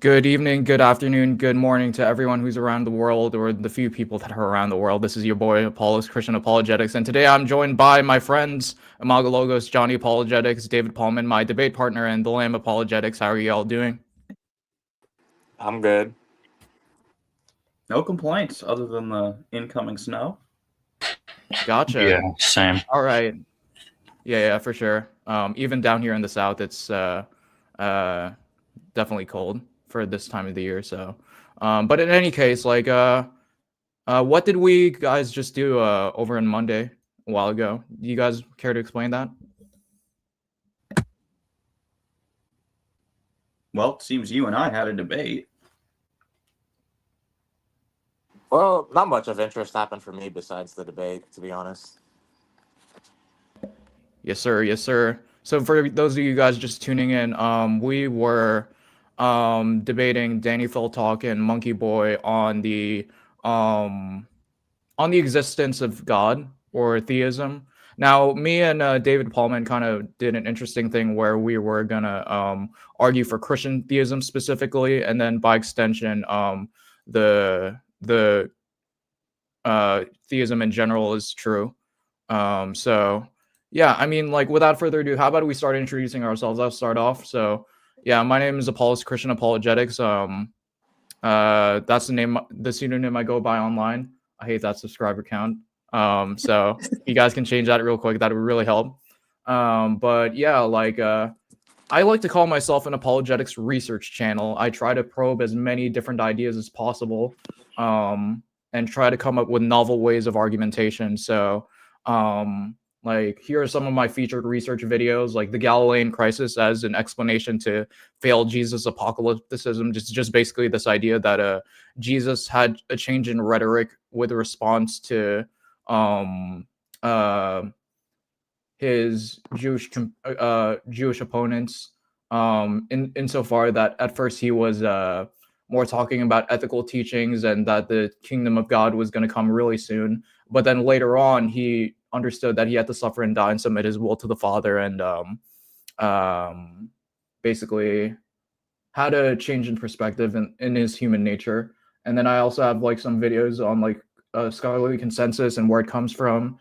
Good evening, good afternoon, good morning to everyone who's around the world, or the few people that are around the world. This is your boy Apollos Christian Apologetics, and today I'm joined by my friends Amalgalogos, Johnny Apologetics, David Pallmann, my debate partner, and the Lamb Apologetics. How are you all doing? I'm good. No complaints other than the incoming snow. Gotcha. Yeah, same. All right. Yeah, for sure. Even down here in the south, it's uh, definitely cold for this time of the year. So, but in any case, what did we guys just do over on Monday a while ago? Do you guys care to explain that? Well, it seems you and I had a debate. Well, not much of interest happened for me besides the debate, to be honest. Yes, sir. Yes, sir. So for those of you guys just tuning in, we were debating DannyPhilTalk and MonkeyBoy um on the existence of God or theism. Now, me and David Pallmann kind of did an interesting thing where we were gonna argue for Christian theism specifically, and then by extension, the theism in general is true. So yeah, I mean, like without further ado, how about we start introducing ourselves? I'll start off. So yeah, my name is Apollos Christian Apologetics. That's the pseudonym I go by online. I hate that subscriber count. So you guys can change that real quick. That would really help. But yeah, I like to call myself an apologetics research channel. I try to probe as many different ideas as possible, and try to come up with novel ways of argumentation. So, here are some of my featured research videos, like the Galilean crisis as an explanation to failed Jesus apocalypticism. Just basically this idea that Jesus had a change in rhetoric with response to um, uh, his Jewish opponents, in insofar that at first he was more talking about ethical teachings and that the kingdom of God was going to come really soon, but then later on he understood that he had to suffer and die and submit his will to the Father, and um, basically had a change in perspective in his human nature. And then I also have like some videos on scholarly consensus and where it comes from.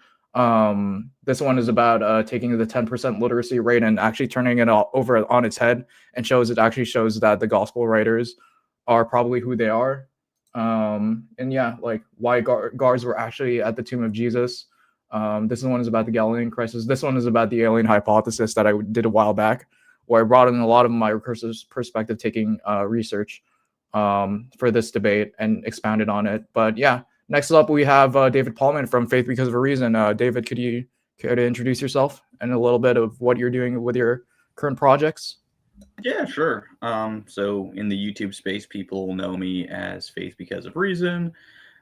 This one is about taking the 10% literacy rate and actually turning it all over on its head, and actually shows that the gospel writers are probably who they are. And yeah, like why guards were actually at the tomb of Jesus. This one is about the Galilean crisis. This one is about the alien hypothesis that I did a while back, where I brought in a lot of my recursive perspective taking research for this debate and expounded on it. But yeah, next up we have David Pallmann from Faith Because of a Reason. David, could you care to introduce yourself and a little bit of what you're doing with your current projects? Yeah, sure. So in the YouTube space, people know me as Faith Because of Reason.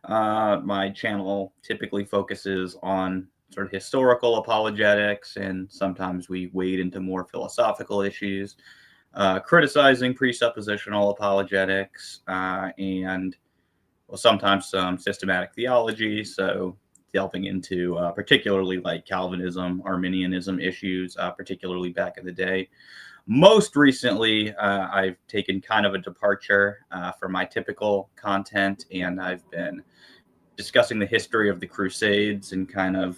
My channel typically focuses on sort of historical apologetics, and sometimes we wade into more philosophical issues, criticizing presuppositional apologetics, and well, sometimes some systematic theology. So delving into particularly like Calvinism, Arminianism issues, particularly back in the day. Most recently, I've taken kind of a departure from my typical content, and I've been discussing the history of the Crusades and kind of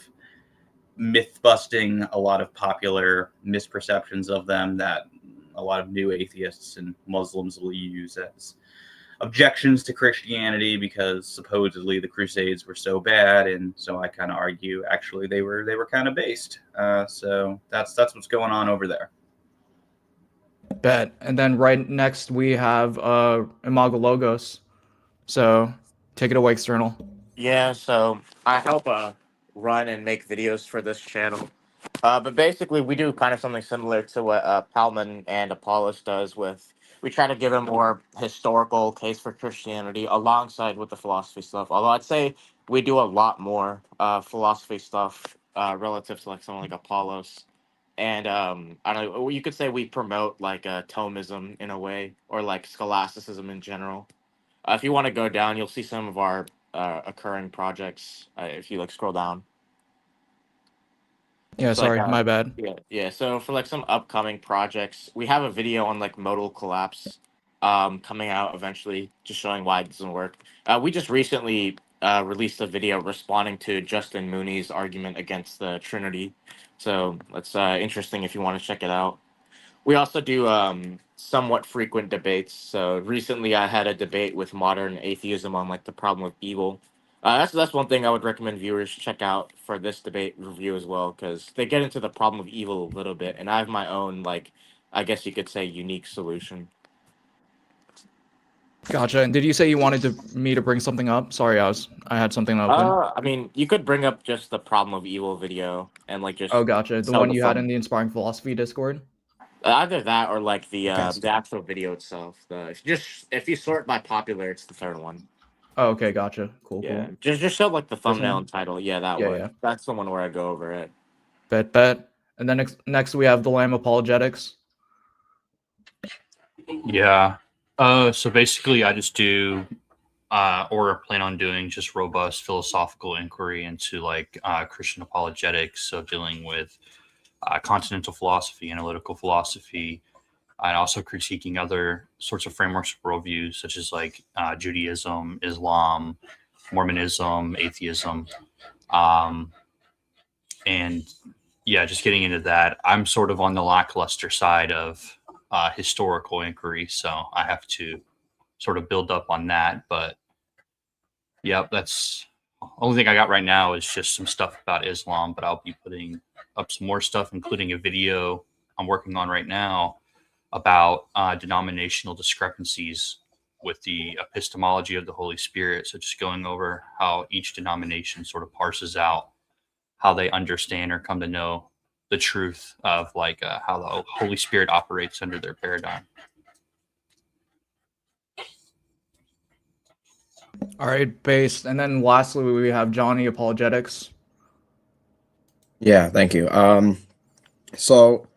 myth busting a lot of popular misperceptions of them that a lot of new atheists and Muslims will use as objections to Christianity, because supposedly the Crusades were so bad, and so I kind of argue actually they were kind of based. So that's what's going on over there. Bet. And then right next we have Imago Logos. So take it away, external. Yeah, so I help run and make videos for this channel. But basically, we do kind of something similar to what Pallmann and Apollos does. With we try to give a more historical case for Christianity alongside with the philosophy stuff. Although I'd say we do a lot more philosophy stuff relative to like someone like Apollos. And I don't know. You could say we promote like Thomism in a way, or like scholasticism in general. If you want to go down, you'll see some of our occurring projects. If you like scroll down, Yeah, so like sorry, my bad. yeah. So for like some upcoming projects, we have a video on like modal collapse. coming out eventually, just showing why it doesn't work. We just recently released a video responding to Justin Mooney's argument against the Trinity. So that's interesting if you want to check it out. We also do somewhat frequent debates. So recently, I had a debate with modern atheism on like the problem of evil. That's one thing I would recommend viewers check out for this debate review as well, because they get into the problem of evil a little bit, and I have my own like, I guess you could say, unique solution. Gotcha. And did you say you wanted me to bring something up? Sorry, I had something open. I mean, you could bring up just the problem of evil video and like Oh, just gotcha. The sell one the you had in fun. the Inspiring Philosophy Discord. Either that or like Okay. the actual video itself. If you sort by popular, it's the third one. Oh, okay, gotcha. Cool, Yeah, cool. just show like the This thumbnail and one? title. Yeah, that Yeah, one. yeah. That's the one where I go over it. Bet. And then next we have the Lamb Apologetics. Yeah. So basically, I just do, or plan on doing, just robust philosophical inquiry into like Christian apologetics, so dealing with continental philosophy, analytical philosophy, and also critiquing other sorts of frameworks of worldviews, such as like Judaism, Islam, Mormonism, atheism, um, and yeah, just getting into that. I'm sort of on the lackluster side of historical inquiry, so I have to sort of build up on that. But yeah, that's the only thing I got right now is just some stuff about Islam, but I'll be putting up some more stuff, including a video I'm working on right now about denominational discrepancies with the epistemology of the Holy Spirit. So just going over how each denomination sort of parses out how they understand or come to know the truth of like how the Holy Spirit operates under their paradigm. All right, based. And then lastly we have Johnny Apologetics. Yeah, thank you. So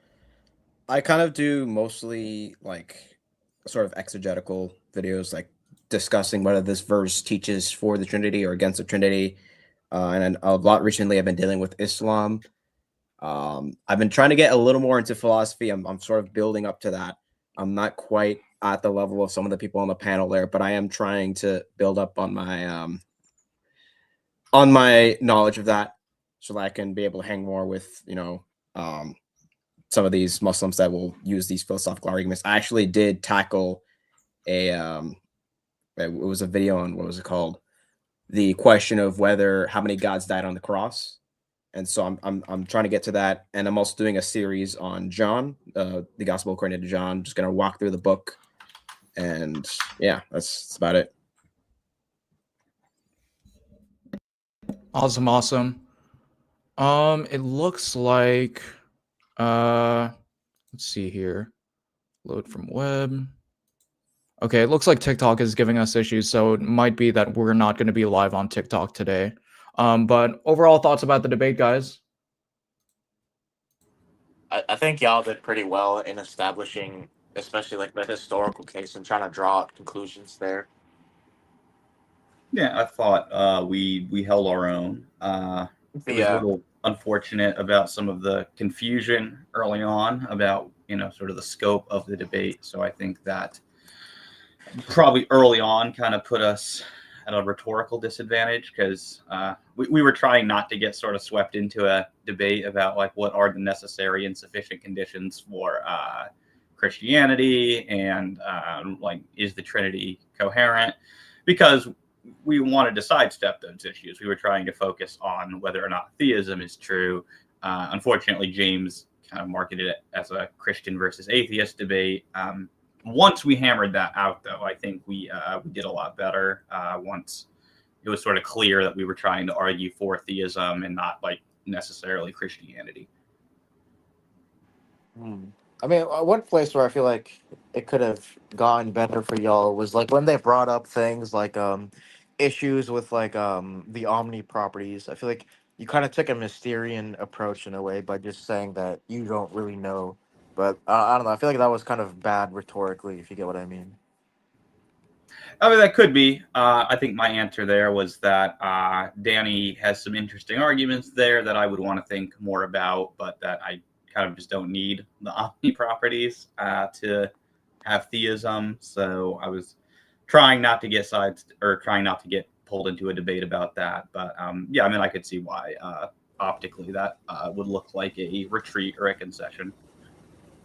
I kind of do mostly like sort of exegetical videos, like discussing whether this verse teaches for the Trinity or against the Trinity. And then a lot recently, I've been dealing with Islam. I've been trying to get a little more into philosophy. I'm sort of building up to that. I'm not quite at the level of some of the people on the panel there, but I am trying to build up on my knowledge of that, so that I can be able to hang more with some of these Muslims that will use these philosophical arguments. I actually did tackle it was a video on, what was it called? The question of whether how many gods died on the cross. And so I'm trying to get to that. And I'm also doing a series on John, the gospel according to John. Just gonna walk through the book. And yeah, that's about it. Awesome. It looks like let's see here. Load from web. Okay, it looks like TikTok is giving us issues, so it might be that we're not going to be live on TikTok today. But overall thoughts about the debate, guys? I think y'all did pretty well in establishing, especially like the historical case and trying to draw out conclusions there. Yeah, I thought we held our own. It was a little unfortunate about some of the confusion early on about sort of the scope of the debate. So I think that probably early on kind of put us at a rhetorical disadvantage, because we were trying not to get sort of swept into a debate about like what are the necessary and sufficient conditions for Christianity, and like is the Trinity coherent, because we wanted to sidestep those issues. We were trying to focus on whether or not theism is true. Unfortunately, James kind of marketed it as a Christian versus atheist debate. Once we hammered that out, though, I think we did a lot better. Once it was sort of clear that we were trying to argue for theism and not like necessarily Christianity. I mean, one place where I feel like it could have gone better for y'all was like when they brought up things like issues with like the omni properties. I feel like you kind of took a Mysterian approach in a way by just saying that you don't really know. But I don't know. I feel like that was kind of bad rhetorically, if you get what I mean. I mean, that could be. I think my answer there was that Danny has some interesting arguments there that I would want to think more about, but that I kind of just don't need the omni properties to have theism. So I was trying not to get pulled into a debate about that. But yeah, I mean, I could see why optically that would look like a retreat or a concession.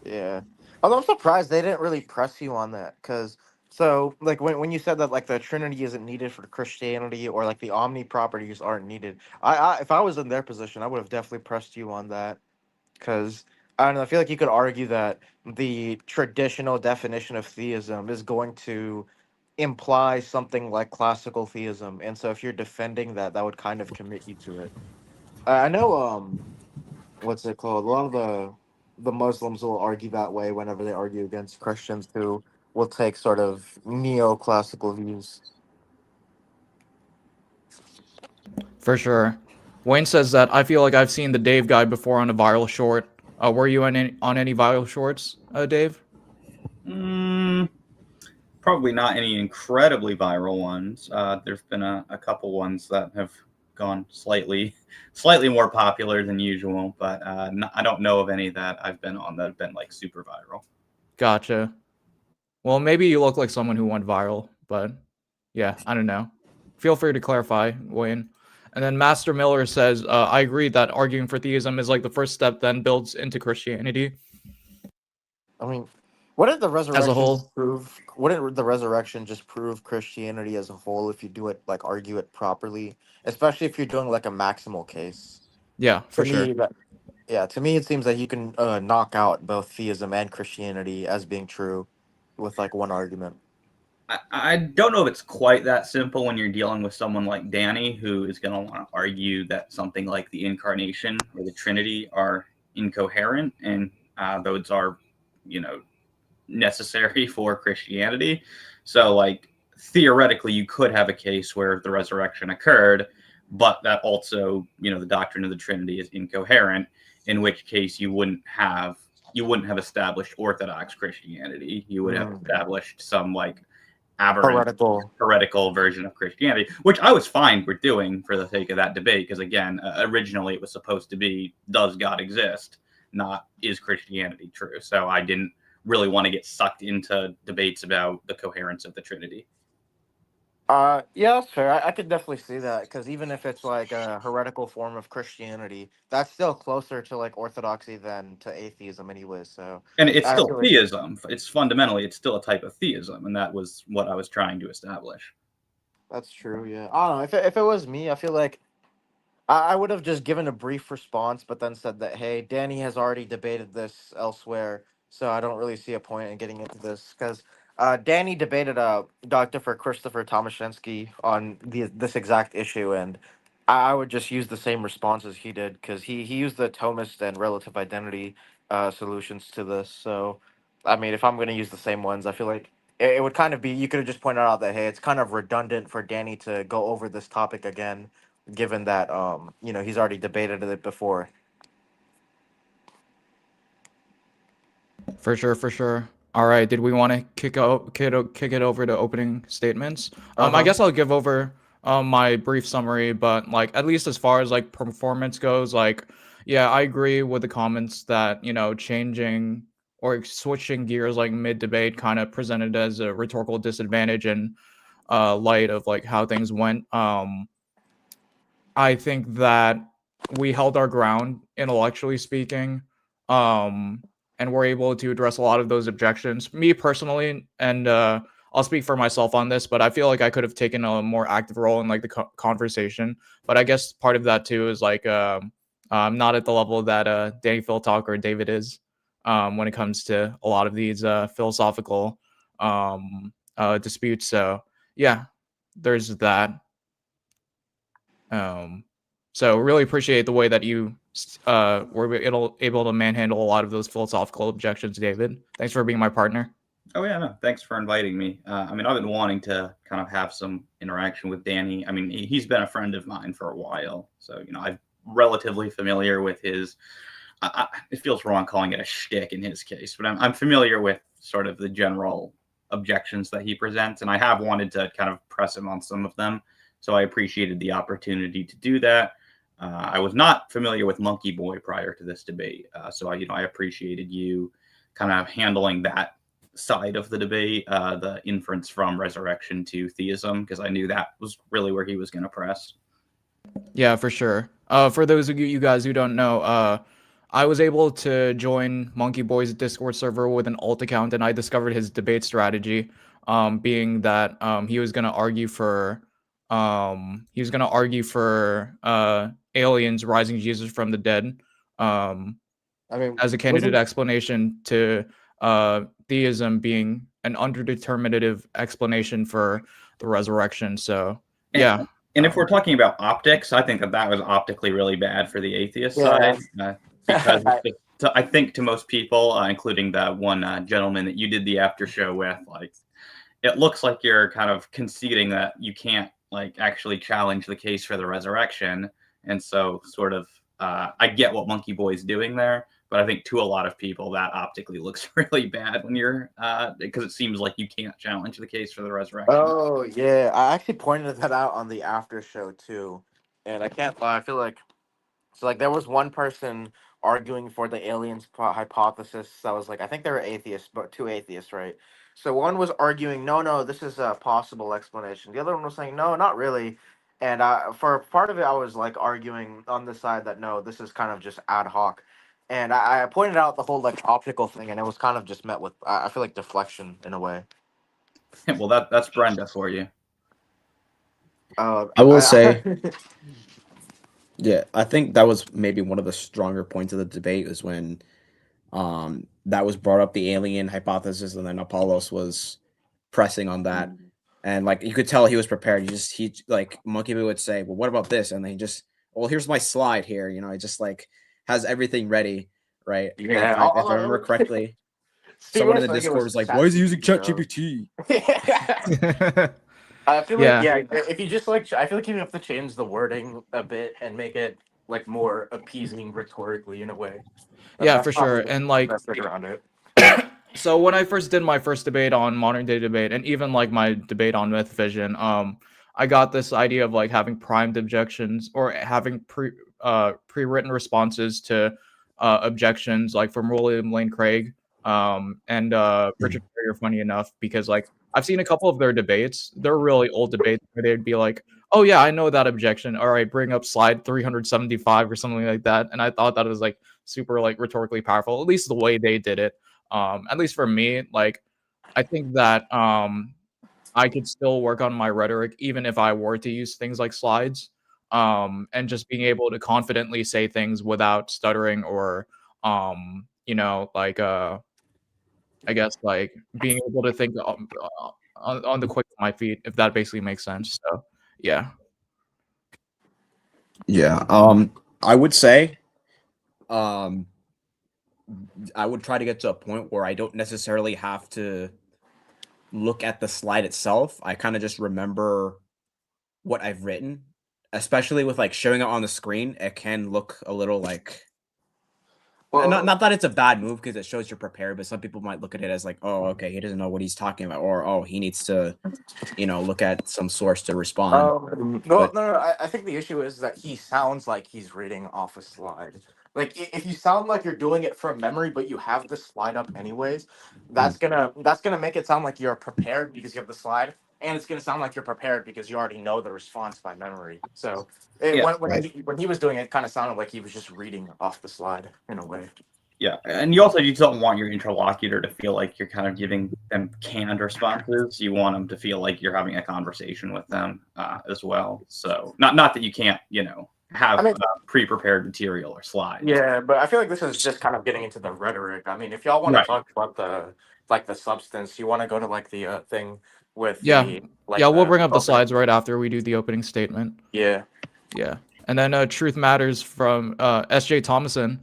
Yeah. Although I'm surprised they didn't really press you on that, because so like when you said that like the Trinity isn't needed for Christianity, or like the omni properties aren't needed, I if I was in their position, I would have definitely pressed you on that, because I don't know, I feel like you could argue that the traditional definition of theism is going to imply something like classical theism, and so if you're defending that, that would kind of commit you to it. I know what's it called? A lot of the Muslims will argue that way whenever they argue against Christians who will take sort of neoclassical views. For sure. Wayne says that I feel like I've seen the Dave guy before on a viral short. Were you on any viral shorts, Dave? Probably not any incredibly viral ones. There's been a couple ones that have gone slightly more popular than usual, but I don't know of any that I've been on that have been like super viral. Gotcha. Well, maybe you look like someone who went viral, but yeah, I don't know. Feel free to clarify, Wayne. And then Master Miller says, I agree that arguing for theism is like the first step, then builds into Christianity I mean, what did the resurrection as a whole. prove? Wouldn't the resurrection just prove Christianity as a whole if you do it like argue it properly, especially if you're doing like a maximal case? Yeah, for To sure. me, yeah, to me it seems that you can knock out both theism and Christianity as being true with like one argument. I don't know if it's quite that simple when you're dealing with someone like Danny, who is going to want to argue that something like the incarnation or the Trinity are incoherent, and those are, necessary for Christianity. So, like, theoretically, you could have a case where the resurrection occurred, but that also, the doctrine of the Trinity is incoherent, in which case you wouldn't have established Orthodox Christianity. You would have established some like aberrant heretical version of Christianity, which I was fine with doing for the sake of that debate, because again, originally it was supposed to be, does God exist, not is Christianity true? So I didn't really want to get sucked into debates about the coherence of the Trinity. Yeah, that's fair. I could definitely see that, because even if it's like a heretical form of Christianity, that's still closer to like orthodoxy than to atheism anyway. So, and it's I still feel like theism. It's fundamentally, it's still a type of theism, and that was what I was trying to establish. that's true. Yeah, I don't know. If it was me, I feel like I would have just given a brief response, but then said that, hey, Danny has already debated this elsewhere, so I don't really see a point in getting into this, because Danny debated Dr. Christopher Tomaszewski on this exact issue, and I would just use the same response as he did, because he used the Thomist and relative identity solutions to this. So, I mean, if I'm going to use the same ones, I feel like it would kind of be, you could have just pointed out that, hey, it's kind of redundant for Danny to go over this topic again, given that he's already debated it before. For sure, for sure. All right, did we want to kick it over to opening statements? I guess I'll give over my brief summary, but like at least as far as like performance goes, like yeah, I agree with the comments that changing or switching gears like mid debate kind of presented as a rhetorical disadvantage in light of like how things went. I think that we held our ground intellectually speaking, and we're able to address a lot of those objections. Me personally, and I'll speak for myself on this, but I feel like I could have taken a more active role in like the conversation. But I guess part of that too is like I'm not at the level that DannyPhilTalk or David is when it comes to a lot of these philosophical disputes. So yeah, there's that. So really appreciate the way that you were able to manhandle a lot of those philosophical objections, David. Thanks for being my partner. Oh yeah, no, thanks for inviting me. I mean, I've been wanting to kind of have some interaction with Danny. I mean, he's been a friend of mine for a while, so I'm relatively familiar with his. It feels wrong calling it a shtick in his case, but I'm familiar with sort of the general objections that he presents, and I have wanted to kind of press him on some of them. So I appreciated the opportunity to do that. I was not familiar with MonkeyBoy prior to this debate, so I appreciated you kind of handling that side of the debate, the inference from resurrection to theism, because I knew that was really where he was going to press. Yeah, for sure. For those of you guys who don't know, I was able to join MonkeyBoy's Discord server with an alt account, and I discovered his debate strategy, being that he was gonna argue for aliens rising Jesus from the dead, I mean, as a candidate wasn't explanation to theism being an underdeterminative explanation for the resurrection. So yeah. And if we're talking about optics, I think that was optically really bad for the atheist Yeah. side, because I think to most people, including the one gentleman that you did the after show with, like, it looks like you're kind of conceding that you can't like actually challenge the case for the resurrection. And so sort of, I get what Monkey Boy's doing there, but I think to a lot of people that optically looks really bad when you're, because it seems like you can't challenge the case for the resurrection. Oh yeah, I actually pointed that out on the after show too, and I can't lie. I feel like there was one person arguing for the aliens hypothesis that was like, I think they were atheists, but two atheists, right? So one was arguing, no, this is a possible explanation. The other one was saying, no, not really. And for part of it, I was like arguing on the side that no, this is kind of just ad hoc. And I pointed out the whole like optical thing, and it was kind of just met with I feel like deflection in a way. Well, that's Brenda for you. I will say, yeah, I think that was maybe one of the stronger points of the debate was when that was brought up, the alien hypothesis, and then Apollos was pressing on that. And like you could tell he was prepared. He like Monkey Boy would say, well, what about this? And then he just, well, here's my slide here. You know, he just like has everything ready, right? Yeah, If I remember correctly, someone in the Discord was like, why is he using ChatGPT? I feel like if you just like, I feel like you have to change the wording a bit and make it like more appeasing rhetorically in a way. Yeah, for sure. And like, best way around it. so when I first did my first debate on modern day debate, and even like my debate on myth vision, I got this idea of like having primed objections or having pre-written responses to objections, like from William Lane Craig and Richard Carrier. Funny enough, because like I've seen a couple of their debates. They're really old debates where they'd be like, "Oh yeah, I know that objection. All right, bring up slide 375 or something like that." And I thought that was like super like rhetorically powerful, at least the way they did it. At least for me, like I think that I could still work on my rhetoric even if I were to use things like slides, and just being able to confidently say things without stuttering or like I guess like being able to think on the quick of my feet, if that basically makes sense. So yeah. Yeah. I would say, I would try to get to a point where I don't necessarily have to look at the slide itself. I kind of just remember what I've written, especially with like showing it on the screen. It can look a little like, Well, not that it's a bad move because it shows you're prepared, but some people might look at it as like, oh, okay, he doesn't know what he's talking about, or oh, he needs to, look at some source to respond. no. I think the issue is that he sounds like he's reading off a slide. Like if you sound like you're doing it from memory, but you have the slide up anyways, that's gonna make it sound like you're prepared because you have the slide, and it's gonna sound like you're prepared because you already know the response by memory. So when he was doing it, kind of sounded like he was just reading off the slide in a way. Yeah, and you just don't want your interlocutor to feel like you're kind of giving them canned responses. You want them to feel like you're having a conversation with them as well. So not that you can't, have pre-prepared material or slides. Yeah, but I feel like this is just kind of getting into the rhetoric. I mean, if y'all want to talk about the substance, you want to go to like the thing with we'll bring up the slides right after we do the opening statement. Yeah. And then Truth Matters from S.J. Thomason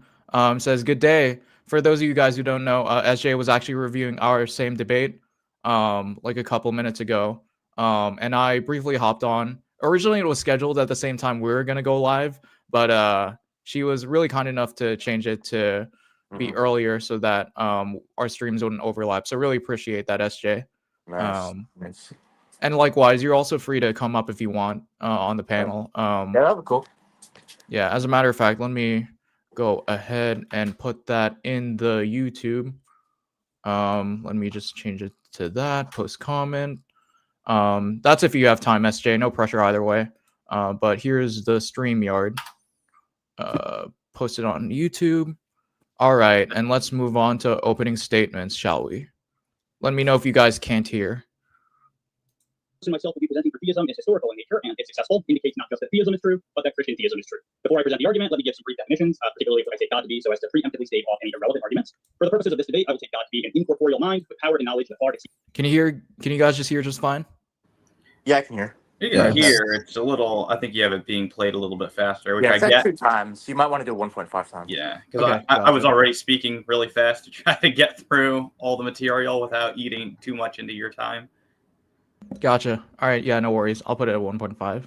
says, good day. For those of you guys who don't know, S.J. was actually reviewing our same debate like a couple minutes ago. And I briefly hopped on. Originally, it was scheduled at the same time we were going to go live, but she was really kind enough to change it to be earlier so that our streams wouldn't overlap. So really appreciate that, SJ. Nice. And likewise, you're also free to come up if you want on the panel. Yeah, that'd be cool. Yeah, as a matter of fact, let me go ahead and put that in the YouTube. Let me just change it to that. Post comment. That's if you have time, SJ. No pressure either way. But here's the StreamYard. Posted on YouTube. All right, and let's move on to opening statements, shall we? Let me know if you guys can't hear. Myself will be presenting for theism is historical in nature, and if successful, indicates not just that theism is true, but that Christian theism is true. Before I present the argument, let me give some brief definitions, particularly what I take God to be, so as to preemptively stave off any irrelevant arguments. For the purposes of this debate, I will take God to be an incorporeal mind with power and knowledge that far exceeds. Can you hear? Can you guys just hear just fine? Yeah, I can hear. You can Yeah. hear it's a little. I think you have it being played a little bit faster, which Yeah, I it's at get. 2 times. You might want to do 1.5 times. Yeah, because Okay, I was gotcha. already speaking really fast to try to get through all the material without eating too much into your time. Gotcha. All right. Yeah, no worries. I'll put it at 1.5.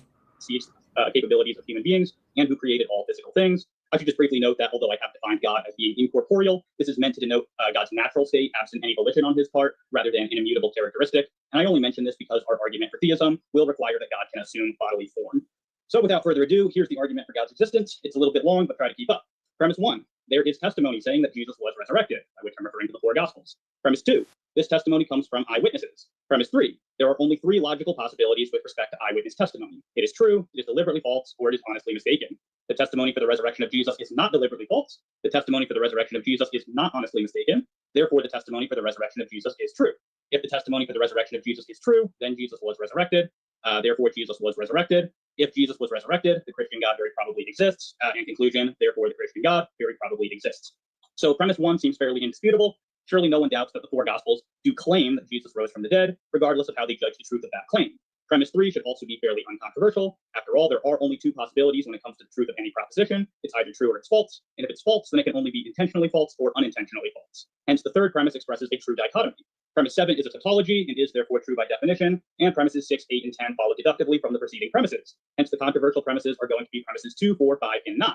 Capabilities of human beings and who created all physical things. I should just briefly note that although I have defined God as being incorporeal, this is meant to denote God's natural state, absent any volition on his part, rather than an immutable characteristic. And I only mention this because our argument for theism will require that God can assume bodily form. So without further ado, here's the argument for God's existence. It's a little bit long, but try to keep up. Premise 1, there is testimony saying that Jesus was resurrected, by which I'm referring to the 4 Gospels. Premise 2, this testimony comes from eyewitnesses. Premise 3, there are only 3 logical possibilities with respect to eyewitness testimony. It is true, it is deliberately false, or it is honestly mistaken. The testimony for the resurrection of Jesus is not deliberately false. The testimony for the resurrection of Jesus is not honestly mistaken. Therefore, the testimony for the resurrection of Jesus is true. If the testimony for the resurrection of Jesus is true, then Jesus was resurrected. Therefore, Jesus was resurrected. If Jesus was resurrected, the Christian God very probably exists. In conclusion, therefore, the Christian God very probably exists. So premise 1 seems fairly indisputable. Surely no one doubts that the 4 Gospels do claim that Jesus rose from the dead, regardless of how they judge the truth of that claim. Premise 3 should also be fairly uncontroversial. After all, there are only 2 possibilities when it comes to the truth of any proposition. It's either true or it's false. And if it's false, then it can only be intentionally false or unintentionally false. Hence, the 3rd premise expresses a true dichotomy. Premise 7 is a tautology and is therefore true by definition, and premises 6, 8, and 10 follow deductively from the preceding premises. Hence, the controversial premises are going to be premises 2, 4, 5, and 9.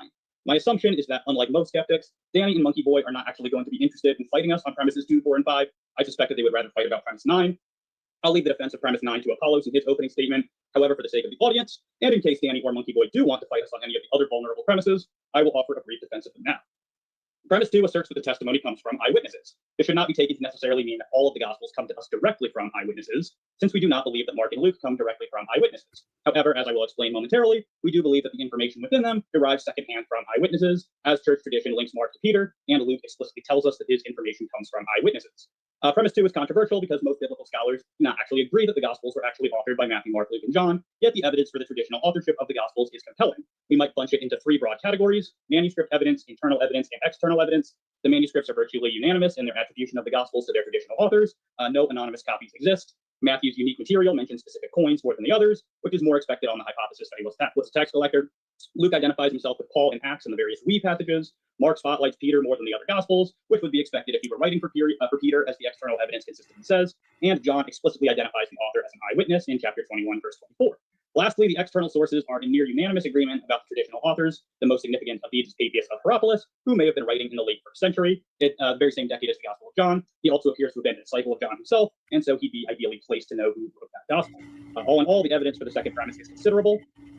My assumption is that, unlike most skeptics, Danny and MonkeyBoy are not actually going to be interested in fighting us on premises 2, 4, and 5. I suspect that they would rather fight about premise 9. I'll leave the defense of premise 9 to Apollos in his opening statement. However, for the sake of the audience, and in case Danny or MonkeyBoy do want to fight us on any of the other vulnerable premises, I will offer a brief defense of them now. Premise 2 asserts that the testimony comes from eyewitnesses. This should not be taken to necessarily mean that all of the Gospels come to us directly from eyewitnesses, since we do not believe that Mark and Luke come directly from eyewitnesses. However, as I will explain momentarily, we do believe that the information within them derives secondhand from eyewitnesses, as church tradition links Mark to Peter, and Luke explicitly tells us that his information comes from eyewitnesses. Premise 2 is controversial because most biblical scholars do not actually agree that the Gospels were actually authored by Matthew, Mark, Luke, and John, yet the evidence for the traditional authorship of the Gospels is compelling. We might bunch it into 3 broad categories: manuscript evidence, internal evidence, and external evidence. The manuscripts are virtually unanimous in their attribution of the Gospels to their traditional authors. No anonymous copies exist. Matthew's unique material mentions specific coins more than the others, which is more expected on the hypothesis that he was a tax collector. Luke identifies himself with Paul in Acts and the various we passages. Mark spotlights Peter more than the other Gospels, which would be expected if he were writing for Peter, as the external evidence consistently says. And John explicitly identifies the author as an eyewitness in chapter 21, verse 24. Lastly, the external sources are in near unanimous agreement about the traditional authors. The most significant of these is Papias of Hierapolis, who may have been writing in the late 1st century, the very same decade as the Gospel of John. He also appears to have been a disciple of John himself, and so he'd be ideally placed to know who wrote that Gospel. All in all, the evidence for the second premise is considerable.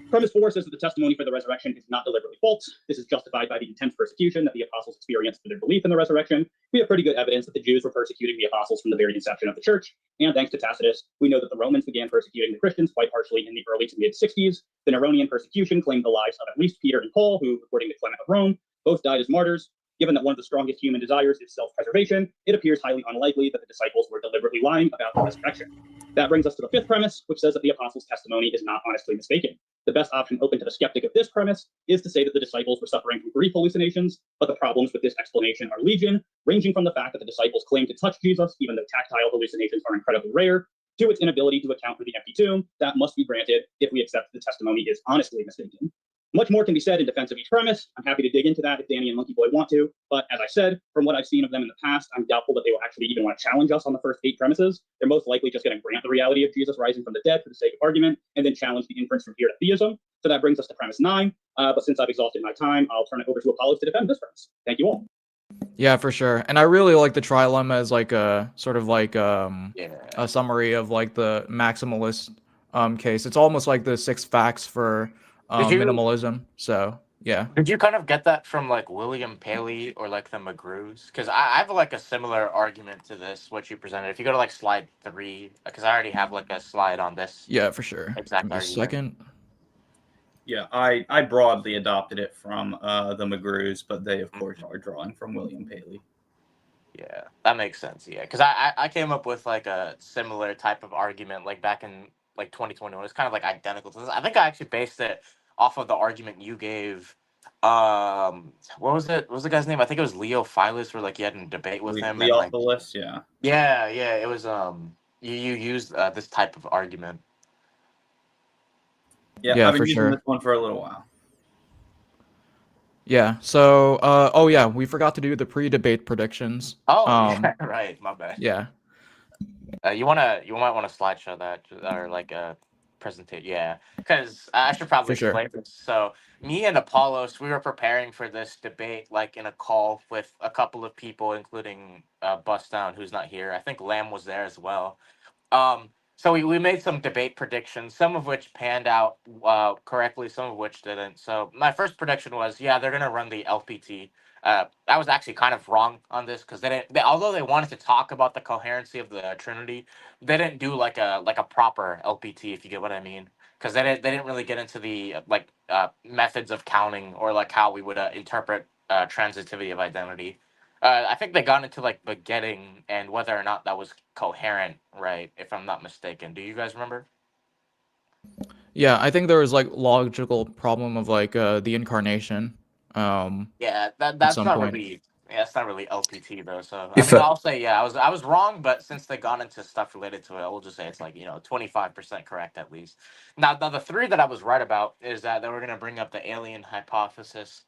Premise 4 says that the testimony for the resurrection is not deliberately false. This is justified by the intense persecution that the apostles experienced for their belief in the resurrection. We have pretty good evidence that the Jews were persecuting the apostles from the very inception of the church. And thanks to Tacitus, we know that the Romans began persecuting the Christians quite harshly in the early to mid-60s. The Neronian persecution claimed the lives of at least Peter and Paul, who, according to Clement of Rome, both died as martyrs. Given that one of the strongest human desires is self-preservation, it appears highly unlikely that the disciples were deliberately lying about the resurrection. That brings us to the 5th premise, which says that the apostles' testimony is not honestly mistaken. The best option open to the skeptic of this premise is to say that the disciples were suffering from brief hallucinations, but the problems with this explanation are legion, ranging from the fact that the disciples claim to touch Jesus, even though tactile hallucinations are incredibly rare, to its inability to account for the empty tomb. That must be granted if we accept that the testimony is honestly mistaken. Much more can be said in defense of each premise. I'm happy to dig into that if Danny and MonkeyBoy want to, but as I said, from what I've seen of them in the past, I'm doubtful that they will actually even want to challenge us on the first 8 premises. They're most likely just going to grant the reality of Jesus rising from the dead for the sake of argument, and then challenge the inference from here to theism. So that brings us to premise 9, but since I've exhausted my time, I'll turn it over to Apollos to defend this premise. Thank you all. Yeah, for sure. And I really like the trilemma as like a sort of like a summary of like the maximalist case. It's almost like the 6 facts for Did you- minimalism. So Yeah. Did you kind of get that from like William Paley or like the McGrews? Because I have like a similar argument to this, what you presented. If you go to like slide 3, because I already have like a slide on this Yeah, for sure. exact Give me a argument. second. Yeah, I broadly adopted it from the McGrews, but they of course are drawing from William Paley. Yeah, that makes sense. Yeah, because I came up with like a similar type of argument like back in like 2021. It's kind of like identical to this. I think I actually based it off of the argument you gave. What was it? What was the guy's name? I think it was Leo Philus, where like you had a debate with him, and like Leopolis, yeah. yeah, it was you used this type of argument. Yeah, I've been for using sure. this one for a little while. Yeah. So, oh yeah, we forgot to do the pre-debate predictions. Oh, yeah, right. My bad. Yeah. You might want to slideshow that or like a presentation. Yeah, because I should probably For sure. explain this. So me and Apollos, we were preparing for this debate like in a call with a couple of people, including Bust Down, who's not here. I think Lamb was there as well. So we made some debate predictions, some of which panned out correctly, some of which didn't. So my first prediction was, yeah, they're gonna run the LPT. I was actually kind of wrong on this because they didn't. Although they wanted to talk about the coherency of the Trinity, they didn't do like a proper LPT, if you get what I mean. Because they didn't really get into the methods of counting or like how we would interpret transitivity of identity. I think they got into like begetting and whether or not that was coherent, right? If I'm not mistaken. Do you guys remember? Yeah, I think there was like logical problem of like the incarnation. Yeah, At that's some not point. really that's not really LPT though. So I If mean, I'll say yeah, I was wrong, but since they got into stuff related to it, I will just say it's like 25% correct at least. Now the 3 that I was right about is that they were gonna bring up the alien hypothesis,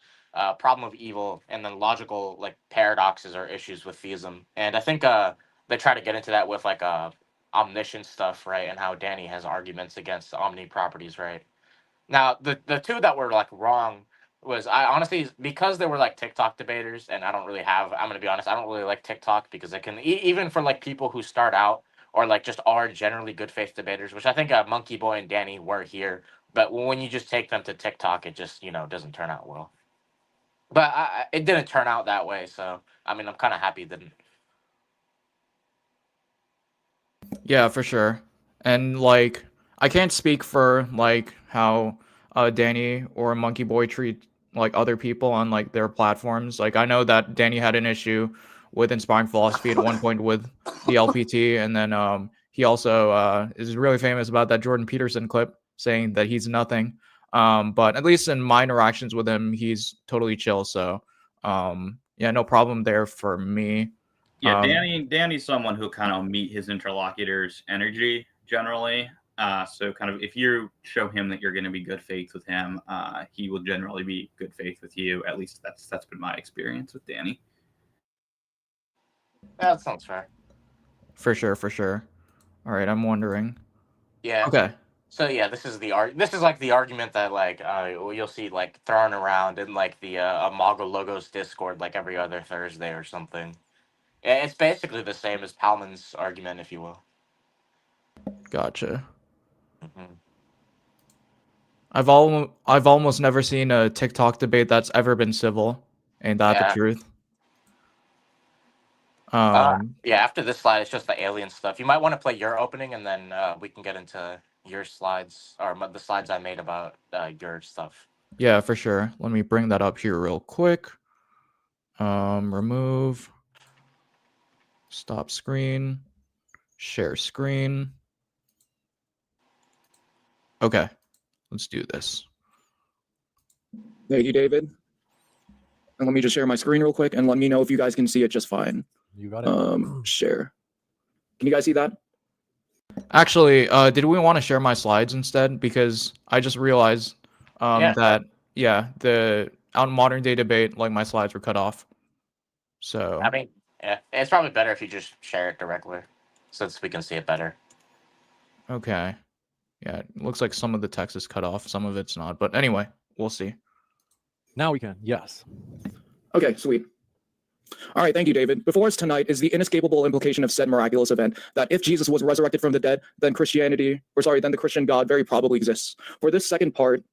problem of evil, and then logical like paradoxes or issues with theism. And I think they try to get into that with like omniscience stuff, right? And how Danny has arguments against omni properties, right? Now, the 2 that were like wrong was I honestly because they were like TikTok debaters, and I don't really have. I'm gonna be honest, I don't really like TikTok because it can even for like people who start out or like just are generally good faith debaters, which I think MonkeyBoy and Danny were here. But when you just take them to TikTok, it just doesn't turn out well. But it didn't turn out that way, so I mean I'm kind of happy it didn't. Yeah, for sure. And like I can't speak for like how Danny or Monkey Boy treat like other people on like their platforms. Like I know that Danny had an issue with inspiring philosophy at one point with the LPT, and then he also is really famous about that Jordan Peterson clip saying that he's nothing. But at least in my interactions with him, he's totally chill. So yeah, no problem there for me. Yeah, Danny's someone who kind of meet his interlocutors' energy generally. So kind of if you show him that you're going to be good faith with him, he will generally be good faith with you. At least that's been my experience with Danny. Yeah, that sounds fair. For sure. All right, I'm wondering. Yeah. Okay. So yeah, this is like the argument that like you'll see like thrown around in like the Amago Logos Discord like every other Thursday or something. It's basically the same as Pallmann's argument, if you will. Gotcha. Mm-hmm. I've almost never seen a TikTok debate that's ever been civil. Ain't that the truth? Yeah, after this slide, it's just the alien stuff. You might want to play your opening, and then we can get into your slides or the slides I made about your stuff. Yeah, for sure. Let me bring that up here real quick. Remove. Stop screen. Share screen. Okay, let's do this. Thank you, David. And let me just share my screen real quick and let me know if you guys can see it just fine. You got it. Share. Can you guys see that? Actually, did we want to share my slides instead? Because I just realized that the out modern day debate, like my slides were cut off. So I mean, yeah, it's probably better if you just share it directly, since we can see it better. Okay. Yeah, it looks like some of the text is cut off, some of it's not. But anyway, we'll see. Now we can. Yes. Okay, sweet. All right, thank you, David. Before us tonight is the inescapable implication of said miraculous event that if Jesus was resurrected from the dead, then the Christian God very probably exists. For this second part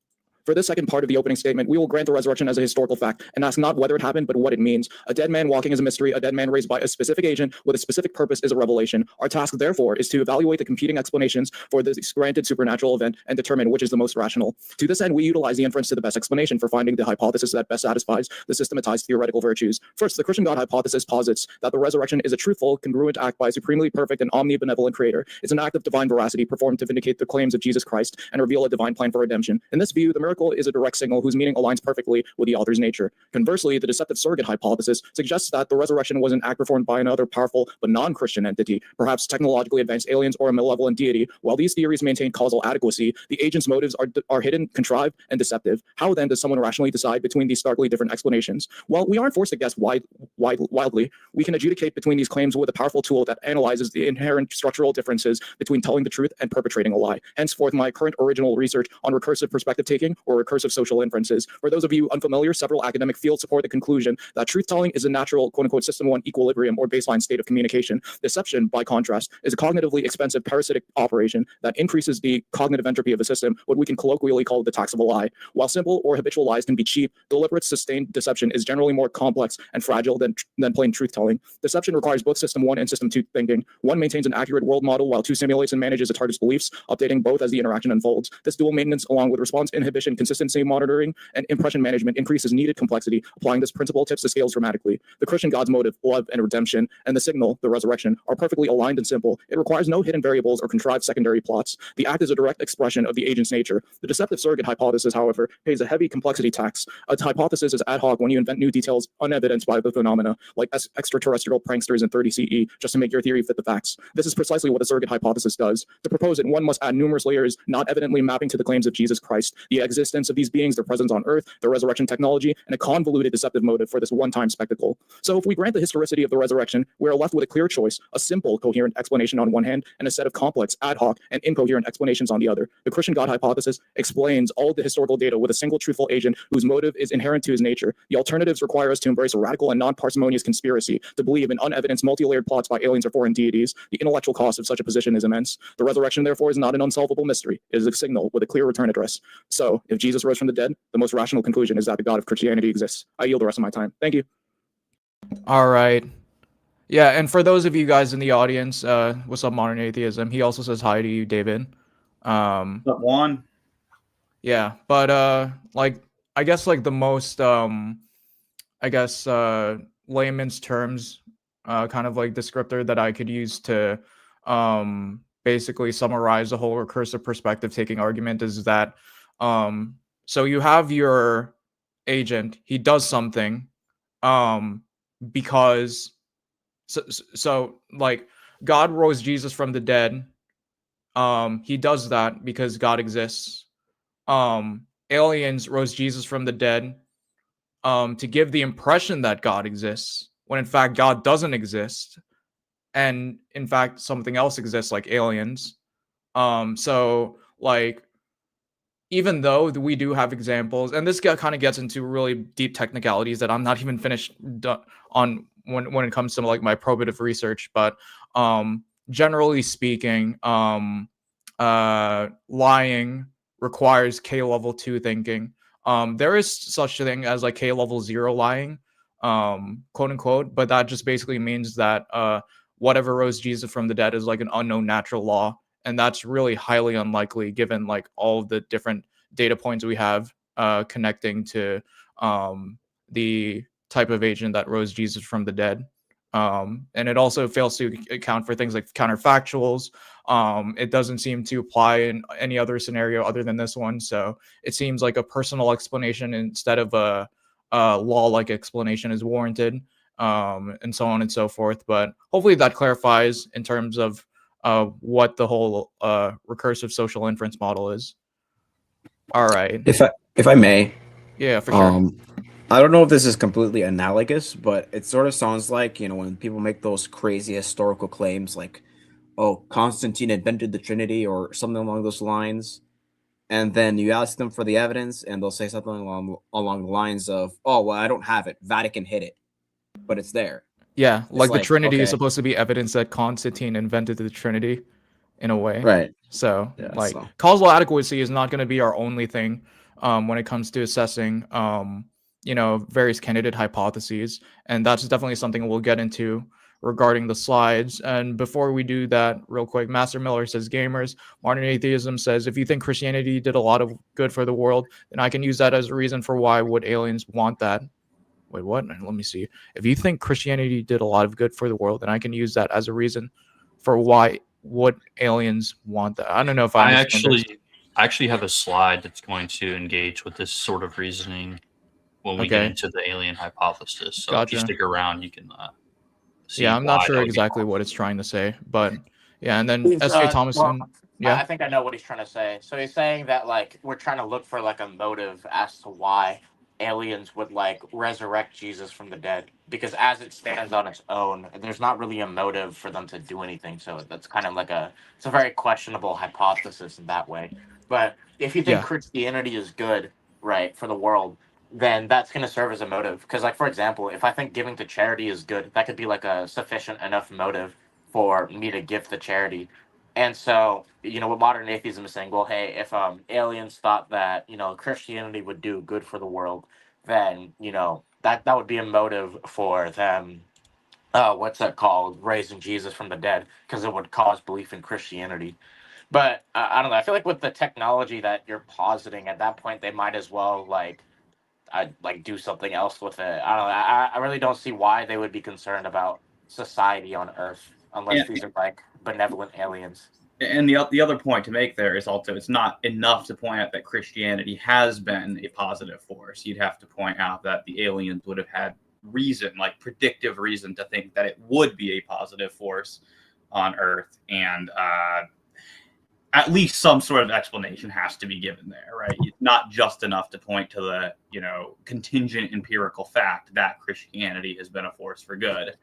For this second part of the opening statement, we will grant the resurrection as a historical fact and ask not whether it happened, but what it means. A dead man walking is a mystery. A dead man raised by a specific agent with a specific purpose is a revelation. Our task, therefore, is to evaluate the competing explanations for this granted supernatural event and determine which is the most rational. To this end, we utilize the inference to the best explanation for finding the hypothesis that best satisfies the systematized theoretical virtues. First, the Christian God hypothesis posits that the resurrection is a truthful, congruent act by a supremely perfect and omnibenevolent creator. It's an act of divine veracity performed to vindicate the claims of Jesus Christ and reveal a divine plan for redemption. In this view, the miracle is a direct signal whose meaning aligns perfectly with the author's nature. Conversely, the deceptive surrogate hypothesis suggests that the resurrection was an act performed by another powerful but non-Christian entity, perhaps technologically advanced aliens or a malevolent deity. While these theories maintain causal adequacy, the agent's motives are hidden, contrived, and deceptive. How then does someone rationally decide between these starkly different explanations? Well, we aren't forced to guess wildly. We can adjudicate between these claims with a powerful tool that analyzes the inherent structural differences between telling the truth and perpetrating a lie. Henceforth, my current original research on recursive perspective taking or recursive social inferences. For those of you unfamiliar, several academic fields support the conclusion that truth-telling is a natural, quote-unquote, system one equilibrium or baseline state of communication. Deception, by contrast, is a cognitively expensive parasitic operation that increases the cognitive entropy of a system, what we can colloquially call the tax of a lie. While simple or habitual lies can be cheap, deliberate, sustained deception is generally more complex and fragile than plain truth-telling. Deception requires both system one and system two thinking. One maintains an accurate world model, while two simulates and manages a target's beliefs, updating both as the interaction unfolds. This dual maintenance, along with response inhibition, consistency monitoring, and impression management, increases needed complexity. Applying this principle tips the scales dramatically. The Christian God's motive, love and redemption, and the signal, the resurrection, are perfectly aligned and simple. It requires no hidden variables or contrived secondary plots. The act is a direct expression of the agent's nature. The deceptive surrogate hypothesis, however, pays a heavy complexity tax. A hypothesis is ad hoc when you invent new details unevidenced by the phenomena, like extraterrestrial pranksters in 30 CE, just to make your theory fit the facts. This is precisely what a surrogate hypothesis does. To propose it, one must add numerous layers, not evidently mapping to the claims of Jesus Christ, the existence of these beings, their presence on Earth, their resurrection technology, and a convoluted deceptive motive for this one-time spectacle. So if we grant the historicity of the resurrection, we are left with a clear choice, a simple, coherent explanation on one hand, and a set of complex, ad hoc, and incoherent explanations on the other. The Christian God hypothesis explains all the historical data with a single truthful agent whose motive is inherent to his nature. The alternatives require us to embrace a radical and non-parsimonious conspiracy to believe in unevidenced multi-layered plots by aliens or foreign deities. The intellectual cost of such a position is immense. The resurrection, therefore, is not an unsolvable mystery. It is a signal with a clear return address. So, if Jesus rose from the dead, the most rational conclusion is that the God of Christianity exists. I yield the rest of my time. Thank you. All right. Yeah, and for those of you guys in the audience, what's up, Modern Atheism? He also says hi to you, David. But Juan. Yeah, but like I guess like the most layman's terms kind of like descriptor that I could use to basically summarize the whole recursive perspective taking argument is that so you have your agent, he does something because so like God rose Jesus from the dead. He does that because God exists. Aliens rose Jesus from the dead to give the impression that God exists, when in fact God doesn't exist, and in fact something else exists, like aliens. So like, even though we do have examples, and this kind of gets into really deep technicalities that I'm not even finished on when it comes to like my probative research, but generally speaking, lying requires K level 2 thinking. There is such a thing as like K level 0 lying, quote unquote, but that just basically means that whatever rose Jesus from the dead is like an unknown natural law, and that's really highly unlikely given like all of the different data points we have connecting to the type of agent that rose Jesus from the dead. And it also fails to account for things like counterfactuals. It doesn't seem to apply in any other scenario other than this one. So it seems like a personal explanation instead of a law-like explanation is warranted, and so on and so forth. But hopefully that clarifies in terms of what the whole recursive social inference model is. All right. If I may. Yeah, for sure. I don't know if this is completely analogous, but it sort of sounds like, when people make those crazy historical claims like, oh, Constantine invented the Trinity or something along those lines, and then you ask them for the evidence and they'll say something along the lines of, oh, well, I don't have it. Vatican hid it, but it's there. Yeah, like the Trinity okay. is supposed to be evidence that Constantine invented the Trinity in a way. Right. So, Yeah, causal adequacy is not going to be our only thing when it comes to assessing various candidate hypotheses, and that's definitely something we'll get into regarding the slides. And before we do that, real quick, Master Miller says, gamers, modern atheism says, if you think Christianity did a lot of good for the world, then I can use that as a reason for why would aliens want that. Wait, what? Let me see. If you think Christianity did a lot of good for the world, then I can use that as a reason for why would aliens want that. I don't know if I understand this. I actually have a slide that's going to engage with this sort of reasoning when we get into the alien hypothesis. So if you Gotcha. stick around, you can see. Yeah, I'm not why sure that would be exactly what it's trying to say, but yeah, and then S.J. Well, Thomason. Yeah. I think I know what he's trying to say. So he's saying that like we're trying to look for like a motive as to why aliens would like resurrect Jesus from the dead, because as it stands on its own, there's not really a motive for them to do anything. So that's kind of like it's a very questionable hypothesis in that way. But if you think Yeah. Christianity is good, right, for the world, then that's going to serve as a motive. Because like, for example, if I think giving to charity is good, that could be like a sufficient enough motive for me to give the charity. And so, what modern atheism is saying, well, hey, if aliens thought that, Christianity would do good for the world, then, that would be a motive for them, what's that called, raising Jesus from the dead, because it would cause belief in Christianity. But I don't know. I feel like with the technology that you're positing at that point, they might as well like do something else with it. I don't know. I really don't see why they would be concerned about society on Earth unless these are like benevolent aliens. And the other point to make there is also it's not enough to point out that Christianity has been a positive force. You'd have to point out that the aliens would have had reason, like predictive reason, to think that it would be a positive force on Earth, and at least some sort of explanation has to be given there, right? It's not just enough to point to the contingent empirical fact that Christianity has been a force for good.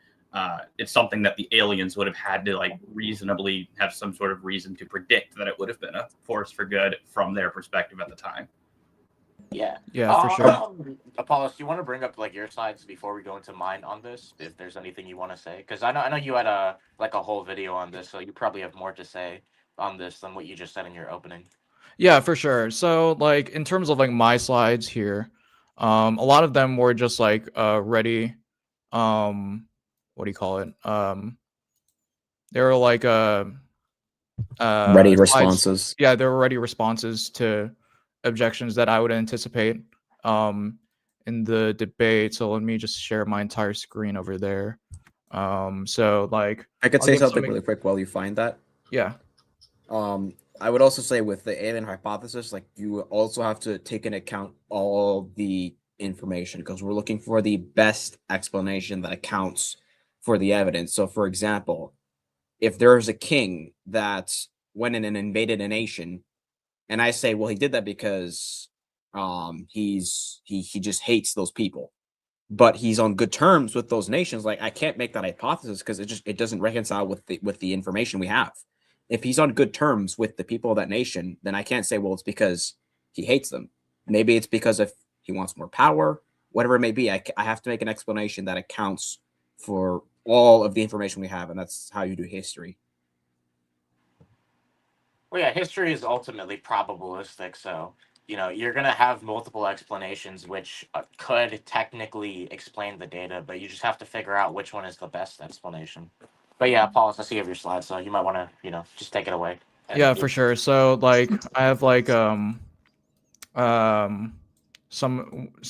It's something that the aliens would have had to like reasonably have some sort of reason to predict that it would have been a force for good from their perspective at the time. Yeah. Yeah, for sure. Apollos, do you want to bring up like your sides before we go into mine on this? If there's anything you want to say, because I know you had a whole video on this, so you probably have more to say on this than what you just said in your opening. Yeah, for sure. So like in terms of like my slides here, a lot of them were just like ready. What do you call it? They were like Ready slides. responses. Yeah, they were ready responses to objections that I would anticipate in the debate. So let me just share my entire screen over there. So like I could I'll say give something really quick while you find that. Yeah. I would also say with the alien hypothesis, like you also have to take into account all the information because we're looking for the best explanation that accounts for the evidence. So, for example, if there's a king that went in and invaded a nation, and I say, well, he did that because he just hates those people, but he's on good terms with those nations. Like I can't make that hypothesis because it doesn't reconcile with the information we have. If he's on good terms with the people of that nation, then I can't say, well, it's because he hates them. Maybe it's because if he wants more power, whatever it may be. I have to make an explanation that accounts for all of the information we have, and that's how you do history. Well, yeah, history is ultimately probabilistic, so you're gonna have multiple explanations, which could technically explain the data, but you just have to figure out which one is the best explanation. But yeah, Paulus, I see you have your slides, so you might want to just take it away. Yeah, for sure. So like I have like some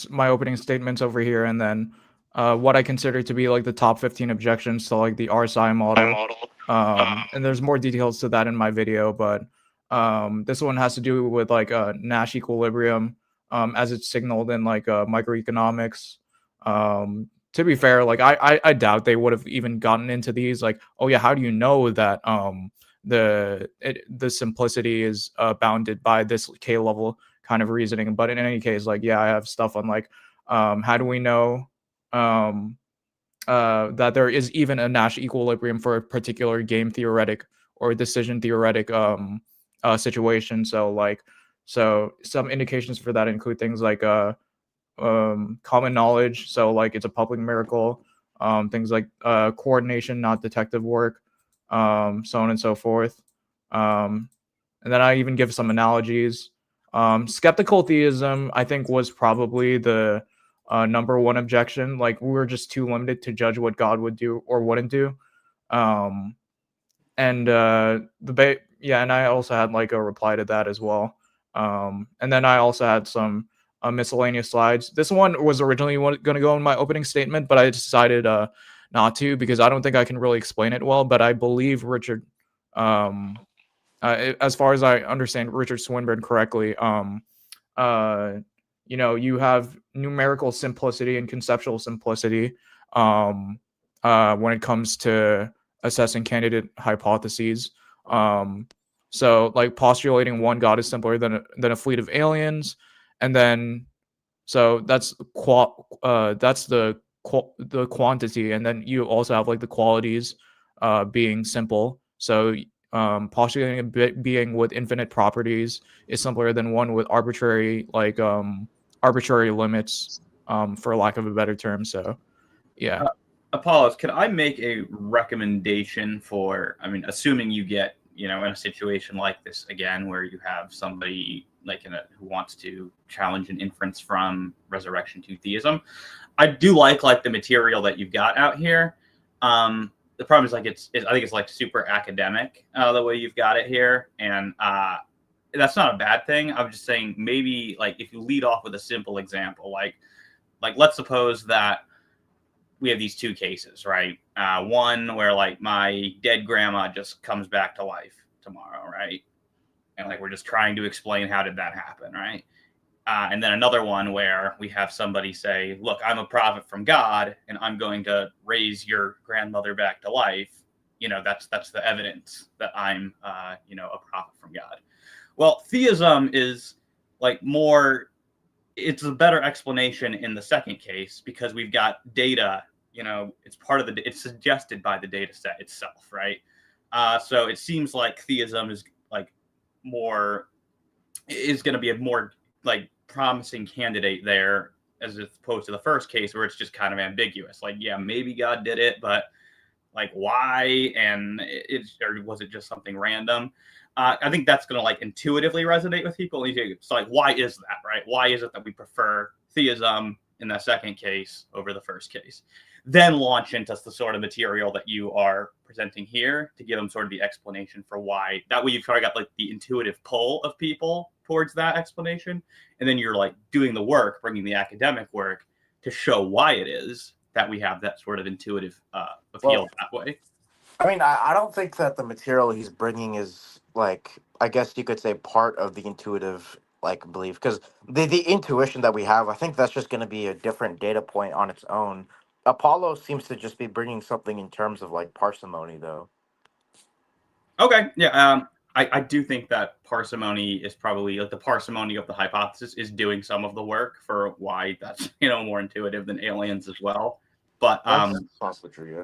my opening statements over here, and then what I consider to be like the top 15 objections to like the RSI model. And there's more details to that in my video, but this one has to do with like Nash equilibrium as it's signaled in like microeconomics. To be fair, like I doubt they would have even gotten into these. Like, oh yeah, how do you know that the simplicity is bounded by this K level kind of reasoning? But in any case, like yeah, I have stuff on like how do we know that there is even a Nash equilibrium for a particular game theoretic or decision theoretic situation. So some indications for that include things like common knowledge. So like it's a public miracle. Things like coordination, not detective work, so on and so forth. And then I even give some analogies. Skeptical theism, I think, was probably the number one objection. Like, we were just too limited to judge what God would do or wouldn't do. And and I also had like a reply to that as well. And then I also had some miscellaneous slides. This one was originally going to go in my opening statement, but I decided not to, because I don't think I can really explain it well. But I believe Richard, as far as I understand Richard Swinburne correctly, you have numerical simplicity and conceptual simplicity when it comes to assessing candidate hypotheses. So like postulating one God is simpler than a fleet of aliens, and then so that's the quantity, and then you also have like the qualities being simple. So postulating a being with infinite properties is simpler than one with arbitrary limits, for lack of a better term. So yeah. Apollos, can I make a recommendation for, I mean, assuming you get, in a situation like this again, where you have somebody who wants to challenge an inference from resurrection to theism. I do like the material that you've got out here. The problem is I think it's like super academic the way you've got it here, and that's not a bad thing. I'm just saying maybe if you lead off with a simple example, like let's suppose that we have these two cases, right? One where my dead grandma just comes back to life tomorrow, right? And we're just trying to explain how did that happen, right? And then another one where we have somebody say, look, I'm a prophet from God and I'm going to raise your grandmother back to life. That's the evidence that I'm a prophet from God. Well, theism is more, it's a better explanation in the second case because we've got data, it's suggested by the data set itself, right? So it seems like theism is going to be a more promising candidate there as opposed to the first case where it's just kind of ambiguous. Yeah, maybe God did it, but why? And or was it just something random? I think that's going to intuitively resonate with people. So why is that, right? Why is it that we prefer theism in that second case over the first case? Then launch into the sort of material that you are presenting here to give them sort of the explanation for why. That way you've kind of got the intuitive pull of people towards that explanation. And then you're doing the work, bringing the academic work to show why it is that we have that sort of intuitive appeal that way. I mean, I don't think that the material he's bringing is I guess you could say part of the intuitive belief, because the intuition that we have, I think that's just going to be a different data point on its own. Apollo seems to just be bringing something in terms of parsimony, though. Okay, yeah, I do think that parsimony is probably the parsimony of the hypothesis is doing some of the work for why that's more intuitive than aliens as well. But that's possibly true. Yeah.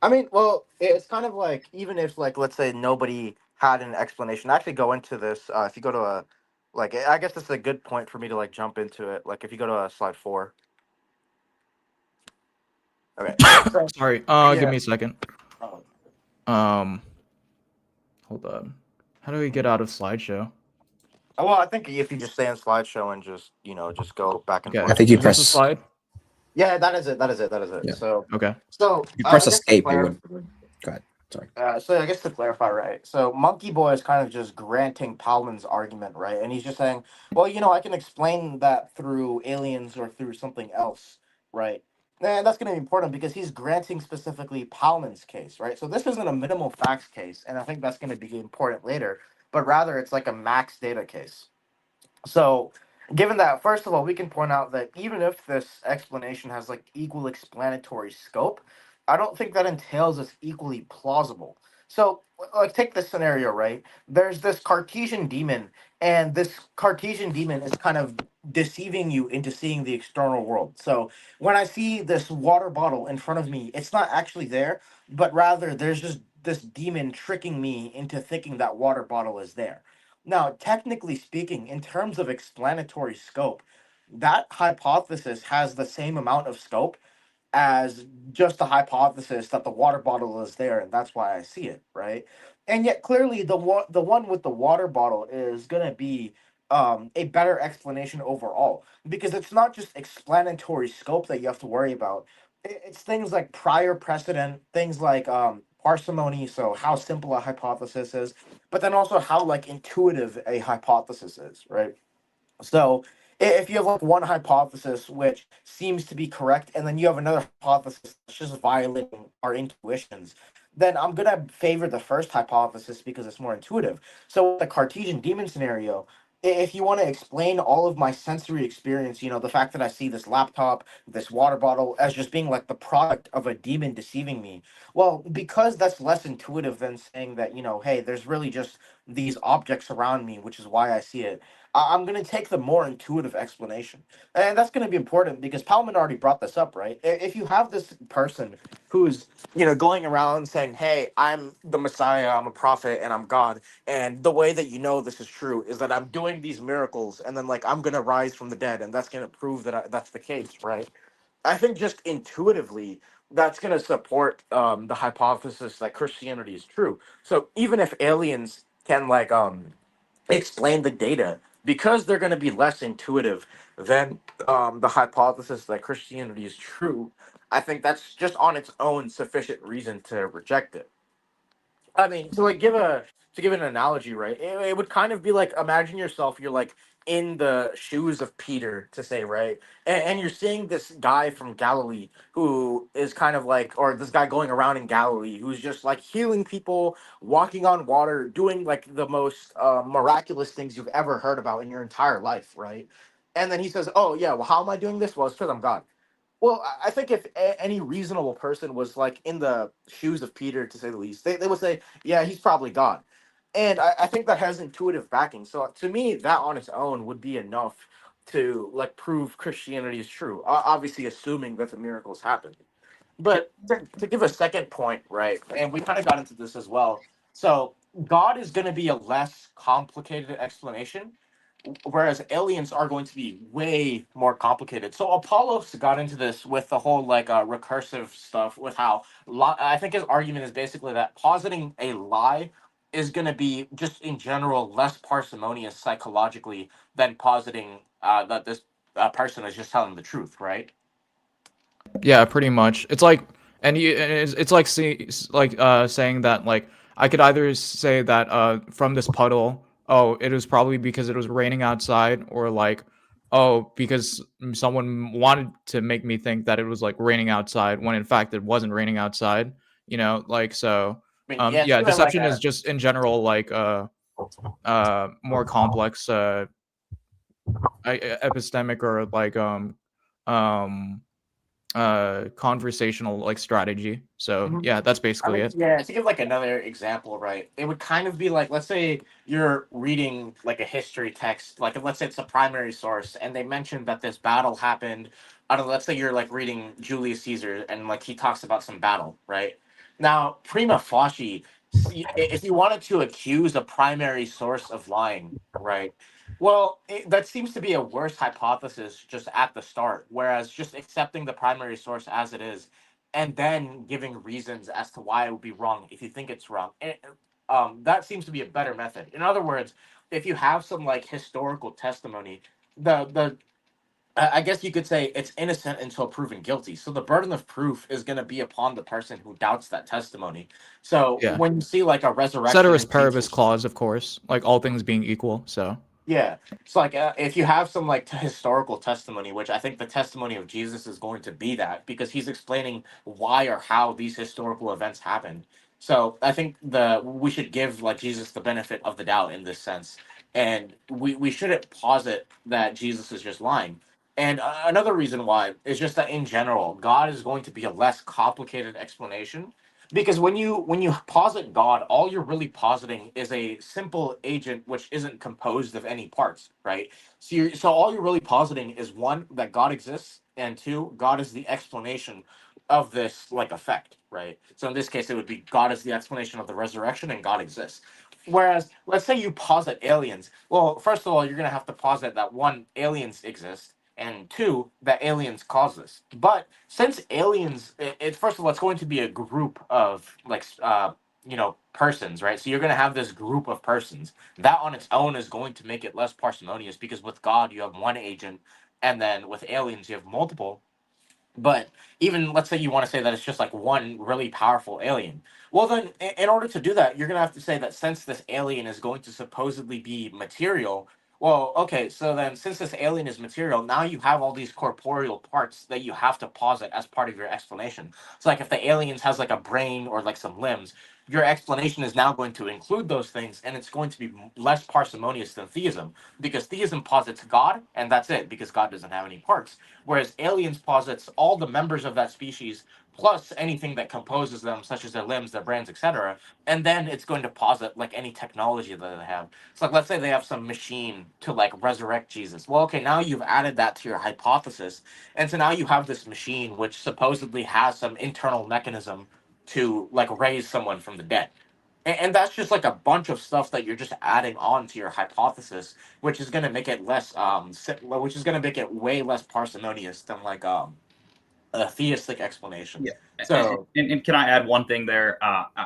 I mean, well, it's kind of even if let's say nobody had an explanation. Actually, go into this. If you go to I guess this is a good point for me to jump into it. If you go to slide 4. Okay. Sorry. Yeah. Give me a second. Hold on. How do we get out of slideshow? Well, I think if you just stay in slideshow and just just go back and Okay. forth. I think you Is this press a slide. Yeah, that is it. Yeah. So Okay. You press escape. You would. Go ahead. Sorry. So I guess to clarify, right? So MonkeyBoy is kind of just granting Pallmann's argument, right? And he's just saying, well, I can explain that through aliens or through something else, right? And that's going to be important because he's granting specifically Pallmann's case, right? So this isn't a minimal facts case, and I think that's going to be important later, but rather it's a max data case. So, given that, first of all, we can point out that even if this explanation has equal explanatory scope, I don't think that entails it's equally plausible. So, take this scenario, right? There's this Cartesian demon, and this Cartesian demon is kind of deceiving you into seeing the external world. So, when I see this water bottle in front of me, it's not actually there, but rather there's just this demon tricking me into thinking that water bottle is there. Now, technically speaking, in terms of explanatory scope, that hypothesis has the same amount of scope as just the hypothesis that the water bottle is there and that's why I see it, right? And yet clearly the one with the water bottle is going to be a better explanation overall, because it's not just explanatory scope that you have to worry about. It's things like prior precedent, things like parsimony, so how simple a hypothesis is, but then also how like intuitive a hypothesis is, right? So if you have like one hypothesis which seems to be correct, and then you have another hypothesis that's just violating our intuitions, then I'm gonna favor the first hypothesis because it's more intuitive. So with the Cartesian demon scenario, if you want to explain all of my sensory experience, you know, the fact that I see this laptop, this water bottle as just being like the product of a demon deceiving me, well, because that's less intuitive than saying that, you know, hey, there's really just these objects around me, which is why I see it. I'm going to take the more intuitive explanation. And that's going to be important because Pallmann already brought this up, right? If you have this person who's, you know, going around saying, hey, I'm the Messiah, I'm a prophet, and I'm God. And the way that you know this is true is that I'm doing these miracles and then, like, I'm going to rise from the dead. And that's going to prove that that's the case, right? I think just intuitively, that's going to support the hypothesis that Christianity is true. So even if aliens can, like, explain the data, because they're going to be less intuitive than the hypothesis that Christianity is true, I think that's just on its own sufficient reason to reject it. I mean, to give an analogy, right? It would kind of be like, imagine yourself, you're like in the shoes of Peter, to say, right? And you're seeing this guy from Galilee who is kind of like, or this guy going around in Galilee who's just like healing people, walking on water, doing like the most miraculous things you've ever heard about in your entire life, right? And then he says, "Oh yeah, well, how am I doing this? Well, it's because I'm God." Well, I think if any reasonable person was like in the shoes of Peter, to say the least, they would say, yeah, he's probably God. And I think that has intuitive backing. So to me, that on its own would be enough to like prove Christianity is true. Obviously, assuming that the miracles happened. But to give a second point, right? And we kind of got into this as well. So God is going to be a less complicated explanation, whereas aliens are going to be way more complicated. So Apollos got into this with the whole like recursive stuff with how I think his argument is basically that positing a lie is going to be just in general less parsimonious psychologically than positing that this person is just telling the truth, right? Yeah, pretty much. It's like, and it's like saying that like I could either say that from this puddle, oh, it was probably because it was raining outside, or like, oh, because someone wanted to make me think that it was like raining outside when in fact it wasn't raining outside. You know, like so. I mean, yeah, it's Yeah, even like deception is a just in general like more complex epistemic or like um conversational like strategy. So Mhm. yeah, that's I basically mean, it. yeah, to give like another example, right? It would kind of be like, let's say you're reading like a history text, like let's say it's a primary source, and they mentioned that this battle happened. I don't know, let's say you're like reading Julius Caesar, and like he talks about some battle, right? Now, prima facie, if you wanted to accuse a primary source of lying, right? Well, that seems to be a worse hypothesis just at the start, whereas just accepting the primary source as it is and then giving reasons as to why it would be wrong if you think it's wrong. That seems to be a better method. In other words, if you have some like historical testimony, the I guess you could say it's innocent until proven guilty. So the burden of proof is going to be upon the person who doubts that testimony. So Yeah. when you see like a resurrection Ceteris in paribus Jesus, clause, of course, like all things being equal. So yeah, it's like if you have some like historical testimony, which I think the testimony of Jesus is going to be that because he's explaining why or how these historical events happened. So I think we should give like Jesus the benefit of the doubt in this sense, and we shouldn't posit that Jesus is just lying. And another reason why is just that in general, God is going to be a less complicated explanation because when you posit God, all you're really positing is a simple agent which isn't composed of any parts, right? So all you're really positing is one, that God exists, and two, God is the explanation of this like effect, right? So in this case, it would be God is the explanation of the resurrection, and God exists. Whereas, let's say you posit aliens. Well, first of all, you're gonna have to posit that one, aliens exist, and two, that aliens cause this. But since aliens, first of all, it's going to be a group of like persons, right? So you're going to have this group of persons. That on its own is going to make it less parsimonious, because with God you have one agent, and then with aliens you have multiple. But even, let's say you want to say that it's just like one really powerful alien. Well, then, in order to do that, you're going to have to say that since this alien is going to supposedly be material, well, okay, so then since this alien is material, now you have all these corporeal parts that you have to posit as part of your explanation. So, like, if the aliens has like a brain or like some limbs, your explanation is now going to include those things, and it's going to be less parsimonious than theism, because theism posits God, and that's it, because God doesn't have any parts. Whereas aliens posits all the members of that species plus anything that composes them, such as their limbs, their brains, etc. And then it's going to posit like any technology that they have. So like, let's say they have some machine to like resurrect Jesus. Well, okay, now you've added that to your hypothesis, and so now you have this machine which supposedly has some internal mechanism to like raise someone from the dead. And that's just like a bunch of stuff that you're just adding on to your hypothesis, which is going to make it less which is going to make it way less parsimonious than like a theistic explanation. Yeah. So And can I add one thing there?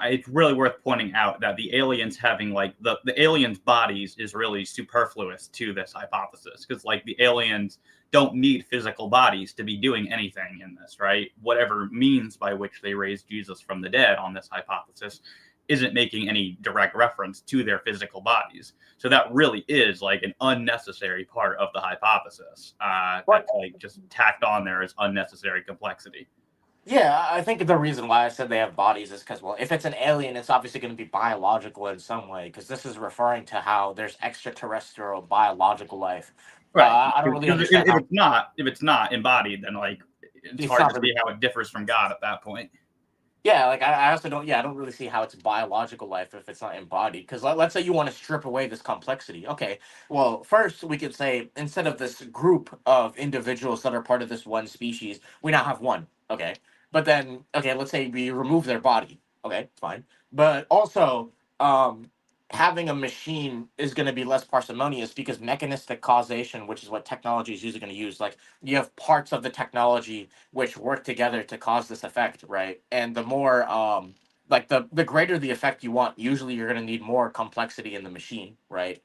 It's really worth pointing out that the aliens having like the aliens' bodies is really superfluous to this hypothesis, because like the aliens don't need physical bodies to be doing anything in this, right? Whatever means by which they raised Jesus from the dead on this hypothesis isn't making any direct reference to their physical bodies. So that really is like an unnecessary part of the hypothesis. That's like just tacked on there as unnecessary complexity. yeah, I think the reason why I said they have bodies is because, well, if it's an alien, it's obviously going to be biological in some way, because this is referring to how there's extraterrestrial biological life. Right. I don't really If understand it's not embodied, then like it's hard to see how it differs from God at that point. Yeah, like I also don't. Yeah, I don't really see how it's biological life if it's not embodied. Because let's say you want to strip away this complexity. Okay, well, first we could say instead of this group of individuals that are part of this one species, we now have one. Okay, but then okay, let's say we remove their body. Okay, fine. But also, having a machine is going to be less parsimonious, because mechanistic causation, which is what technology is usually going to use, like you have parts of the technology which work together to cause this effect, right? And the more like the greater the effect you want, usually you're going to need more complexity in the machine, right?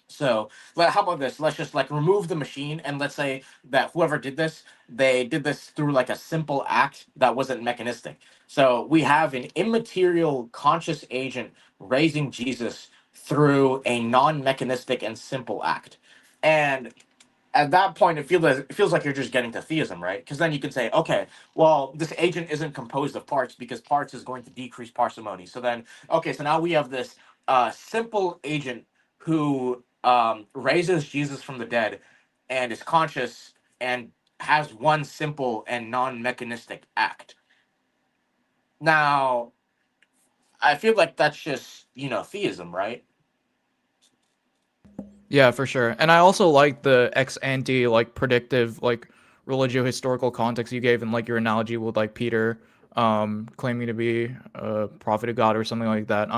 So how about this? Let's just like remove the machine, and let's say that whoever did this, they did this through like a simple act that wasn't mechanistic. So we have an immaterial conscious agent raising Jesus through a non-mechanistic and simple act. And at that point, it feels like you're just getting to theism, right? Because then you can say, okay, well, this agent isn't composed of parts, because parts is going to decrease parsimony. So then, okay, so now we have this simple agent who raises Jesus from the dead and is conscious and has one simple and non-mechanistic act. Now, I feel like that's just theism, right? Yeah, for sure. And I also like the ex ante, like predictive, like religio-historical context you gave in like your analogy with like Peter claiming to be a prophet of God or something like that.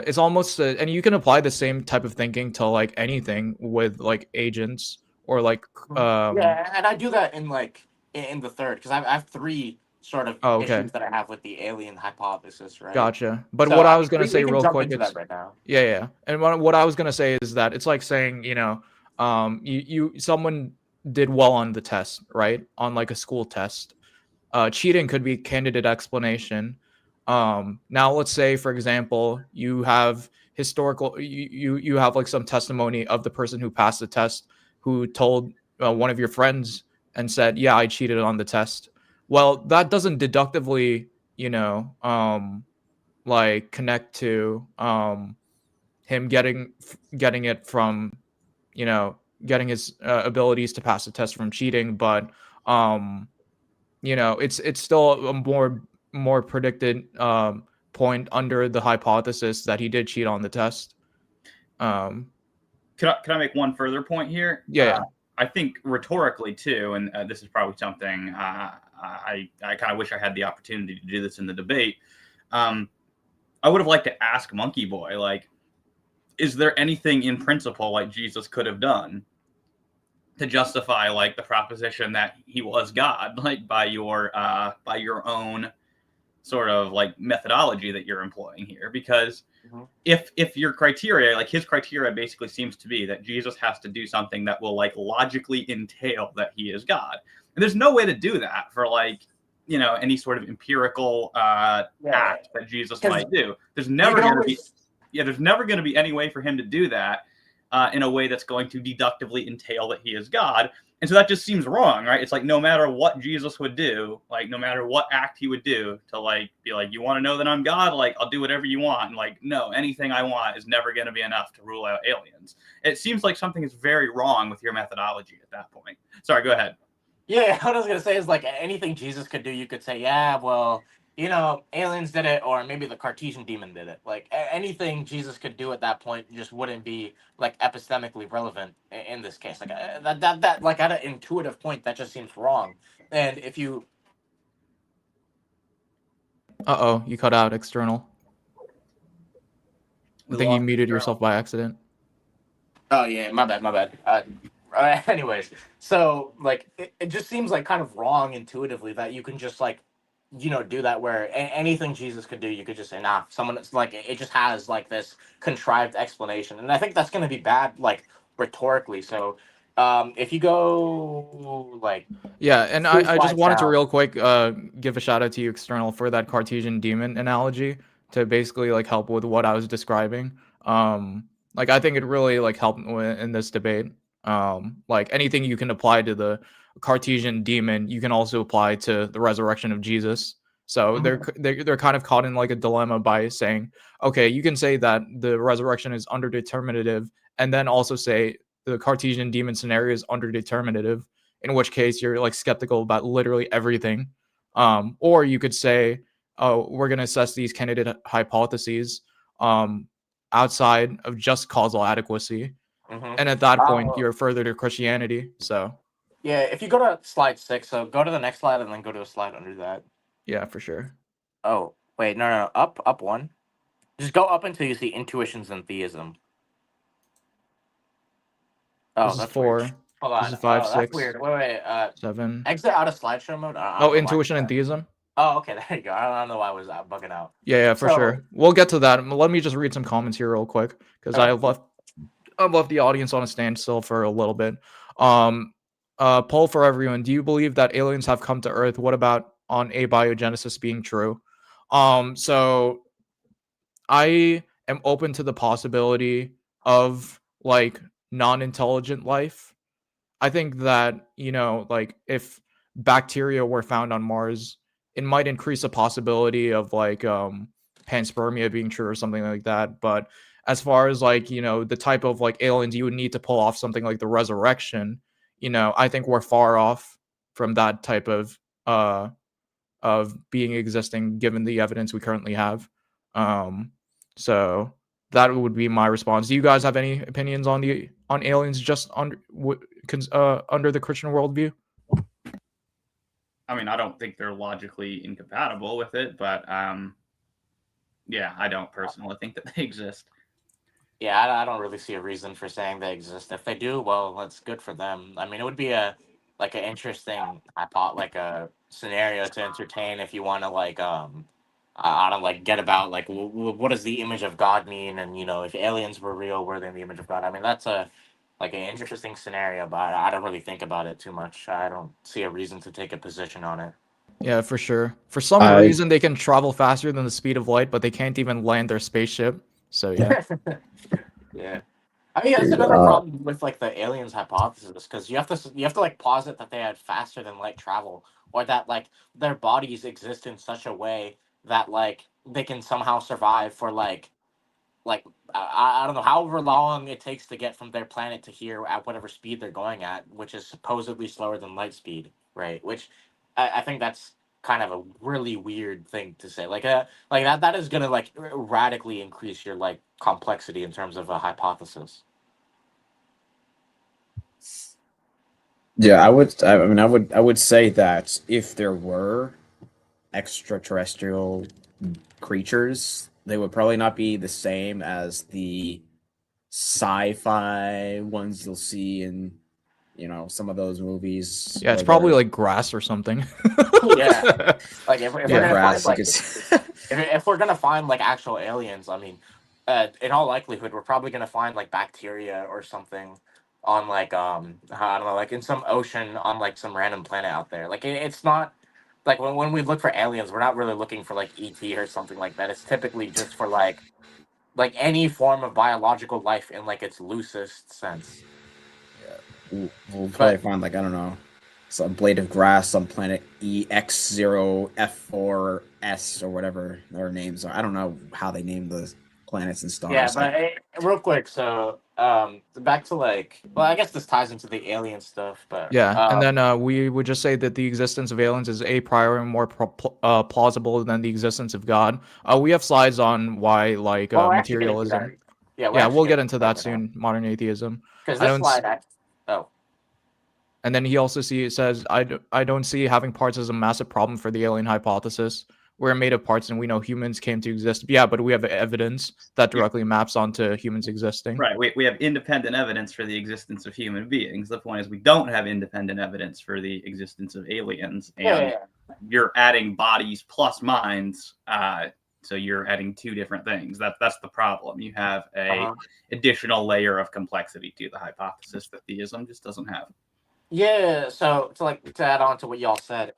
It's almost and you can apply the same type of thinking to like anything with like agents or like Yeah, and I do that in like in the third, because I have three sort of oh, okay. issues that I have with the alien hypothesis, right? Gotcha. But So what I was gonna we say can real jump quick, into it's that right now. yeah. And what I was gonna say is that it's like saying, you someone did well on the test, right? On like a school test. Cheating could be candidate explanation. Now let's say, for example, you have you have like some testimony of the person who passed the test who told one of your friends and said, yeah, I cheated on the test. Well, that doesn't deductively, like connect to him getting it from, getting his abilities to pass the test from cheating, but it's still a more predicted point under the hypothesis that he did cheat on the test. Can I make one further point here? Yeah. I think rhetorically too, and this is probably something I kind of wish I had the opportunity to do this in the debate. I would have liked to ask MonkeyBoy, like, is there anything in principle like Jesus could have done to justify like the proposition that he was God, like by your own sort of like methodology that you're employing here, because Mhm. if your criteria, like his criteria basically seems to be that Jesus has to do something that will like logically entail that he is God. And there's no way to do that for like, you know, any sort of empirical act that Jesus might do. There's never going to be there's never going to be any way for him to do that in a way that's going to deductively entail that he is God. And so that just seems wrong, right? It's like no matter what Jesus would do, like no matter what act he would do to like be like, you want to know that I'm God? Like I'll do whatever you want. And like, no, anything I want is never going to be enough to rule out aliens. It seems like something is very wrong with your methodology at that point. Sorry, go ahead. Yeah, what I was gonna say is like anything Jesus could do, you could say, yeah, well, you know, aliens did it, or maybe the Cartesian demon did it. Like anything Jesus could do at that point just wouldn't be like epistemically relevant in this case. Like that like at an intuitive point, that just seems wrong. And if you, You cut out external. I think you muted yourself by accident. oh yeah, my bad. Anyways, so like it just seems like kind of wrong intuitively that you can just like, you know, do that where anything Jesus could do, you could just say, nah, someone it's like it just has like this contrived explanation, and I think that's going to be bad like rhetorically. So if you go like Yeah, and 3 I just slides wanted to down- real quick give a shout out to you external for that Cartesian demon analogy to basically like help with what I was describing. Like I think it really like helped in this debate. Like anything you can apply to the Cartesian demon, you can also apply to the resurrection of Jesus. So they're kind of caught in like a dilemma by saying, okay, you can say that the resurrection is underdeterminative, and then also say the Cartesian demon scenario is underdeterminative, in which case you're like skeptical about literally everything. Or you could say, oh, we're going to assess these candidate hypotheses outside of just causal adequacy. And at that point, you're further to Christianity. So, yeah, if you go to slide 6, so go to the next slide and then go to a slide under that. yeah, for sure. Oh, wait, no, up one. Just go up until you see intuitions and theism. Oh, This is that's 4. weird. Hold on. This is 5, That's 6. weird. Wait. 7. Exit out of slideshow mode. I don't Oh, know why intuition and that- theism. Oh, okay. There you go. I don't know why I was bugging out. Yeah, for So- sure. We'll get to that. Let me just read some comments here real quick because I've left the audience on a standstill for a little bit. Poll for everyone. Do you believe that aliens have come to Earth? What about on abiogenesis being true? So I am open to the possibility of like non-intelligent life. I think that, you know, like if bacteria were found on Mars, it might increase the possibility of like panspermia being true or something like that. But as far as like, you know, the type of like aliens you would need to pull off something like the resurrection, you know, I think we're far off from that type of being existing given the evidence we currently have. So that would be my response. Do you guys have any opinions on aliens just under the Christian worldview? I mean, I don't think they're logically incompatible with it, but yeah, I don't personally think that they exist. Yeah, I don't really see a reason for saying they exist. If they do, well, that's good for them. I mean, it would be an interesting a scenario to entertain if you want to I don't like get about like what does the image of God mean, and you know if aliens were real, were they in the image of God? I mean, that's an interesting scenario, but I don't really think about it too much. I don't see a reason to take a position on it. Yeah, for sure. For some reason, they can travel faster than the speed of light, but they can't even land their spaceship. So yeah. Yeah. I mean, that's another problem with like the aliens hypothesis, because you have to like posit that they had faster than light travel, or that like their bodies exist in such a way that like they can somehow survive for like I don't know however long it takes to get from their planet to here at whatever speed they're going at, which is supposedly slower than light speed, right? Which I think that's kind of a really weird thing to say. Like that is gonna like radically increase your like complexity in terms of a hypothesis. Yeah, I would say that if there were extraterrestrial creatures, they would probably not be the same as the sci-fi ones you'll see in you know, some of those movies. Yeah, it's where probably they're- like grass or something. Yeah. Like if we're yeah, gonna grass. find You like could. if we're gonna find like actual aliens, I mean, in all likelihood, we're probably gonna find like bacteria or something on like I don't know, like in some ocean on like some random planet out there. Like it's not like when we look for aliens, we're not really looking for like ET or something like that. It's typically just for like any form of biological life in like its loosest sense. We'll probably But find like, I don't know, some blade of grass on planet EX0F4S or whatever their names are. I don't know how they name the planets and yeah, stars. but real quick, so back to like, well, I guess this ties into the alien stuff, but Yeah, and then we would just say that the existence of aliens is a priori and more plausible than the existence of God. We have slides on why like well, we're actually getting to that. materialism. Yeah, we're Yeah, actually we'll get getting into to that soon. Modern atheism. because I this don't. slide. Oh, And then he also says, I don't see having parts as a massive problem for the alien hypothesis. We're made of parts and we know humans came to exist. Yeah, but we have evidence that directly maps onto humans existing. Right. We have independent evidence for the existence of human beings. The point is we don't have independent evidence for the existence of aliens. And yeah. you're adding bodies plus minds. So you're adding two different things. That's the problem. You have a additional layer of complexity to the hypothesis that theism just doesn't have. Yeah, so to add on to what y'all said,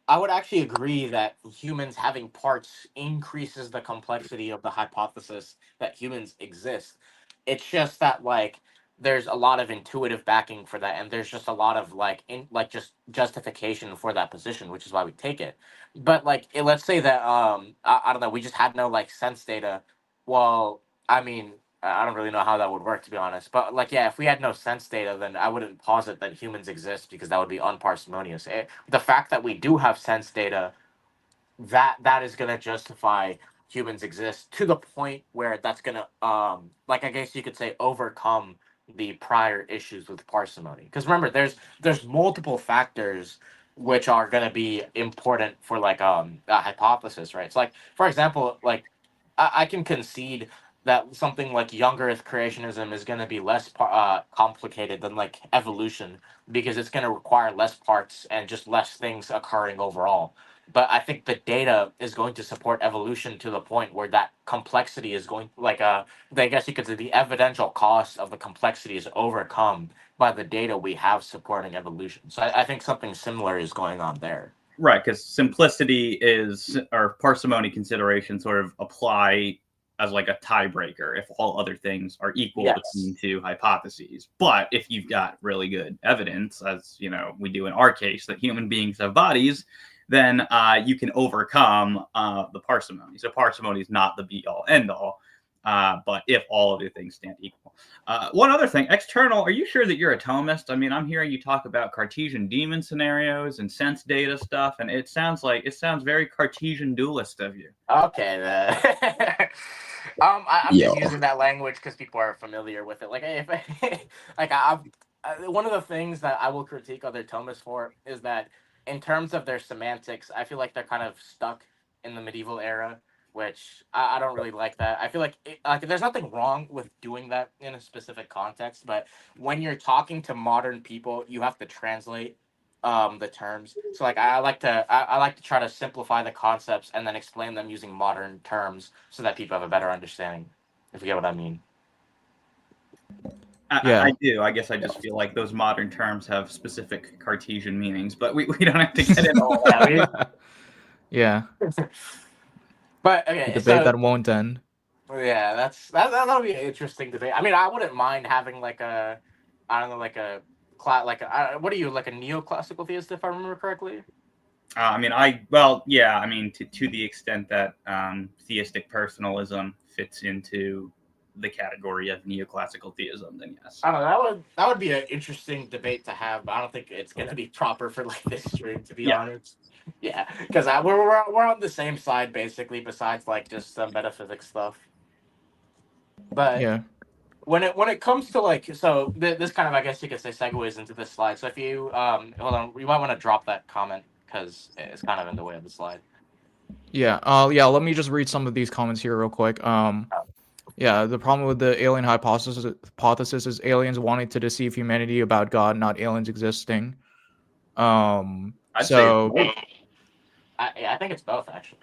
I would actually agree that humans having parts increases the complexity of the hypothesis that humans exist. It's just that like there's a lot of intuitive backing for that, and there's just a lot of just justification for that position, which is why we take it. But like let's say that I don't know, we just had no like sense data. Well, I mean, I don't really know how that would work, to be honest. But like, yeah, if we had no sense data, then I wouldn't posit that humans exist because that would be unparsimonious. The fact that we do have sense data, that is going to justify humans exist to the point where that's going to like I guess you could say overcome the prior issues with parsimony. Because remember, there's multiple factors which are going to be important for like a hypothesis, right? So like for example, like I can concede that something like younger Earth creationism is going to be less complicated than like evolution because it's going to require less parts and just less things occurring overall. But I think the data is going to support evolution to the point where that complexity is going like I guess you could say the evidential cost of the complexity is overcome by the data we have supporting evolution. So I think something similar is going on there. Right, because simplicity is, or parsimony consideration sort of apply as like a tiebreaker if all other things are equal between two hypotheses. But if you've got really good evidence, as you know we do in our case, that human beings have bodies, then you can overcome the parsimony. So parsimony is not the be-all, end-all. But if all other things stand equal. One other thing, external, are you sure that you're a Thomist? I mean, I'm hearing you talk about Cartesian demon scenarios and sense data stuff, and it sounds very Cartesian dualist of you. Okay, then. I'm just using that language because people are familiar with it. Like, if like one of the things that I will critique other Thomists for is that in terms of their semantics, I feel like they're kind of stuck in the medieval era, which I don't really like that. I feel like there's nothing wrong with doing that in a specific context, but when you're talking to modern people, you have to translate the terms. So like I like to try to simplify the concepts and then explain them using modern terms so that people have a better understanding. If you get what I mean. I do. I guess I just feel like those modern terms have specific Cartesian meanings, but we don't have to get into all that. Yeah. But okay, The debate so, that won't end. Yeah, that'll be an interesting debate. I mean, I wouldn't mind having like a, I don't know, like a what are you, like a neoclassical theist, if I remember correctly? I mean, to the extent that theistic personalism fits into the category of neoclassical theism, then yes. I don't know. That would be an interesting debate to have, but I don't think it's going to be proper for like this stream, to be honest. Yeah, because we're on the same side basically, besides like just some metaphysics stuff. But yeah, when it comes to like, so this kind of, I guess you could say, segues into this slide. So if you hold on, you might want to drop that comment because it's kind of in the way of the slide. Yeah. Let me just read some of these comments here real quick. Yeah, the problem with the alien hypothesis is aliens wanting to deceive humanity about God, not aliens existing. I'd say So I think it's both actually.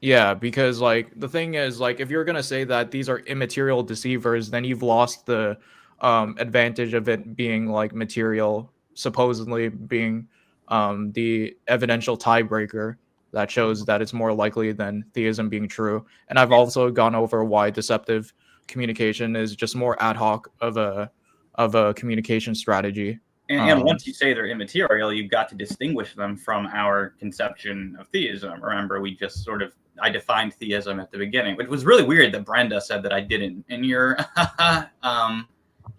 yeah, because like the thing is, like, if you're gonna say that these are immaterial deceivers, then you've lost the advantage of it being like material, supposedly being the evidential tiebreaker that shows that it's more likely than theism being true. And I've also gone over why deceptive communication is just more ad hoc of a communication strategy. And once you say they're immaterial, you've got to distinguish them from our conception of theism. Remember, I defined theism at the beginning, which was really weird that Brenda said that I didn't in your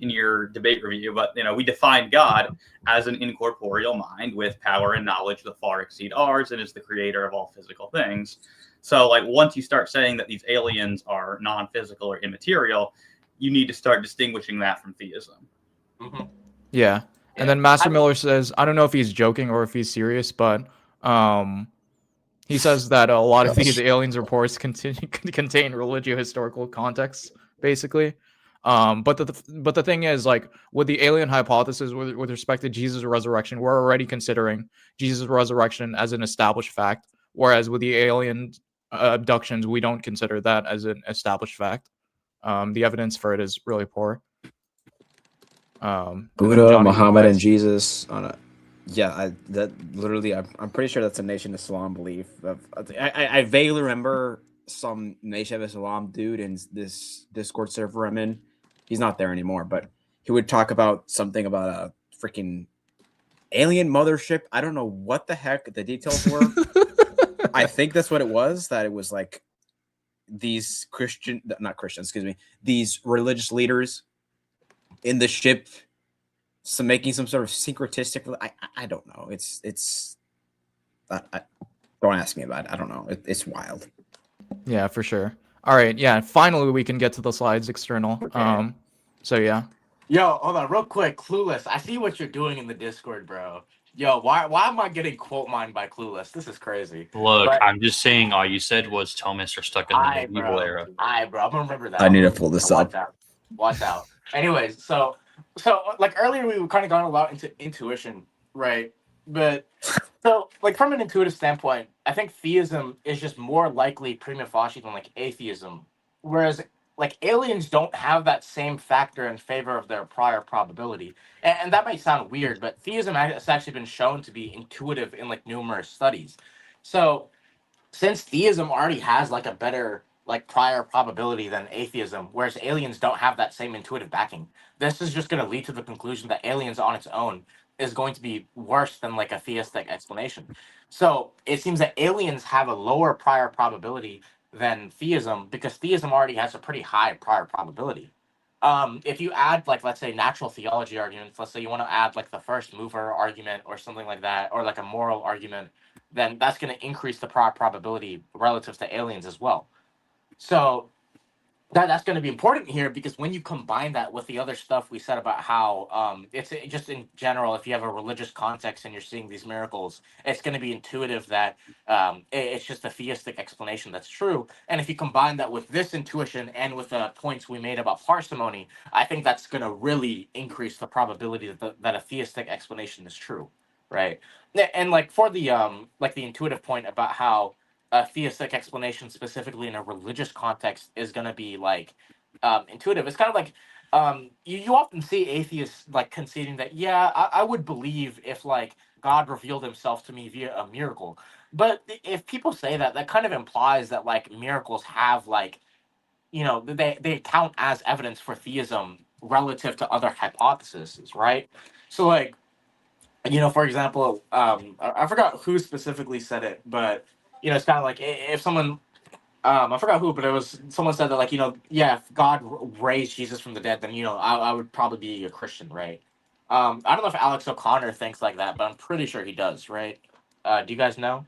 in your debate review. But we defined God as an incorporeal mind with power and knowledge that far exceed ours, and is the creator of all physical things. So, like, once you start saying that these aliens are non-physical or immaterial, you need to start distinguishing that from theism. Mm-hmm. Yeah. And then Master Miller says, I don't know if he's joking or if he's serious, but he says that a lot of these aliens reports contain religio-historical context, basically. But the thing is, like, with the alien hypothesis with respect to Jesus' resurrection, we're already considering Jesus' resurrection as an established fact, whereas with the alien abductions, we don't consider that as an established fact. The evidence for it is really poor. Buddha, Johnny Muhammad, and replies, Jesus. I'm pretty sure that's a Nation of Islam belief. I vaguely remember some Nation of Islam dude in this Discord server I'm in. He's not there anymore, but he would talk about something about a freaking alien mothership. I don't know what the heck the details were. I think that's what it was. That it was like these these religious leaders in the ship, making some sort of syncretistic. I don't know. Don't ask me about it. I don't know. It's wild. yeah, for sure. All right, yeah. Finally, we can get to the slides external. Okay. So yeah. Yo, hold on, real quick. Clueless. I see what you're doing in the Discord, bro. Yo, why am I getting quote mined by Clueless? This is crazy. Look, But I'm just saying all you said was Thomas are stuck in the medieval era. bro. I'm gonna remember that. I need to pull this up. Watch out. Anyways, so like earlier we were kind of going a lot into intuition, right? But so like from an intuitive standpoint, I think theism is just more likely prima facie than like atheism. Whereas like aliens don't have that same factor in favor of their prior probability. And that might sound weird, but theism has actually been shown to be intuitive in like numerous studies. So since theism already has like a better like prior probability than atheism, whereas aliens don't have that same intuitive backing, this is just going to lead to the conclusion that aliens on its own is going to be worse than like a theistic explanation. So it seems that aliens have a lower prior probability than theism because theism already has a pretty high prior probability. If you add like, let's say, natural theology arguments, let's say you want to add like the first mover argument or something like that, or like a moral argument, then that's going to increase the prior probability relative to aliens as well. So that's going to be important here because when you combine that with the other stuff we said about how it's just in general, if you have a religious context and you're seeing these miracles, it's going to be intuitive that it's just a theistic explanation that's true. And if you combine that with this intuition and with the points we made about parsimony, I think that's going to really increase the probability that a theistic explanation is true, right? And like for the intuitive point about how a theistic explanation, specifically in a religious context, is going to be like intuitive. It's kind of like you often see atheists like conceding that, yeah, I would believe if like God revealed himself to me via a miracle. But if people say that, that kind of implies that like miracles have like, they count as evidence for theism relative to other hypotheses, right? So like, for example, I forgot who specifically said it, but it's kind of like if someone, I forgot who, but it was someone said that like, yeah, if God raised Jesus from the dead, then I would probably be a Christian, right? I don't know if Alex O'Connor thinks like that, but I'm pretty sure he does, right? Do you guys know?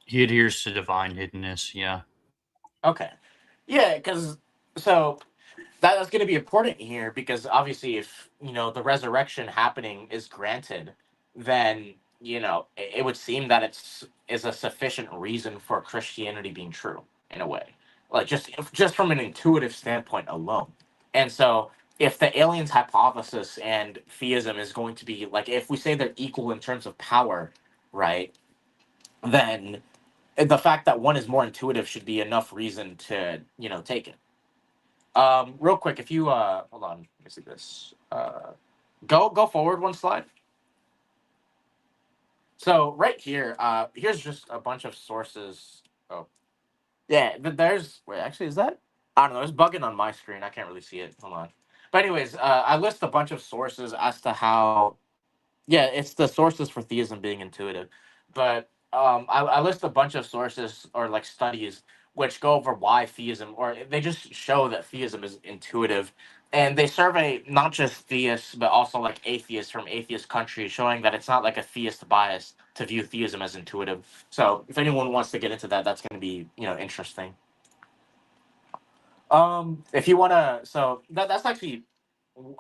He adheres to divine hiddenness, yeah. Okay, yeah, because so that's going to be important here because obviously if the resurrection happening is granted, then it would seem that is a sufficient reason for Christianity being true in a way, like just from an intuitive standpoint alone. And so if the aliens hypothesis and theism is going to be like, if we say they're equal in terms of power, right, then the fact that one is more intuitive should be enough reason to, take it. Real quick, if you hold on, let me see this. Go forward one slide. So right here, here's just a bunch of sources. Oh, yeah, there's, wait, actually, is that? I don't know. It's bugging on my screen. I can't really see it. Hold on. But anyways, I list a bunch of sources as to how, yeah, it's the sources for theism being intuitive. But I list a bunch of sources or like studies which go over why theism, or they just show that theism is intuitive. And they survey not just theists, but also like atheists from atheist countries, showing that it's not like a theist bias to view theism as intuitive. So if anyone wants to get into that, that's going to be, interesting. If you want to, so that's actually,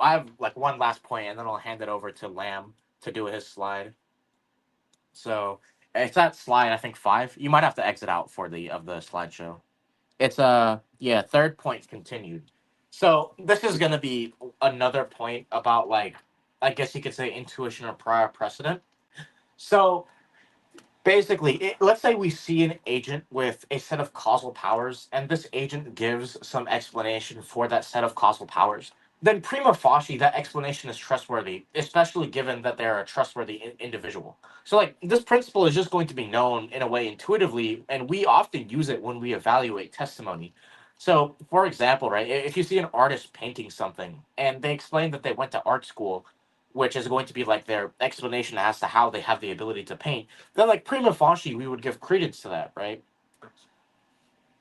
I have like one last point, and then I'll hand it over to Lamb to do his slide. So it's that slide, I think 5. You might have to exit out for the slideshow. It's yeah, third point continued. So this is gonna be another point about, like, I guess you could say intuition or prior precedent. So basically, let's say we see an agent with a set of causal powers, and this agent gives some explanation for that set of causal powers. Then prima facie, that explanation is trustworthy, especially given that they're a trustworthy individual. So, like, this principle is just going to be known in a way intuitively, and we often use it when we evaluate testimony. So, for example, right, if you see an artist painting something and they explain that they went to art school, which is going to be like their explanation as to how they have the ability to paint, then, like, prima facie, we would give credence to that, right?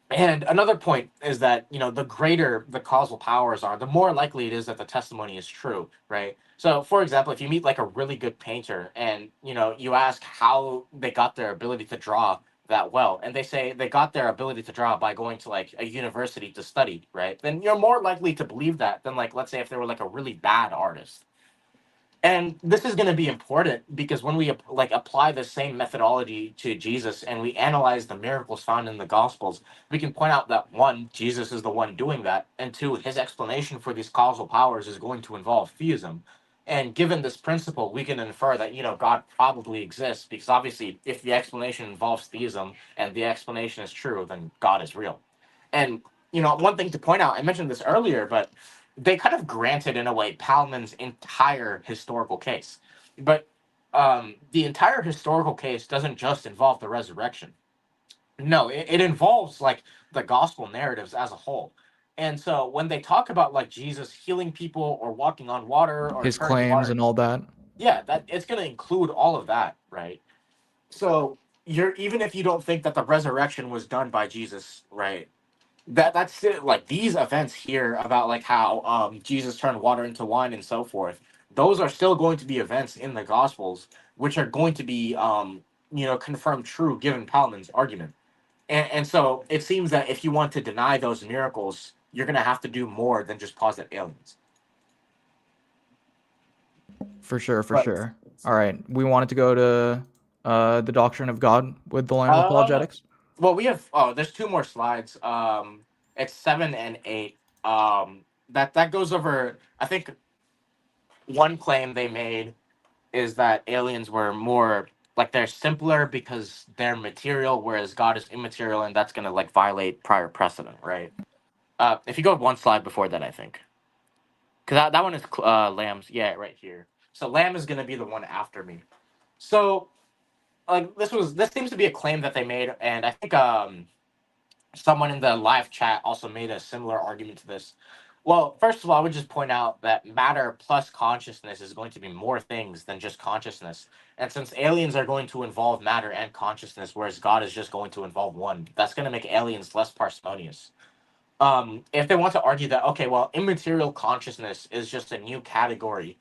And another point is that, the greater the causal powers are, the more likely it is that the testimony is true, right? So, for example, if you meet like a really good painter and, you ask how they got their ability to draw that well, and they say they got their ability to draw by going to like a university to study, right? Then you're more likely to believe that than, like, let's say if they were like a really bad artist. And this is going to be important because when we apply the same methodology to Jesus and we analyze the miracles found in the Gospels, we can point out that, one, Jesus is the one doing that, and two, his explanation for these causal powers is going to involve theism. And given this principle, we can infer that, God probably exists, because obviously if the explanation involves theism and the explanation is true, then God is real. And, one thing to point out, I mentioned this earlier, but they kind of granted, in a way, Pallmann's entire historical case. But the entire historical case doesn't just involve the resurrection. No, it involves like the gospel narratives as a whole. And so when they talk about like Jesus healing people or walking on water or His turning claims water, and all that. yeah, that it's going to include all of that, right? So you're, even if you don't think that the resurrection was done by Jesus, right? That's it. Like, these events here about like how Jesus turned water into wine and so forth, those are still going to be events in the Gospels, which are going to be confirmed true given Pallmann's argument. And so it seems that if you want to deny those miracles, you're going to have to do more than just posit aliens. For sure, for But, sure. All right, we wanted to go to the doctrine of God with the line of apologetics. well, we have, there's 2 more slides. It's 7 and 8. That goes over, I think, one claim they made is that aliens were more like, they're simpler because they're material, whereas God is immaterial, and that's going to like violate prior precedent, right? If you go 1 slide before that, I think, because that one is Lamb's, yeah, right here. So Lamb is going to be the one after me. So like, this seems to be a claim that they made, and I think someone in the live chat also made a similar argument to this. Well, first of all, I would just point out that matter plus consciousness is going to be more things than just consciousness. And since aliens are going to involve matter and consciousness, whereas God is just going to involve one, that's going to make aliens less parsimonious. If they want to argue that, okay, well, immaterial consciousness is just a new category,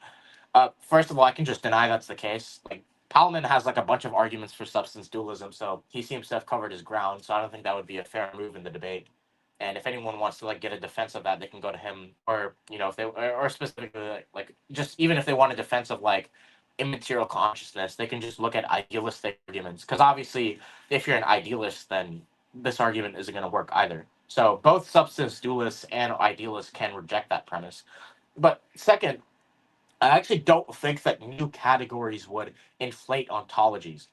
first of all, I can just deny that's the case. Like, Pallmann has like a bunch of arguments for substance dualism, so he seems to have covered his ground. So I don't think that would be a fair move in the debate. And if anyone wants to like get a defense of that, they can go to him, or if they, or specifically like just even if they want a defense of like immaterial consciousness, they can just look at idealistic arguments. Because obviously, if you're an idealist, then this argument isn't going to work either. So both substance dualists and idealists can reject that premise. But second, I actually don't think that new categories would inflate ontologies.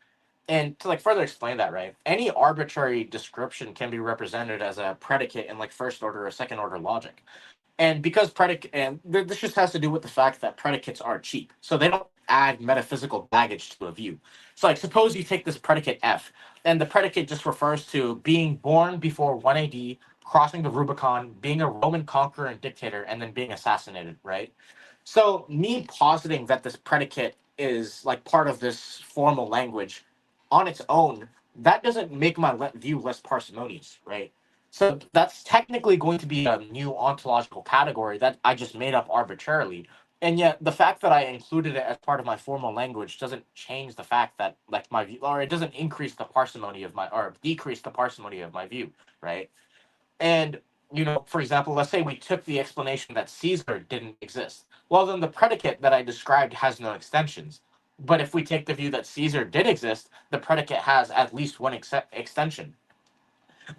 And to like further explain that, right? Any arbitrary description can be represented as a predicate in like first order or second order logic. And because this just has to do with the fact that predicates are cheap, so they don't add metaphysical baggage to a view. So like suppose you take this predicate F, and the predicate just refers to being born before 1 AD, crossing the Rubicon, being a Roman conqueror and dictator, and then being assassinated, right? So me positing that this predicate is like part of this formal language on its own, that doesn't make my view less parsimonious, right? So that's technically going to be a new ontological category that I just made up arbitrarily. And yet the fact that I included it as part of my formal language doesn't change the fact that like my view, or it doesn't increase the parsimony of my, or decrease the parsimony of my view, right? And, you know, for example, let's say we took the explanation that Caesar didn't exist. Well, then the predicate that I described has no extensions. But if we take the view that Caesar did exist, the predicate has at least one extension.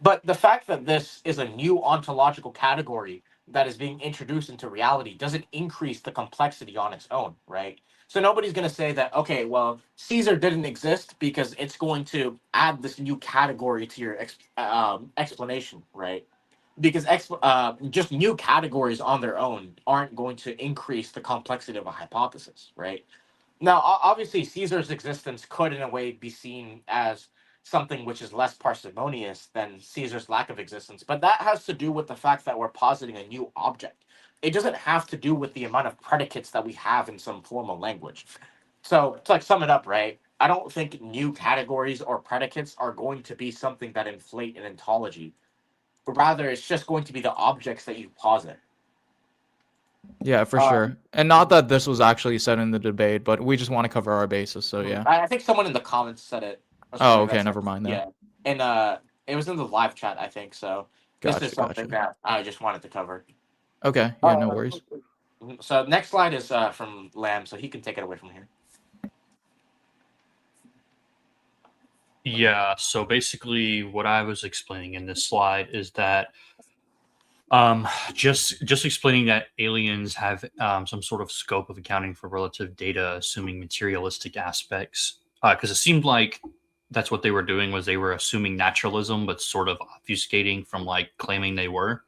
But the fact that this is a new ontological category that is being introduced into reality doesn't increase the complexity on its own, right? So nobody's going to say that, okay, well, Caesar didn't exist because it's going to add this new category to your explanation, right? Because just new categories on their own aren't going to increase the complexity of a hypothesis, right? Now, obviously, Caesar's existence could, in a way, be seen as something which is less parsimonious than Caesar's lack of existence, but that has to do with the fact that we're positing a new object. It doesn't have to do with the amount of predicates that we have in some formal language. So, to like sum it up, right? I don't think new categories or predicates are going to be something that inflate an ontology. But rather, it's just going to be the objects that you posit. Yeah, for sure. And not that this was actually said in the debate, but we just want to cover our bases. So yeah. I think someone in the comments said it. Or Oh, something okay. like that. Never mind then. Yeah, and it was in the live chat, I think. So this is something that I just wanted to cover. Okay. Yeah, no worries. So next slide is from Lamb, so he can take it away from here. Yeah, so basically what I was explaining in this slide is that just explaining that aliens have some sort of scope of accounting for relative data, assuming materialistic aspects, because it seemed like that's what they were doing, was they were assuming naturalism but sort of obfuscating from like claiming they were.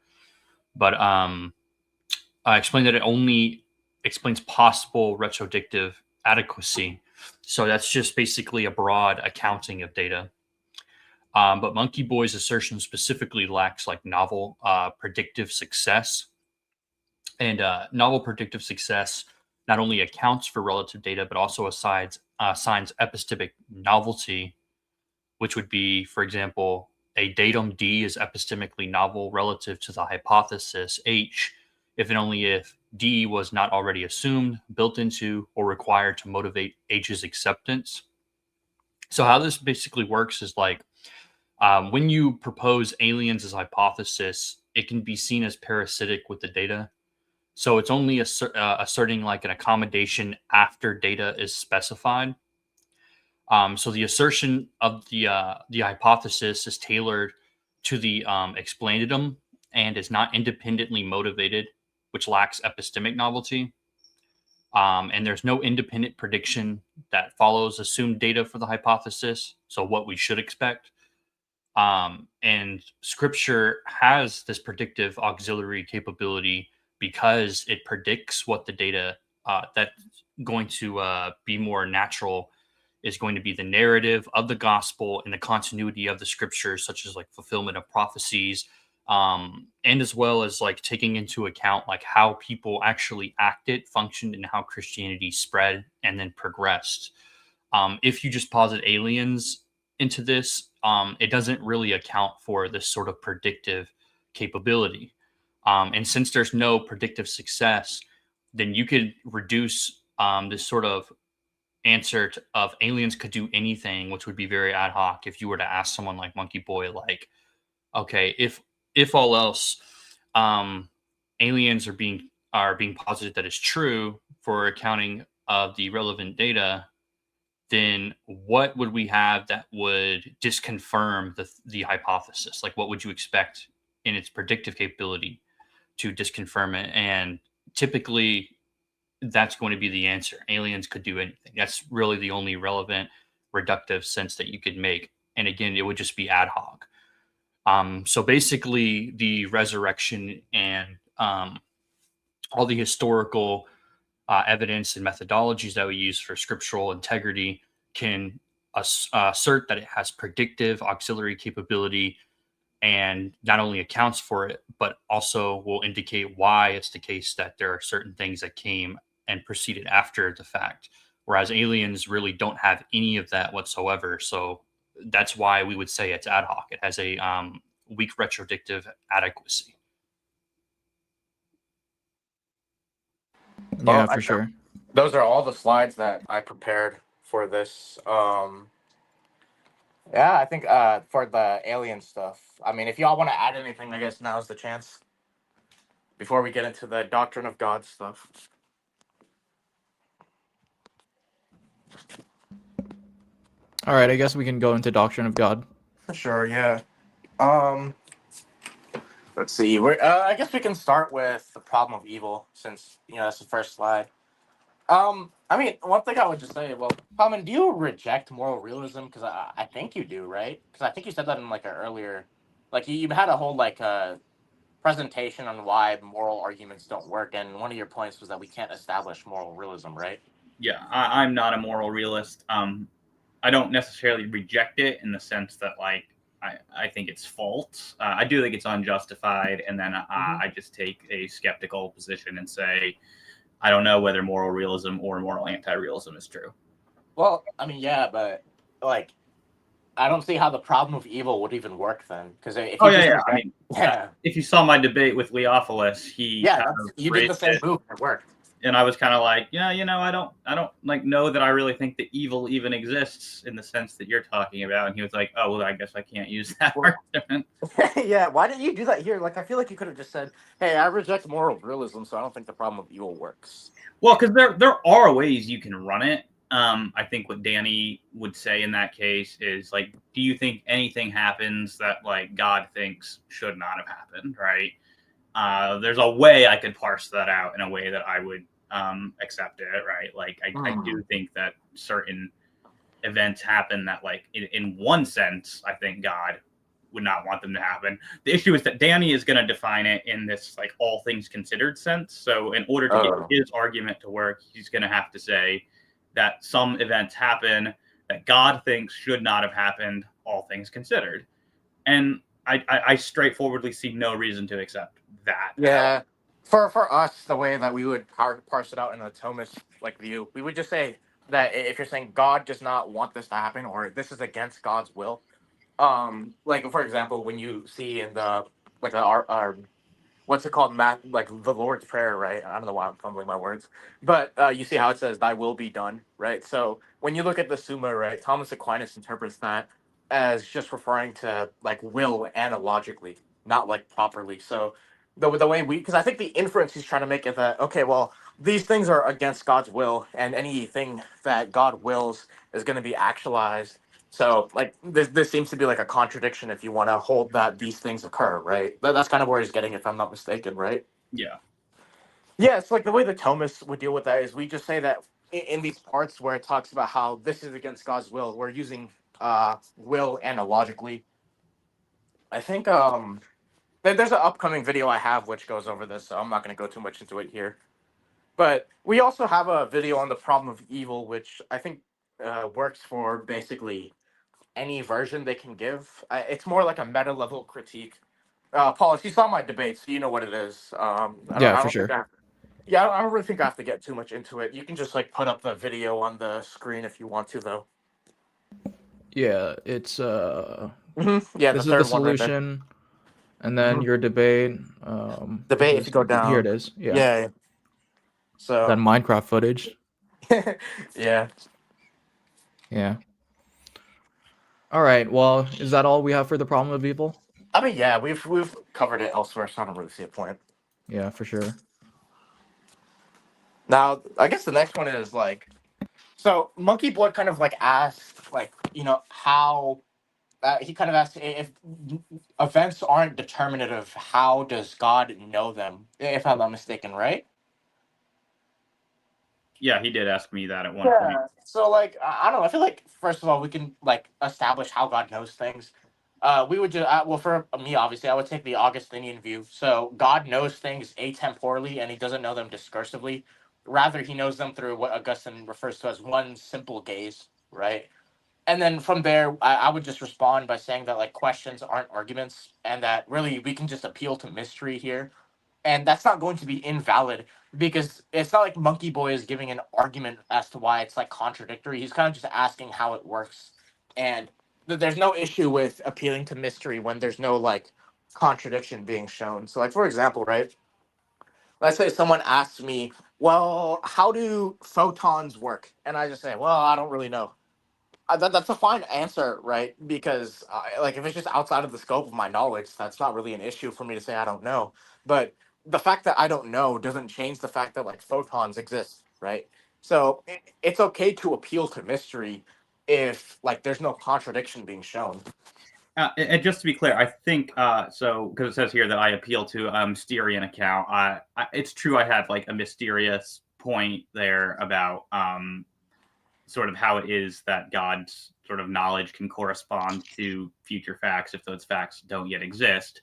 But I explained that it only explains possible retrodictive adequacy, so that's just basically a broad accounting of data. But MonkeyBoy's assertion specifically lacks like novel predictive success. And novel predictive success not only accounts for relative data, but also assigns epistemic novelty, which would be, for example, a datum D is epistemically novel relative to the hypothesis H, if and only if D was not already assumed, built into, or required to motivate H's acceptance. So how this basically works is like, when you propose aliens as hypothesis, it can be seen as parasitic with the data. So it's only asserting like an accommodation after data is specified. So the assertion of the hypothesis is tailored to the explanatum and is not independently motivated, which lacks epistemic novelty. And there's no independent prediction that follows assumed data for the hypothesis. So what we should expect. And scripture has this predictive auxiliary capability because it predicts what the data that's going to be more natural is going to be the narrative of the gospel and the continuity of the scriptures, such as like fulfillment of prophecies, and as well as like taking into account like how people actually acted, functioned, and how Christianity spread and then progressed. If you just posit aliens into this, it doesn't really account for this sort of predictive capability. And since there's no predictive success, then you could reduce this sort of answer of aliens could do anything, which would be very ad hoc. If you were to ask someone like MonkeyBoy, like, okay, if all else, aliens are being posited that is true for accounting of the relevant data, then what would we have that would disconfirm the hypothesis? Like, what would you expect in its predictive capability to disconfirm it. And typically, that's going to be the answer. Aliens could do anything. That's really the only relevant reductive sense that you could make. And again, it would just be ad hoc. So basically, the resurrection and all the historical evidence and methodologies that we use for scriptural integrity can assert that it has predictive auxiliary capability and not only accounts for it, but also will indicate why it's the case that there are certain things that came and proceeded after the fact. Whereas aliens really don't have any of that whatsoever. So that's why we would say it's ad hoc. It has a weak retrodictive adequacy. Yeah, Well, for sure. those are all the slides that I prepared for this. Yeah, I think for the alien stuff. I mean, if y'all want to add anything, I guess now's the chance. Before we get into the doctrine of God stuff. All right, I guess we can go into doctrine of God. Sure, yeah. Let's see. I guess we can start with the problem of evil, since that's the first slide. I mean, one thing I would just say, well, Pallmann, do you reject moral realism? Because I think you do, right? Because I think you said that in like an earlier, like you had a whole like presentation on why moral arguments don't work, and one of your points was that we can't establish moral realism, right? Yeah, I'm not a moral realist. I don't necessarily reject it in the sense that like I think it's false. I do think it's unjustified, and then I just take a skeptical position and say I don't know whether moral realism or moral anti-realism is true. Well, I mean, yeah, but like I don't see how the problem of evil would even work then. Because if you I mean, if you saw my debate with Leophilus, you did the same move. It worked. And I was kind of like, I don't like know that I really think that evil even exists in the sense that you're talking about. And he was like, oh, well, I guess I can't use that argument. Yeah, why didn't you do that here? Like, I feel like you could have just said, hey, I reject moral realism, so I don't think the problem of evil works. Well, because there are ways you can run it. I think what Danny would say in that case is like, do you think anything happens that like God thinks should not have happened, right? There's a way I could parse that out in a way that I would accept it, right? Like I do think that certain events happen that like in one sense, I think God would not want them to happen. The issue is that Danny is going to define it in this like all things considered sense. So in order to get his argument to work, he's going to have to say that some events happen that God thinks should not have happened, all things considered. And I straightforwardly see no reason to accept that. Yeah. For us, the way that we would parse it out in a Thomist like view, we would just say that if you're saying God does not want this to happen or this is against God's will, like for example, when you see in the like our what's it called, like the Lord's Prayer, right? I don't know why I'm fumbling my words, but you see how it says "Thy will be done," right? So when you look at the Summa, right, Thomas Aquinas interprets that as just referring to like will analogically, not like properly. So the way because I think the inference he's trying to make is that okay, well, these things are against God's will, and anything that God wills is going to be actualized. So, like, this seems to be like a contradiction if you want to hold that these things occur, right? That's kind of where he's getting, if I'm not mistaken, right? Yeah. Yeah, it's like the way the Thomists would deal with that is we just say that in these parts where it talks about how this is against God's will, we're using will analogically. I think there's an upcoming video I have which goes over this, so I'm not going to go too much into it here. But we also have a video on the problem of evil, which I think works for basically any version they can give. It's more like a meta level critique. Paul, if you saw my debate, so you know what it is. I don't sure. I don't really think I have to get too much into it. You can just like put up the video on the screen if you want to, though. Yeah, it's Yeah, this is the solution, and then your debate. Debate if you go down. Here it is. Yeah. Yeah. So That Minecraft footage. yeah. Yeah. All right. Well, is that all we have for the problem of evil? I mean, yeah, we've covered it elsewhere, so I don't really see a point. Yeah, for sure. Now, I guess the next one is like, so MonkeyBoy kind of like asked, like, how he kind of asked if events aren't determinative, how does God know them? If I'm not mistaken, right? Yeah, he did ask me that at one point. Yeah. So like I don't know. I feel like first of all we can like establish how God knows things. We would just well for me obviously I would take the Augustinian view. So God knows things atemporally and he doesn't know them discursively. Rather he knows them through what Augustine refers to as one simple gaze, right? And then from there I would just respond by saying that like questions aren't arguments and that really we can just appeal to mystery here, and that's not going to be invalid because it's not like Monkey Boy is giving an argument as to why it's like contradictory. He's kind of just asking how it works, and there's no issue with appealing to mystery when there's no like contradiction being shown. So, like for example, right? Let's say someone asks me, "Well, how do photons work?" And I just say, "Well, I don't really know." That's a fine answer, right? Because like if it's just outside of the scope of my knowledge, that's not really an issue for me to say I don't know. But the fact that I don't know doesn't change the fact that like photons exist, right? So it's okay to appeal to mystery if like there's no contradiction being shown. And just to be clear, I think so because it says here that I appeal to a Mysterian account. It's true I had like a mysterious point there about sort of how it is that God's sort of knowledge can correspond to future facts if those facts don't yet exist.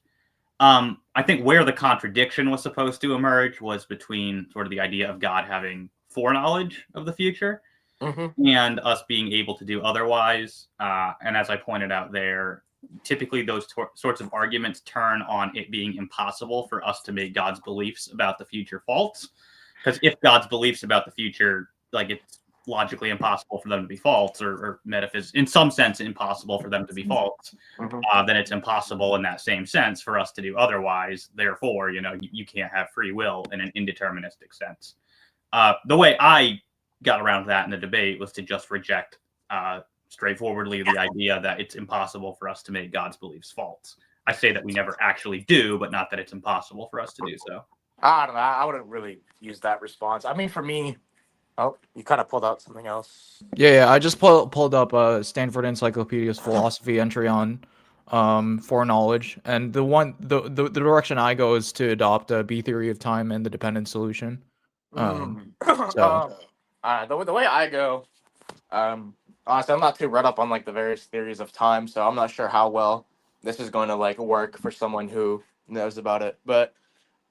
I think where the contradiction was supposed to emerge was between sort of the idea of God having foreknowledge of the future and us being able to do otherwise. And as I pointed out there, typically those sorts of arguments turn on it being impossible for us to make God's beliefs about the future false. Because if God's beliefs about the future, like it's logically impossible for them to be false, or in some sense impossible for them to be false, then it's impossible in that same sense for us to do otherwise. Therefore, you can't have free will in an indeterministic sense. The way I got around that in the debate was to just reject straightforwardly the idea that it's impossible for us to make God's beliefs false. I say that we never actually do, but not that it's impossible for us to do so. I don't know. I wouldn't really use that response. I mean, for me, oh, you kind of pulled out something else. Yeah, I just pulled up Stanford Encyclopedia's philosophy entry on foreknowledge, and the direction I go is to adopt a B theory of time and the dependent solution. So The way I go, honestly, I'm not too read up on like the various theories of time, so I'm not sure how well this is going to like work for someone who knows about it. But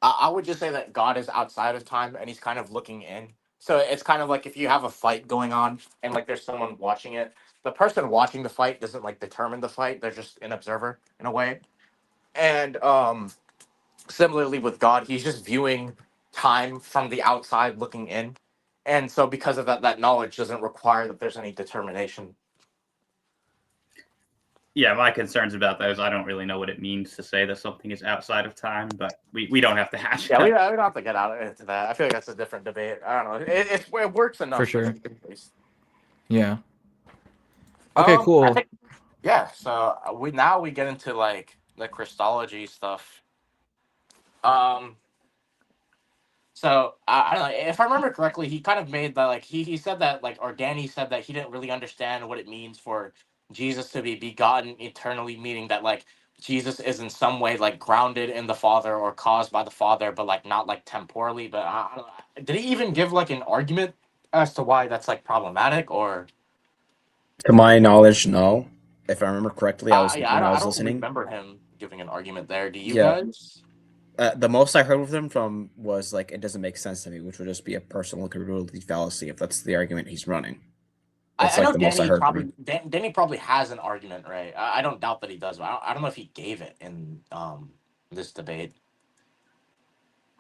I would just say that God is outside of time and he's kind of looking in. So it's kind of like if you have a fight going on and like there's someone watching it, the person watching the fight doesn't like determine the fight. They're just an observer in a way. And similarly with God, he's just viewing time from the outside looking in. And so because of that, that knowledge doesn't require that there's any determination. Yeah, my concerns about those, I don't really know what it means to say that something is outside of time, but we don't have to hash Yeah, it we out. don't have to get out into that. I feel like that's a different debate. I don't know. It works enough. For sure. Least. Yeah. Okay, I cool. think, yeah, so we get into like the Christology stuff. So I don't know if I remember correctly. He kind of made that like he said that like, or Danny said that he didn't really understand what it means for Jesus to be begotten eternally, meaning that like Jesus is in some way like grounded in the Father or caused by the Father, but like not like temporally. But I don't know. Did he even give like an argument as to why that's like problematic or? To my knowledge, no. If I remember correctly, I Yeah, when I I was don't listening. remember him giving an argument there. Do you Yeah. guys? The most I heard of him from was like, it doesn't make sense to me, which would just be a personal capability fallacy if that's the argument he's running. That's I like know the most I Danny heard from probably him. Danny probably has an argument, right? I don't doubt that he does, but I don't know if he gave it in this debate.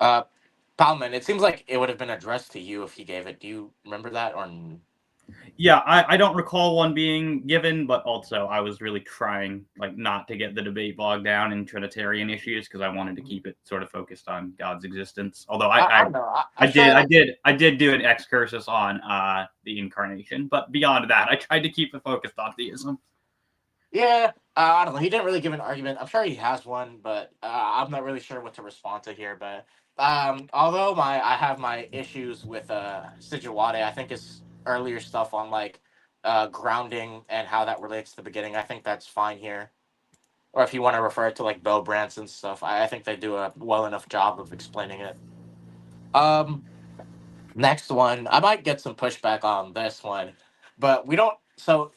Pallmann, it seems like it would have been addressed to you if he gave it. Do you remember that or? Yeah, I don't recall one being given, but also I was really trying like not to get the debate bogged down in Trinitarian issues because I wanted to keep it sort of focused on God's existence. Although I don't know. I did do an excursus on the incarnation, but beyond that, I tried to keep it focused on theism. Yeah, I don't know. He didn't really give an argument. I'm sure he has one, but I'm not really sure what to respond to here. But although I have my issues with Sijuwade, I think his earlier stuff on like grounding and how that relates to the beginning, I think that's fine here. Or if you want to refer it to like Bo Branson's stuff, I think they do a well enough job of explaining it. Next one, I might get some pushback on this one, but we don't. So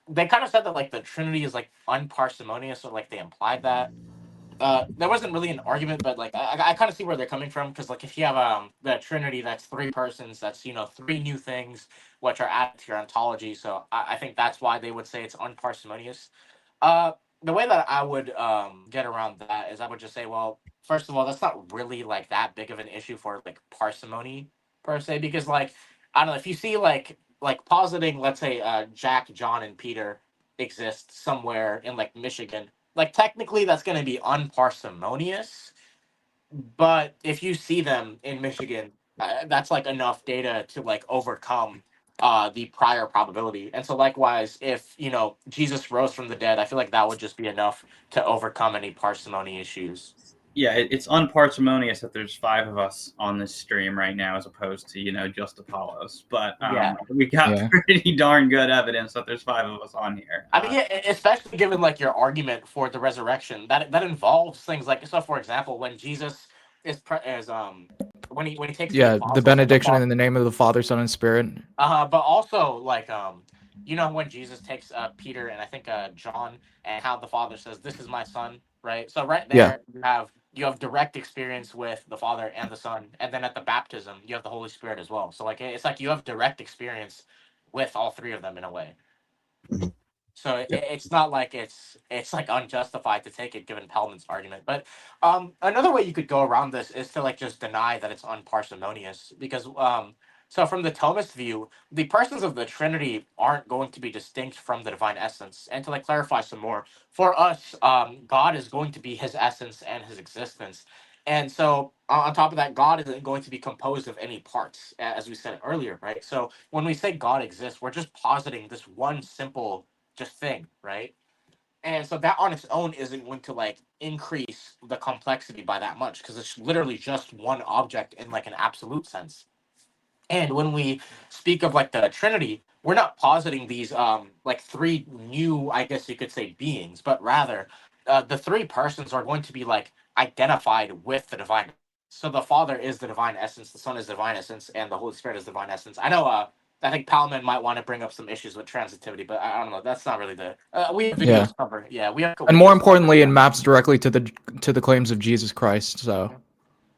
they kind of said that like the Trinity is like unparsimonious, or like they implied that. There wasn't really an argument, but like I kind of see where they're coming from, because like if you have the Trinity, that's three persons, that's three new things which are added to your ontology. So I think that's why they would say it's unparsimonious. Uh, the way that I would get around that is I would just say, well, first of all, that's not really like that big of an issue for like parsimony per se, because like I don't know, if you see like positing, let's say Jack, John, and Peter exist somewhere in like Michigan, like technically that's going to be unparsimonious, but if you see them in Michigan, that's like enough data to like overcome the prior probability. And so likewise, if Jesus rose from the dead, I feel like that would just be enough to overcome any parsimony issues. Yeah, it's unparsimonious that there's 5 of us on this stream right now, as opposed to just Apollos. But Yeah. we got Yeah. pretty darn good evidence that there's 5 of us on here. I mean, yeah, especially given like your argument for the resurrection, that involves things like, so for example, when Jesus when he takes the Yeah, apostles the and benediction in the name of the Father, Son, and Spirit. but also like when Jesus takes Peter and I think John, and how the Father says, "This is my son," right? So right Yeah. there you have direct experience with the Father and the Son, and then at the baptism you have the Holy Spirit as well. So like it's like you have direct experience with all three of them in a way. Mhm. So Yeah. it's not like it's like unjustified to take it given Pallmann's argument. But another way you could go around this is to like just deny that it's unparsimonious, because so from the Thomist view, the persons of the Trinity aren't going to be distinct from the divine essence. And to like clarify some more, for us, God is going to be his essence and his existence. And so on top of that, God isn't going to be composed of any parts, as we said earlier, right? So when we say God exists, we're just positing this one simple just thing, right? And so that on its own isn't going to like increase the complexity by that much, because it's literally just one object in like an absolute sense. And when we speak of like the Trinity, we're not positing these like three new, I guess you could say, beings, but rather the three persons are going to be like identified with the divine. So the Father is the divine essence, the Son is the divine essence, and the Holy Spirit is the divine essence. I know I think Pallmann might want to bring up some issues with transitivity, but I don't know. That's not really the we have videos Yeah. covered. Yeah, we have. And more importantly, it maps directly to the claims of Jesus Christ. So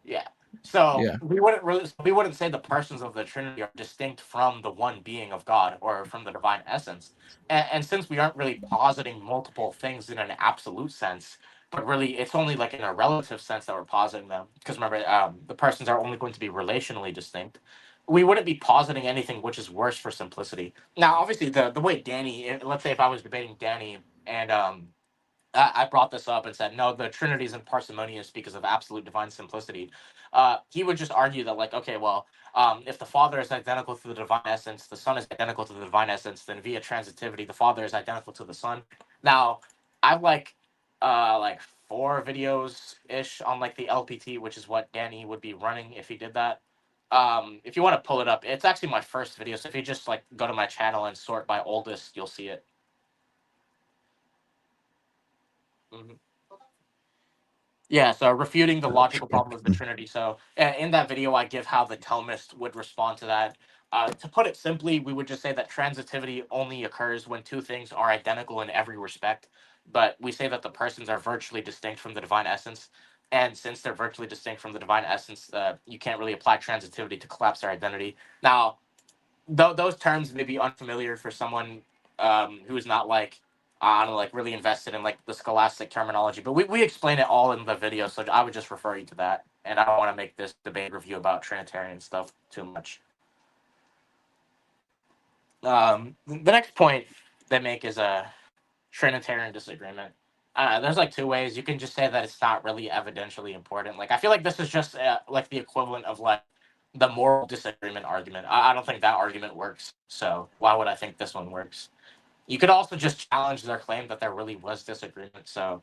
Yeah. So Yeah. we wouldn't say the persons of the Trinity are distinct from the one being of God or from the divine essence. And since we aren't really positing multiple things in an absolute sense, but really it's only like in a relative sense that we're positing them. Because remember, the persons are only going to be relationally distinct. We wouldn't be positing anything which is worse for simplicity. Now, obviously, the way Danny, let's say if I was debating Danny and I brought this up and said, no, the Trinity isn't parsimonious because of absolute divine simplicity. He would just argue that, like, okay, well, if the Father is identical to the divine essence, the Son is identical to the divine essence, then via transitivity, the Father is identical to the Son. Now, I've like 4 videos ish on like the LPT, which is what Danny would be running if he did that. If you want to pull it up, it's actually my first video. So if you just like go to my channel and sort by oldest, you'll see it. Mhm. Yeah, so refuting the logical problem of the Trinity. So in that video, I give how the Thomist would respond to that. To put it simply, we would just say that transitivity only occurs when two things are identical in every respect. But we say that the persons are virtually distinct from the divine essence. And since they're virtually distinct from the divine essence, you can't really apply transitivity to collapse their identity. Now, those terms may be unfamiliar for someone who is not like I don't know, like really invested in like the scholastic terminology, but we explain it all in the video, so I would just refer you to that. And I don't want to make this debate review about Trinitarian stuff too much. The next point they make is a Trinitarian disagreement. There's like 2 ways. You can just say that it's not really evidentially important. Like I feel like this is just like the equivalent of like the moral disagreement argument. I don't think that argument works. So why would I think this one works? You could also just challenge their claim that there really was disagreement. So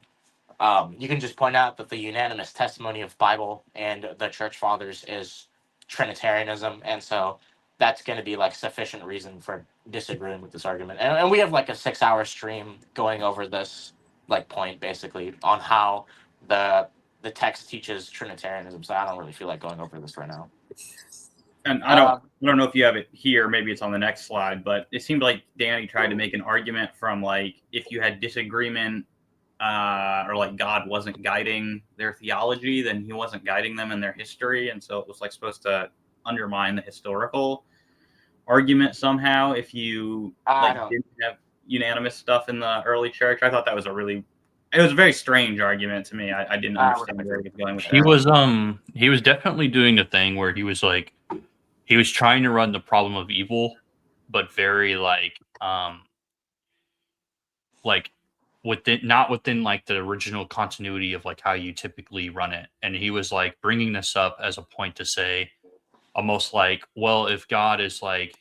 you can just point out that the unanimous testimony of Bible and the Church Fathers is Trinitarianism, and so that's going to be like sufficient reason for disagreeing with this argument. And we have like a 6-hour stream going over this like point basically on how the text teaches Trinitarianism. So I don't really feel like going over this right now. And I don't know if you have it here. Maybe it's on the next slide, but it seemed like Danny tried to make an argument from like if you had disagreement or like God wasn't guiding their theology, then he wasn't guiding them in their history, and so it was like supposed to undermine the historical argument somehow if you like didn't have unanimous stuff in the early church. I thought that was it was a very strange argument to me. I didn't understand where he was going with that. He was definitely doing the thing where he was like he was trying to run the problem of evil, but very like not within like the original continuity of like how you typically run it. And he was like bringing this up as a point to say almost like, well, if God is like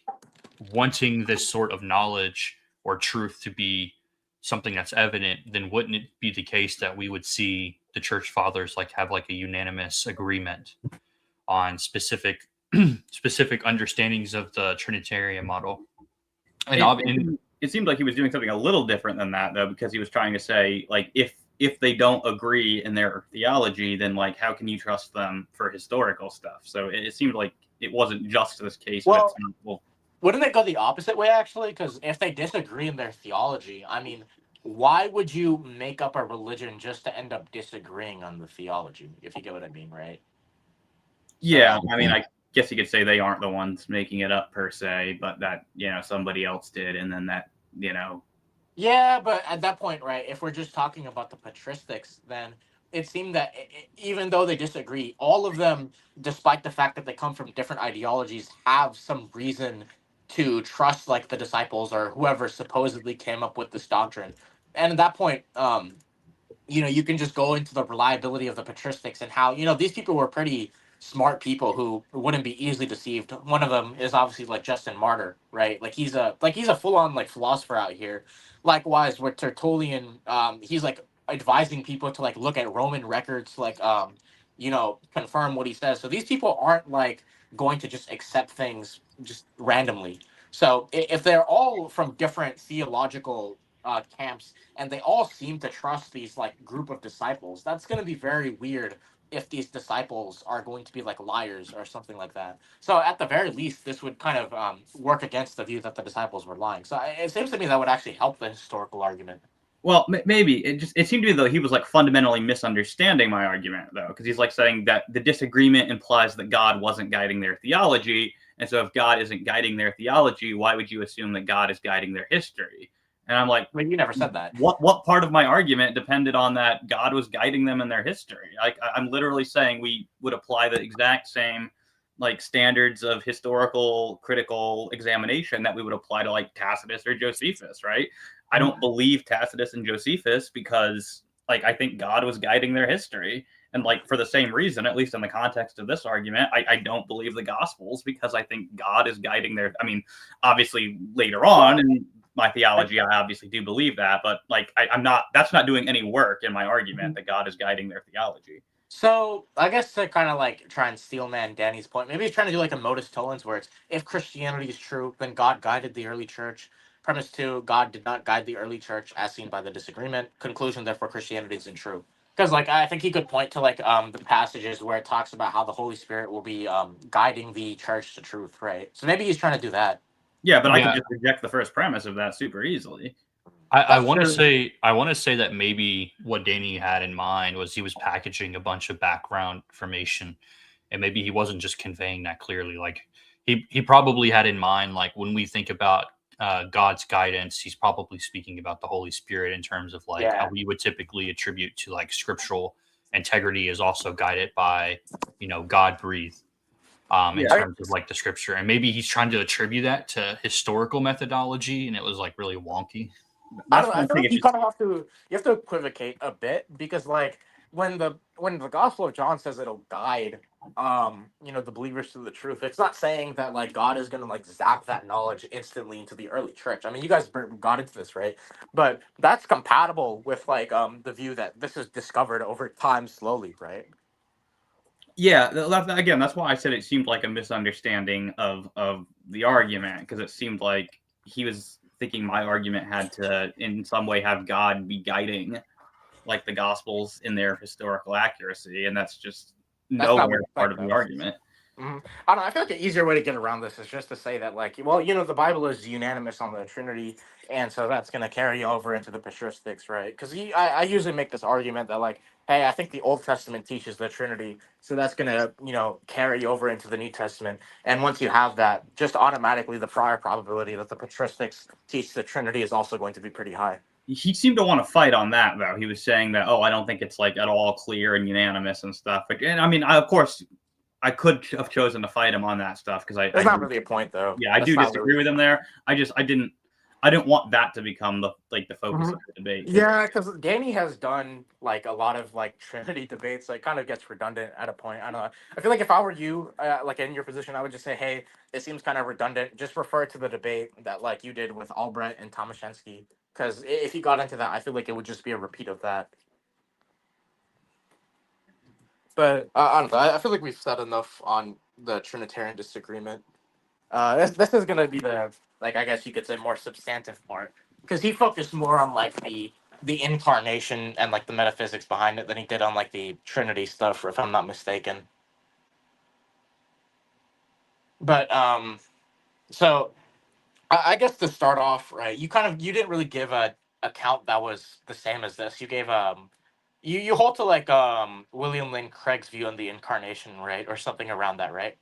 wanting this sort of knowledge or truth to be something that's evident, then wouldn't it be the case that we would see the church fathers like have like a unanimous agreement on specific understandings of the Trinitarian model? And it seemed like he was doing something a little different than that, though, because he was trying to say, like, if they don't agree in their theology, then, like, how can you trust them for historical stuff? So it seemed like it wasn't just this case. Well, wouldn't it go the opposite way, actually? Because if they disagree in their theology, I mean, why would you make up a religion just to end up disagreeing on the theology, if you get what I mean, right? Yeah, I mean, I guess you could say they aren't the ones making it up per se, but that, somebody else did, and then that, Yeah, but at that point, right, if we're just talking about the patristics, then it seemed that even though they disagree, all of them, despite the fact that they come from different ideologies, have some reason to trust like the disciples or whoever supposedly came up with this doctrine. And at that point, you can just go into the reliability of the patristics and how, these people were pretty smart people who wouldn't be easily deceived. One of them is obviously like Justin Martyr, right? Like he's a full on like philosopher out here. Likewise with Tertullian, he's like advising people to like look at Roman records, like confirm what he says. So these people aren't like going to just accept things just randomly. So if they're all from different theological camps and they all seem to trust these like group of disciples, that's going to be very weird if these disciples are going to be like liars or something like that. So at the very least, this would kind of work against the view that the disciples were lying. So it seems to me that would actually help the historical argument. Well, maybe it seemed to me though he was like fundamentally misunderstanding my argument though, because he's like saying that the disagreement implies that God wasn't guiding their theology, and so if God isn't guiding their theology, why would you assume that God is guiding their history? And I'm like, well, you never said that. What part of my argument depended on that God was guiding them in their history? I'm literally saying we would apply the exact same like standards of historical critical examination that we would apply to like Tacitus or Josephus, right? I don't believe Tacitus and Josephus because like I think God was guiding their history. And like for the same reason, at least in the context of this argument, I don't believe the Gospels because I think God is guiding their. I mean, obviously later on in my theology, I obviously do believe that, but like I'm not. That's not doing any work in my argument that God is guiding their theology. So I guess to kind of like try and steelman Danny's point, maybe he's trying to do like a modus tollens where it's if Christianity is true, then God guided the early church. Premise 2, God did not guide the early church as seen by the disagreement. Conclusion, therefore, Christianity isn't true. Because like I think he could point to like the passages where it talks about how the Holy Spirit will be guiding the church to truth, right? So maybe he's trying to do that. Yeah, but I could just reject the first premise of that super easily. I want to say that maybe what Danny had in mind was he was packaging a bunch of background information, and maybe he wasn't just conveying that clearly. Like he probably had in mind, like when we think about God's guidance, he's probably speaking about the Holy Spirit in terms of like how we would typically attribute to like scriptural integrity is also guided by, God breathed in terms of like the scripture. And maybe he's trying to attribute that to historical methodology, and it was like really wonky. I think you kind of have to equivocate a bit because like when the Gospel of John says it'll guide the believers to the truth, it's not saying that like God is gonna like zap that knowledge instantly into the early church. I mean, you guys got into this, right? But that's compatible with like the view that this is discovered over time slowly, right? Yeah, again, that's why I said it seemed like a misunderstanding of the argument, because it seemed like he was thinking my argument had to, in some way, have God be guiding, like the Gospels in their historical accuracy, and that's just That's not what nowhere it's part like, of the though. argument. Mhm. I don't know. I feel like an easier way to get around this is just to say that, like, well, the Bible is unanimous on the Trinity, and so that's going to carry over into the patristics, right? Because I usually make this argument that, like, hey, I think the Old Testament teaches the Trinity, so that's going to, carry over into the New Testament. And once you have that, just automatically the prior probability that the patristics teach the Trinity is also going to be pretty high. He seemed to want to fight on that, though. He was saying that, I don't think it's like at all clear and unanimous and stuff. And I mean, of course, I could have chosen to fight him on that stuff because There's not really a point, though. yeah, I That's do not disagree really with him there. I didn't want that to become the focus Mhm. of the debate. Yeah, because Danny has done like a lot of like Trinity debates. So it kind of gets redundant at a point. I don't know. I feel like if I were you, like in your position, I would just say, hey, it seems kind of redundant. Just refer to the debate that like you did with Albrecht and Tomaszewski. Because if you got into that, I feel like it would just be a repeat of that. But I don't know. I feel like we've said enough on the Trinitarian disagreement. This is gonna be the, like, I guess you could say, more substantive part, because he focused more on like the incarnation and like the metaphysics behind it than he did on like the Trinity stuff, if I'm not mistaken. But so I guess to start off, right, you didn't really give a account that was the same as this. You gave you hold to like William Lane Craig's view on the incarnation, right, or something around that, right?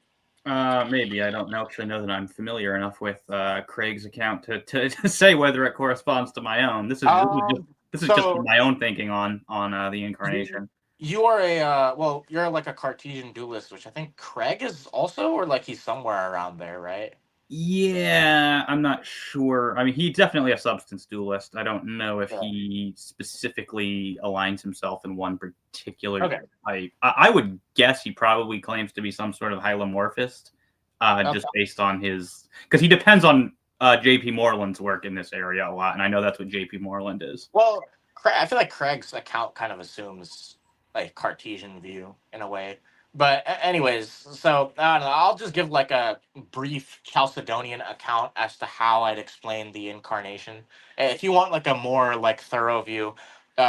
Maybe I don't actually know that I'm familiar enough with Craig's account to say whether it corresponds to my own. This is just So my own thinking on the incarnation. you are a well, you're like a Cartesian dualist, which I think Craig is also, or like he's somewhere around there, right? Yeah, I'm not sure. I mean, he's definitely a substance dualist. I don't know if Yeah. he specifically aligns himself in one particular Okay. type. I would guess he probably claims to be some sort of hylomorphist, just based on his, because he depends on J.P. Moreland's work in this area a lot, and I know that's what J.P. Moreland is. Well, I feel like Craig's account kind of assumes like Cartesian view in a way. But anyways, so I don't know. I'll just give like a brief Chalcedonian account as to how I'd explain the incarnation. If you want like a more like thorough view,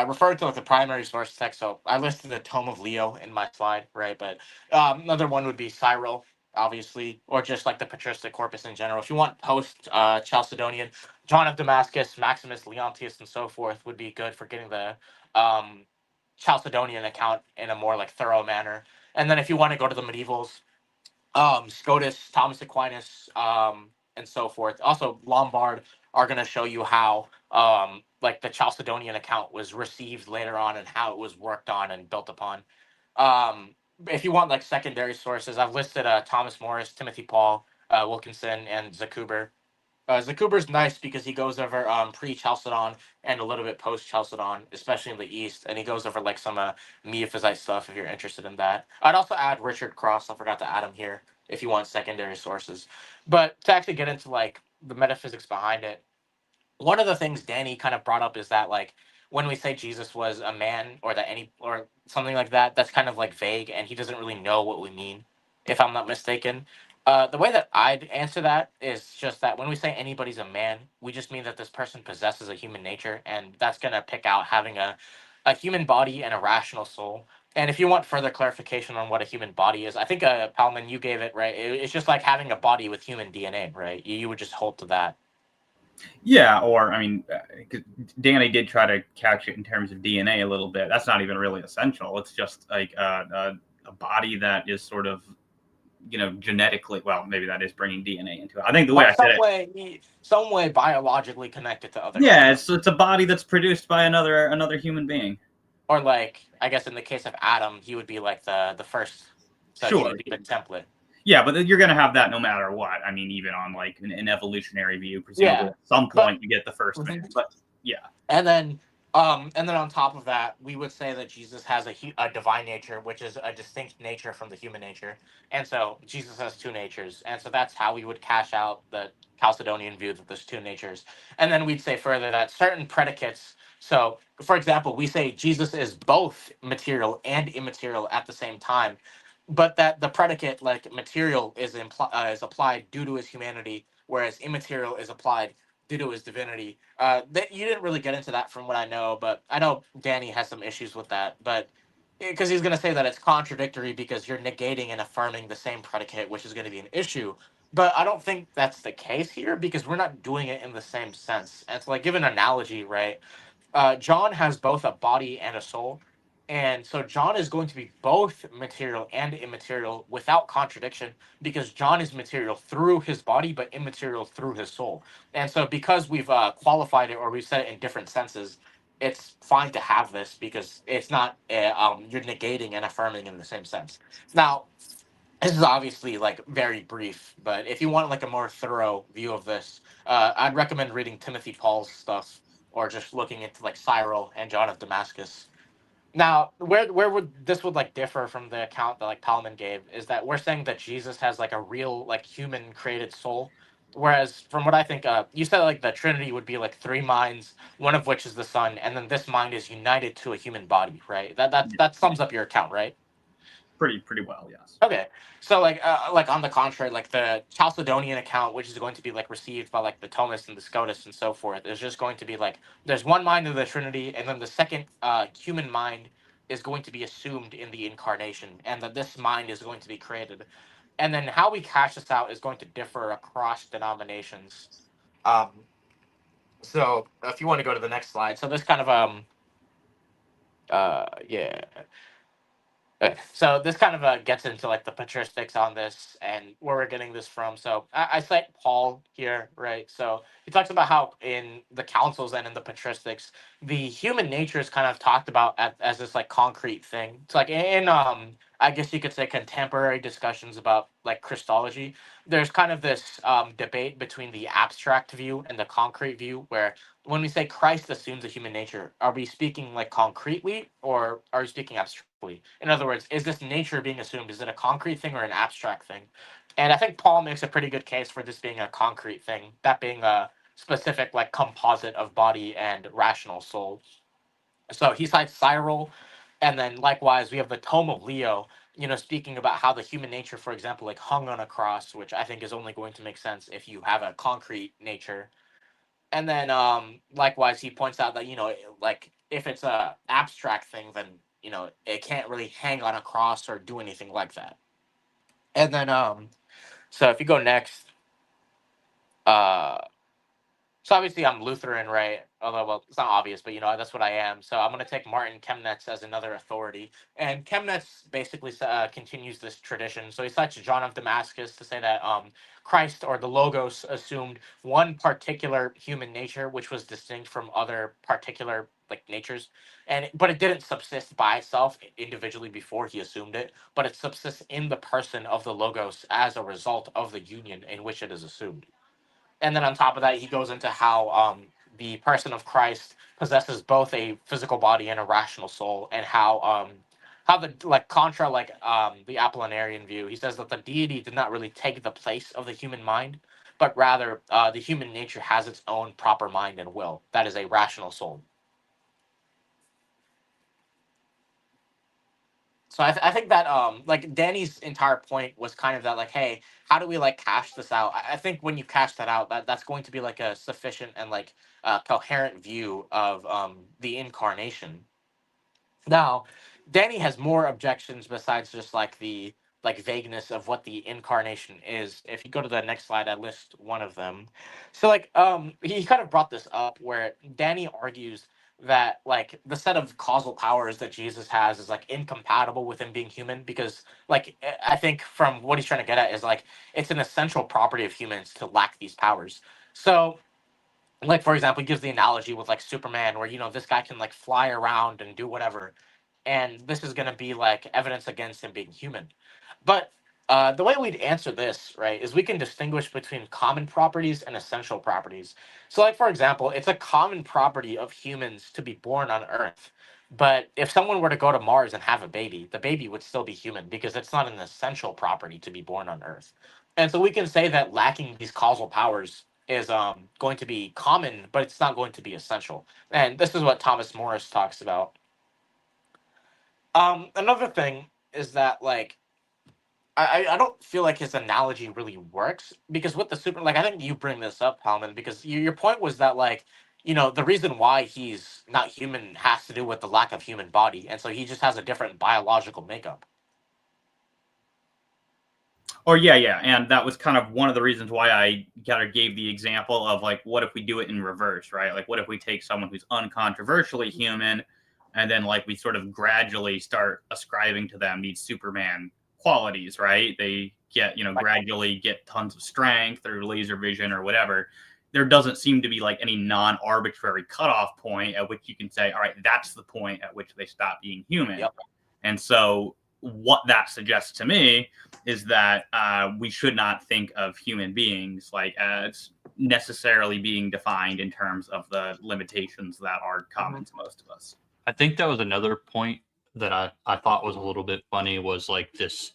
refer to like the primary source text. So I listed the Tome of Leo in my slide, right? But another one would be Cyril, obviously, or just like the patristic corpus in general. If you want post Chalcedonian, John of Damascus, Maximus, Leontius, and so forth would be good for getting the um, Chalcedonian account in a more like thorough manner. And then if you want to go to the medievals, Scotus, Thomas Aquinas, and so forth. Also, Lombard are going to show you how like the Chalcedonian account was received later on and how it was worked on and built upon. Um, if you want like secondary sources, I've listed Thomas Morris, Timothy Paul, Wilkinson, and Zakuber. Zakuber's nice because he goes over pre-Chalcedon and a little bit post-Chalcedon, especially in the East, and he goes over like some Miaphysite stuff if you're interested in that. I'd also add Richard Cross. I forgot to add him here if you want secondary sources. But to actually get into like the metaphysics behind it, one of the things Danny kind of brought up is that like when we say Jesus was a man or that any or something like that, that's kind of like vague and he doesn't really know what we mean, if I'm not mistaken. The way that I'd answer that is just that when we say anybody's a man, we just mean that this person possesses a human nature, and that's gonna pick out having a human body and a rational soul. And if you want further clarification on what a human body is, I think Pallmann, you gave it right. It's just like having a body with human DNA, right? You would just hold to that. Yeah, or I mean, Danny did try to couch it in terms of DNA a little bit. That's not even really essential. It's just like a body that is sort of, genetically. Well, maybe that is bringing DNA into it. I think the way I said it, Some way biologically connected to other. Yeah, it's a body that's produced by another human being. Or like, I guess in the case of Adam, he would be like the first. So Sure. He would be the template. Yeah, but you're going to have that no matter what. I mean, even on like an evolutionary view, presumably at some point you get the first man. But yeah. And then on top of that, we would say that Jesus has a divine nature, which is a distinct nature from the human nature. And so Jesus has two natures. And so that's how we would cash out the Chalcedonian view that there's two natures. And then we'd say further that certain predicates. So, for example, we say Jesus is both material and immaterial at the same time. but that the predicate like material is applied due to his humanity, whereas immaterial is applied due to his divinity. That you didn't really get into that from what I know, but I know Danny has some issues with that. But because he's going to say that it's contradictory because you're negating and affirming the same predicate, which is going to be an issue. But I don't think that's the case here because we're not doing it in the same sense. And to like give an analogy, right? John has both a body and a soul. And so John is going to be both material and immaterial without contradiction because John is material through his body, but immaterial through his soul. And so because we've qualified it or we've said it in different senses, it's fine to have this because it's not you're negating and affirming in the same sense. Now, this is obviously like very brief, but if you want like a more thorough view of this, I'd recommend reading Timothy Paul's stuff or just looking into like Cyril and John of Damascus. Now, where would this would like differ from the account that like Pallmann gave is that we're saying that Jesus has like a real like human created soul, whereas from what I think, you said like the Trinity would be like three minds, one of which is the Son, and then this mind is united to a human body, right? That sums up your account, right? Pretty well, yes. Okay, so like on the contrary, like the Chalcedonian account, which is going to be like received by like the Thomists and the Scotus and so forth, is just going to be like there's one mind of the Trinity, and then the second human mind is going to be assumed in the incarnation, and that this mind is going to be created, and then how we cash this out is going to differ across denominations. Um, so if you want to go to the next slide, so this kind of yeah. Okay, so this kind of gets into like the patristics on this and where we're getting this from. So I cite Paul here, right? So he talks about how in the councils and in the patristics, the human nature is kind of talked about as this like concrete thing. It's like in I guess you could say contemporary discussions about like Christology. There's kind of this debate between the abstract view and the concrete view, where when we say Christ assumes a human nature, are we speaking like concretely or are we speaking abstractly? In other words, is this nature being assumed? Is it a concrete thing or an abstract thing? And I think Paul makes a pretty good case for this being a concrete thing, that being a specific like composite of body and rational soul. So he cites Cyril, and then likewise we have the Tome of Leo, speaking about how the human nature, for example, like hung on a cross, which I think is only going to make sense if you have a concrete nature. And then likewise he points out that like if it's a abstract thing, then it can't really hang on a cross or do anything like that. And then so if you go next, uh so obviously I'm Lutheran, right? Although, well, it's not obvious, but that's what I am. So I'm going to take Martin Chemnitz as another authority. And Chemnitz basically continues this tradition. So he cites John of Damascus to say that Christ or the Logos assumed one particular human nature, which was distinct from other particular like natures, but it didn't subsist by itself individually before he assumed it, but it subsists in the person of the Logos as a result of the union in which it is assumed. And then on top of that, he goes into how the person of Christ possesses both a physical body and a rational soul, and how the like contra like the Apollinarian view, he says that the deity did not really take the place of the human mind, but rather the human nature has its own proper mind and will. That is a rational soul. So I think that like Danny's entire point was kind of that like, hey, how do we like cash this out? I think when you cash that out, that's going to be like a sufficient and like coherent view of the incarnation. Now, Danny has more objections besides just like the like vagueness of what the incarnation is. If you go to the next slide, I list one of them. So like he kind of brought this up where Danny argues that like the set of causal powers that Jesus has is like incompatible with him being human because like I think from what he's trying to get at is like it's an essential property of humans to lack these powers. So like for example, he gives the analogy with like Superman, where this guy can like fly around and do whatever, and this is going to be like evidence against him being human. But the way we'd answer this, right, is we can distinguish between common properties and essential properties. So, like for example, it's a common property of humans to be born on Earth. But if someone were to go to Mars and have a baby, the baby would still be human because it's not an essential property to be born on Earth. And so we can say that lacking these causal powers is going to be common, but it's not going to be essential. And this is what Thomas Morris talks about. Another thing is that like I don't feel like his analogy really works because with the super, like I think you bring this up, Pallmann, because your point was that like the reason why he's not human has to do with the lack of human body, and so he just has a different biological makeup. Or yeah, and that was kind of one of the reasons why I kind of gave the example of like, what if we do it in reverse, right? Like, what if we take someone who's uncontroversially human, and then like we sort of gradually start ascribing to them these Superman qualities, right? They get gradually get tons of strength or laser vision or whatever. There doesn't seem to be like any non-arbitrary cutoff point at which you can say, all right, that's the point at which they stop being human. Yep. And so what that suggests to me is that we should not think of human beings like as necessarily being defined in terms of the limitations that are common to most of us. I think that was another point that I thought was a little bit funny, was like this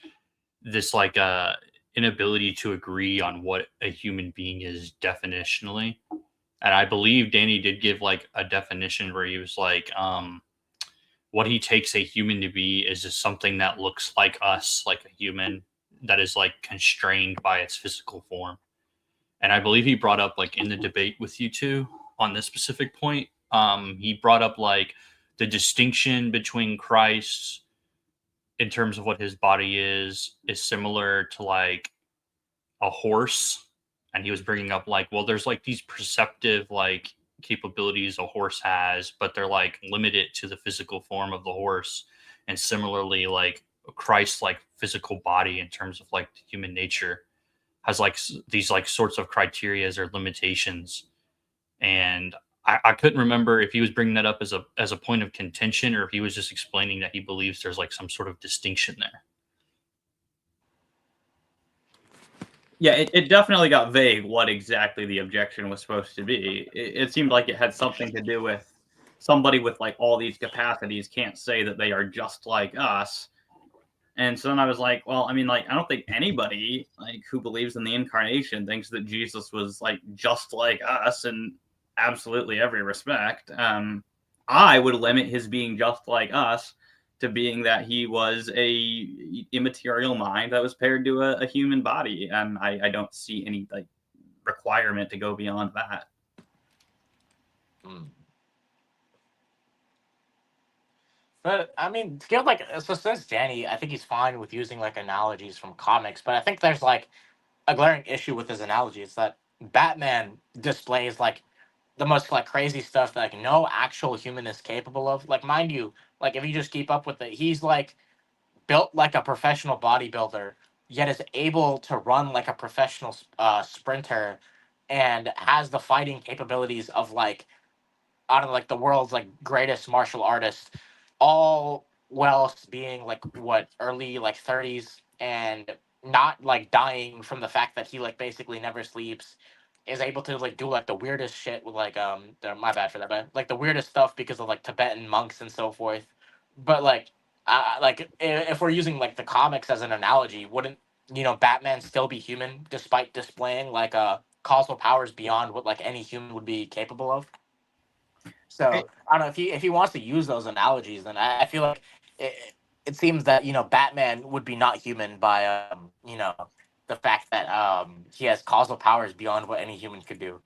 like inability to agree on what a human being is definitionally. And I believe Danny did give like a definition where he was like, what he takes a human to be is just something that looks like us, like a human, that is like constrained by its physical form. And I believe he brought up, like in the debate with you two on this specific point, he brought up like the distinction between Christ in terms of what his body is similar to like a horse. And he was bringing up like, well, there's like these perceptive like capabilities a horse has, but they're like limited to the physical form of the horse. And similarly, like Christ's like physical body in terms of like the human nature has like these like sorts of criterias or limitations. And I couldn't remember if he was bringing that up as a point of contention or if he was just explaining that he believes there's like some sort of distinction there. Yeah, it definitely got vague what exactly the objection was supposed to be. It seemed like it had something to do with somebody with like all these capacities can't say that they are just like us. And so then I was like, well, I mean, like, I don't think anybody like who believes in the incarnation thinks that Jesus was like just like us in absolutely every respect. I would limit his being just like us to being that he was a immaterial mind that was paired to a human body. And I don't see any like requirement to go beyond that. But I mean, like, so since Danny, I think he's fine with using like analogies from comics, but I think there's like a glaring issue with his analogy. It's that Batman displays like the most like crazy stuff that like no actual human is capable of. Like, mind you, like if you just keep up with it, he's like built like a professional bodybuilder, yet is able to run like a professional sprinter, and has the fighting capabilities of like out of like the world's like greatest martial artists, all whilst being like what early like 30s and not like dying from the fact that he like basically never sleeps, is able to like do like the weirdest shit with like my bad for that, but like the weirdest stuff because of like Tibetan monks and so forth. But like like if we're using like the comics as an analogy, wouldn't Batman still be human despite displaying like causal powers beyond what like any human would be capable of? So I don't know if he wants to use those analogies, then I feel like it seems that Batman would be not human by the fact that he has causal powers beyond what any human could do.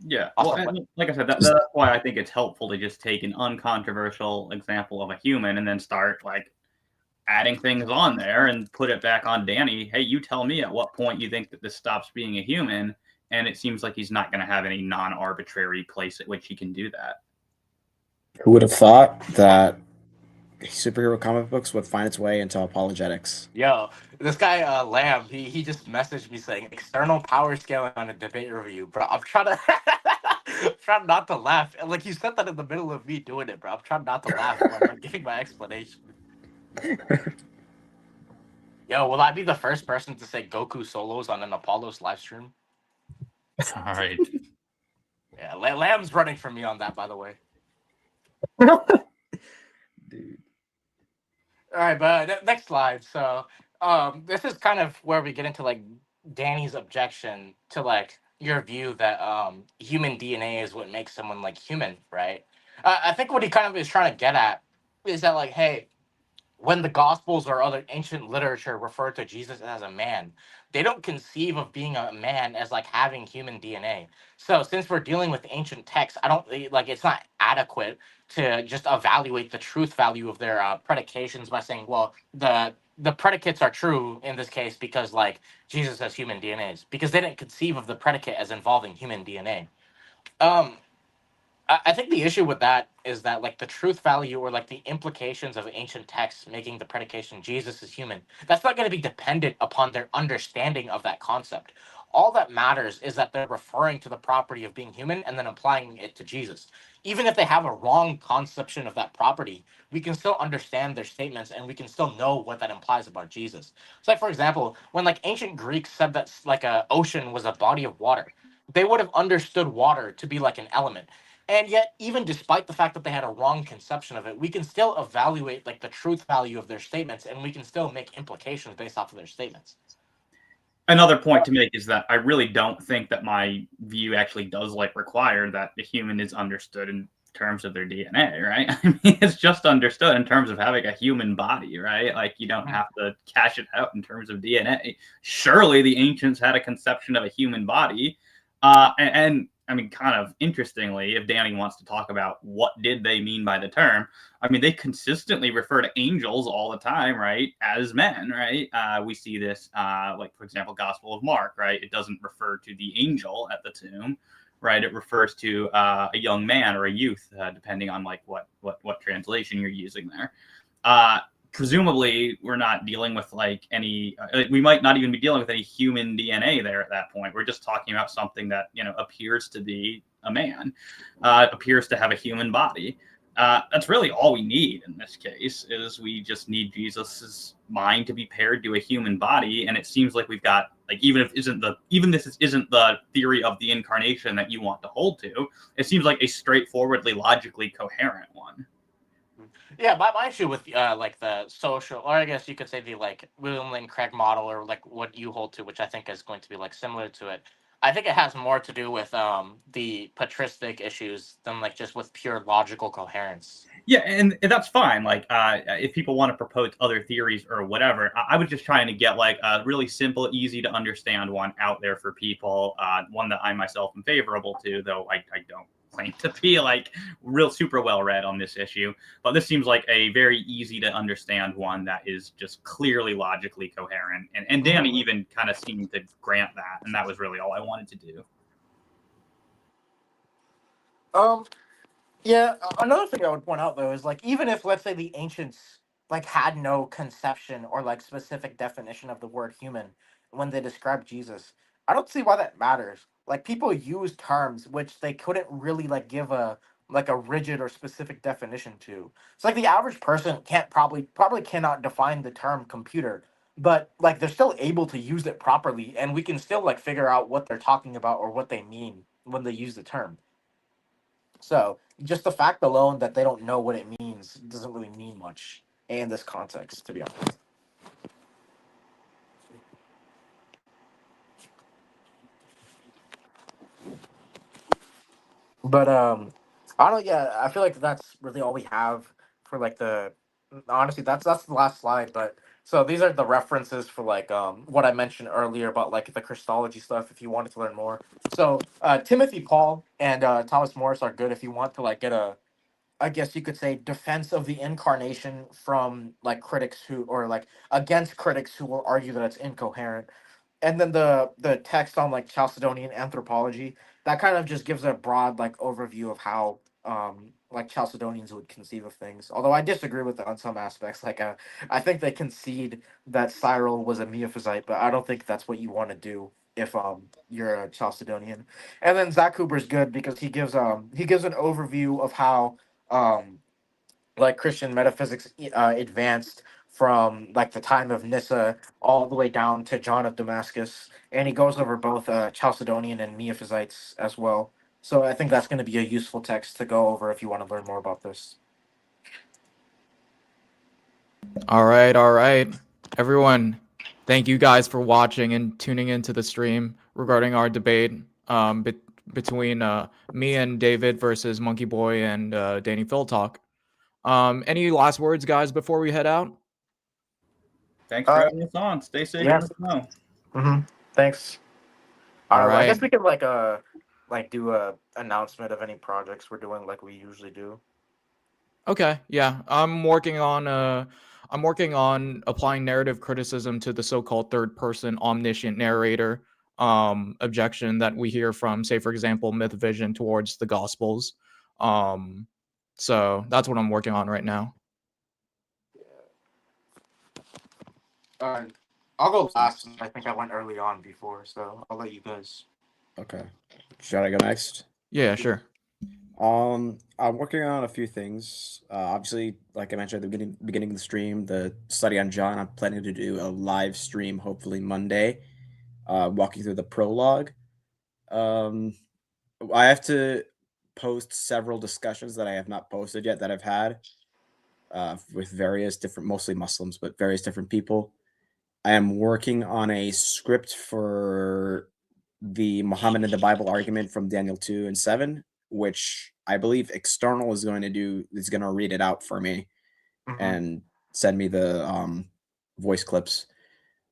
Yeah, Also, well, like I said, that's why I think it's helpful to just take an uncontroversial example of a human and then start like adding things on there and put it back on Danny. Hey, you tell me at what point you think that this stops being a human, and it seems like he's not going to have any non-arbitrary place at which he can do that. Who would have thought that superhero comic books would find its way into apologetics? Yo, this guy Lamb, he just messaged me saying external power scaling on a debate review, bro. I'm trying to trying not to laugh. And like you said that in the middle of me doing it, bro. I'm trying not to laugh when I'm giving my explanation. Yo, will I be the first person to say Goku solos on an Apollos live stream? All right. Yeah, Lamb's running for me on that, by the way. Dude. All right, but next slide. So, this is kind of where we get into like Danny's objection to like your view that human DNA is what makes someone like human, right? I think what he kind of is trying to get at is that like, hey, when the Gospels or other ancient literature refer to Jesus as a man, they don't conceive of being a man as like having human DNA. So since we're dealing with ancient texts, I don't like it's not adequate to just evaluate the truth value of their predications by saying, well, the predicates are true in this case because like Jesus has human DNAs because they didn't conceive of the predicate as involving human DNA. Um, I think the issue with that is that like the truth value or like the implications of ancient texts making the predication Jesus is human, that's not going to be dependent upon their understanding of that concept. All that matters is that they're referring to the property of being human and then applying it to Jesus. Even if they have a wrong conception of that property, we can still understand their statements and we can still know what that implies about Jesus. So, like for example, when like ancient Greeks said that like a ocean was a body of water, they would have understood water to be like an element, and yet even despite the fact that they had a wrong conception of it, we can still evaluate like the truth value of their statements and we can still make implications based off of their statements. Another point to make is that I really don't think that my view actually does like require that the human is understood in terms of their DNA, right? I mean, it's just understood in terms of having a human body, right? Like you don't have to cash it out in terms of DNA. Surely the ancients had a conception of a human body. And I mean, kind of interestingly, if Danny wants to talk about what did they mean by the term, I mean, they consistently refer to angels all the time, right, as men, right? We see this, like, for example, Gospel of Mark, right? It doesn't refer to the angel at the tomb, right? It refers to a young man or a youth, depending on, like, what translation you're using there. Presumably, we're not dealing with, like, any... we might not even be dealing with any human DNA there at that point. We're just talking about something that, you know, appears to be a man, appears to have a human body. That's really all we need in this case, is we just need Jesus's mind to be paired to a human body. And it seems like we've got, like, even if this isn't the theory of the incarnation that you want to hold to, it seems like a straightforwardly, logically coherent one. Yeah, my issue with like the social, or I guess you could say the like William Lane Craig model, or like what you hold to, which I think is going to be like similar to it. I think it has more to do with the patristic issues than like just with pure logical coherence. Yeah, and that's fine. Like, if people want to propose other theories or whatever, I was just trying to get like a really simple, easy to understand one out there for people. One that I myself am favorable to, though I don't claim to be like real super well read on this issue. But this seems like a very easy to understand one that is just clearly logically coherent. And Danny even kind of seemed to grant that, and that was really all I wanted to do. Yeah, another thing I would point out though is like even if let's say the ancients like had no conception or like specific definition of the word human when they describe Jesus, I don't see why that matters. Like people use terms which they couldn't really like give a like a rigid or specific definition to. It's like the average person can't probably cannot define the term computer, but like they're still able to use it properly and we can still like figure out what they're talking about or what they mean when they use the term. So just the fact alone that they don't know what it means doesn't really mean much in this context, to be honest. But I don't. Yeah, I feel like that's really all we have for like the. Honestly, that's the last slide. But so these are the references for like what I mentioned earlier about like the Christology stuff. If you wanted to learn more, so Timothy Paul and Thomas Morris are good if you want to like get a, I guess you could say, defense of the incarnation from like critics who, or like against critics who will argue that it's incoherent. And then the text on like Chalcedonian anthropology, that kind of just gives a broad like overview of how like Chalcedonians would conceive of things. Although I disagree with it on some aspects. Like I think they concede that Cyril was a Miaphysite, but I don't think that's what you want to do if you're a Chalcedonian. And then Zach Cooper's good because he gives an overview of how um like Christian metaphysics advanced from like the time of Nyssa all the way down to John of Damascus, and he goes over both Chalcedonian and Miaphysites as well. So I think that's going to be a useful text to go over if you want to learn more about this. All right, everyone. Thank you guys for watching and tuning into the stream regarding our debate between me and David versus MonkeyBoy and DannyPhilTalk. Any last words, guys, before we head out? Thanks for having us on. Stay safe yeah. in the snow. Thanks. All I right. guess we could like do a announcement of any projects we're doing like we usually do. Okay, yeah. I'm working on applying narrative criticism to the so-called third person omniscient narrator objection that we hear from, say, for example, myth vision towards the gospels. So that's what I'm working on right now. I'll go last. I think I went early on before, so I'll let you guys. Okay. Should I go next? Yeah, sure. I'm working on a few things. Obviously, like I mentioned at the beginning of the stream, the study on John. I'm planning to do a live stream, hopefully Monday, walking through the prologue. I have to post several discussions that I have not posted yet that I've had with various different, mostly Muslims, but various different people. I am working on a script for the Muhammad in the Bible argument from Daniel 2 and 7, which I believe External is going to read it out for me and send me the voice clips.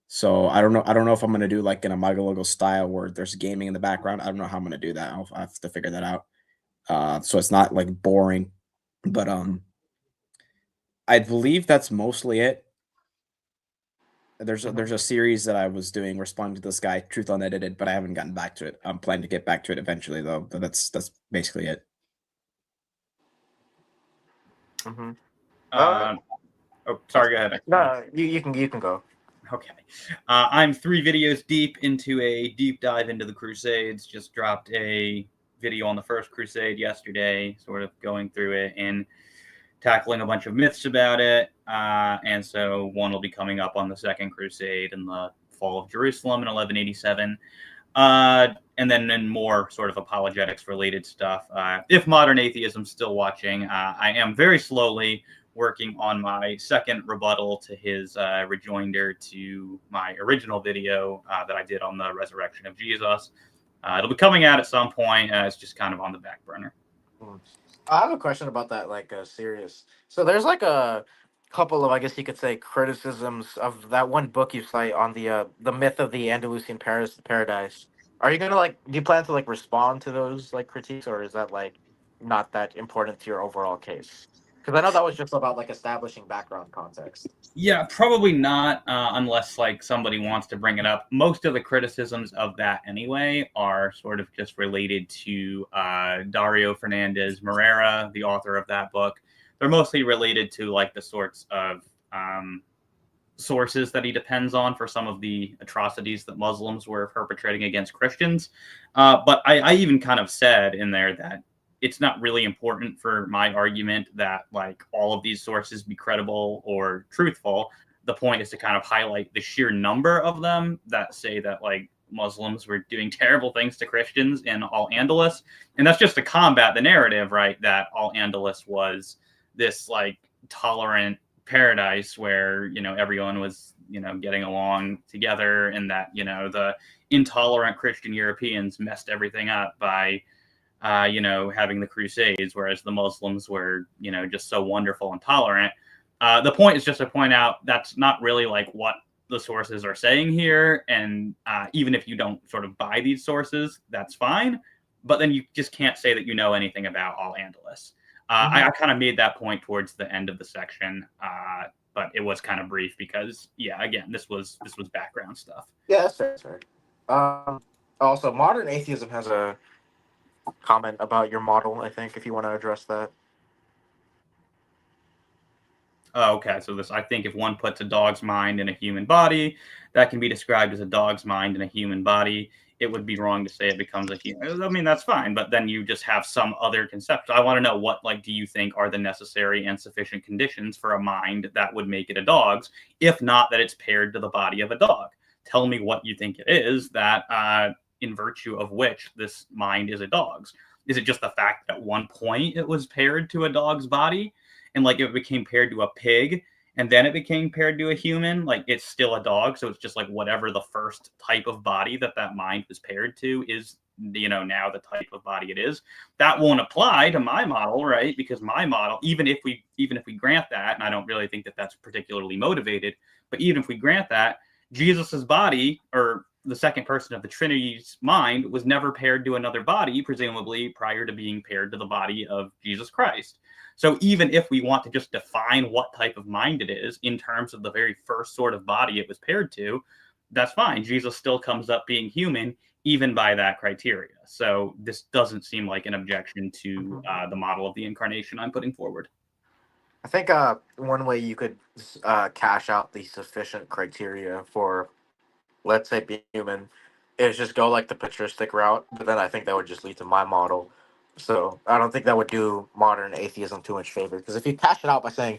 So I don't know if I'm going to do like in a Magalogo style where there's gaming in the background. I don't know how I'm going to do that. I have to figure that out. So it's not like boring, but I believe that's mostly it. There's a series that I was doing responding to this guy, Truth Unedited, but I haven't gotten back to it. I'm planning to get back to it eventually though. But that's basically it. Oh, sorry, go ahead. No, you can go. Okay. I'm 3 videos deep into a deep dive into the Crusades. Just dropped a video on the First Crusade yesterday, sort of going through it and tackling a bunch of myths about it. And so one will be coming up on the Second Crusade and the fall of Jerusalem in 1187. And then in more sort of apologetics related stuff. If Modern Atheism's still watching, I am very slowly working on my second rebuttal to his rejoinder to my original video that I did on the resurrection of Jesus. It'll be coming out at some point. It's just kind of on the back burner. I have a question about that, like serious. So there's like a couple of, I guess you could say, criticisms of that one book you cite on the myth of the Andalusian paradise. Are you gonna do you plan to like respond to those like critiques, or is that like not that important to your overall case? Because I know that was just about like establishing background context. Yeah, probably not, unless like somebody wants to bring it up. Most of the criticisms of that anyway are sort of just related to Dario Fernandez Morera, the author of that book. They're mostly related to like the sorts of sources that he depends on for some of the atrocities that Muslims were perpetrating against Christians. But I even kind of said in there that it's not really important for my argument that like all of these sources be credible or truthful. The point is to kind of highlight the sheer number of them that say that like Muslims were doing terrible things to Christians in Al-Andalus. And that's just to combat the narrative, right? That Al-Andalus was this like tolerant paradise where, everyone was, getting along together, and that, the intolerant Christian Europeans messed everything up by having the Crusades, whereas the Muslims were, just so wonderful and tolerant. The point is just to point out that's not really like what the sources are saying here. And even if you don't sort of buy these sources, that's fine. But then you just can't say that you know anything about Al-Andalus. I kind of made that point towards the end of the section, but it was kind of brief because, again, this was background stuff. Yeah, that's fair. That's fair. Also, Modern Atheism has a comment about your model, I think, if you want to address that. Oh, okay, so I think if one puts a dog's mind in a human body, that can be described as a dog's mind in a human body. It would be wrong to say it becomes a human. I mean, that's fine, but then you just have some other conception. I want to know what, do you think are the necessary and sufficient conditions for a mind that would make it a dog's, if not that it's paired to the body of a dog? Tell me what you think it is that, in virtue of which this mind is a dog's. Is it just the fact that at one point it was paired to a dog's body, and it became paired to a pig, and then it became paired to a human? It's still a dog, so it's just whatever the first type of body that mind was paired to is now the type of body it is. That won't apply to my model, right? Because my model, even if we grant that, and I don't really think that that's particularly motivated, but even if we grant that, Jesus's body, or the second person of the Trinity's mind, was never paired to another body, presumably prior to being paired to the body of Jesus Christ. So even if we want to just define what type of mind it is in terms of the very first sort of body it was paired to, that's fine. Jesus still comes up being human, even by that criteria. So this doesn't seem like an objection to the model of the incarnation I'm putting forward. I think one way you could cash out the sufficient criteria for, let's say, being human is just go like the patristic route, but then I think that would just lead to my model. So I don't think that would do modern atheism too much favor, because if you cash it out by saying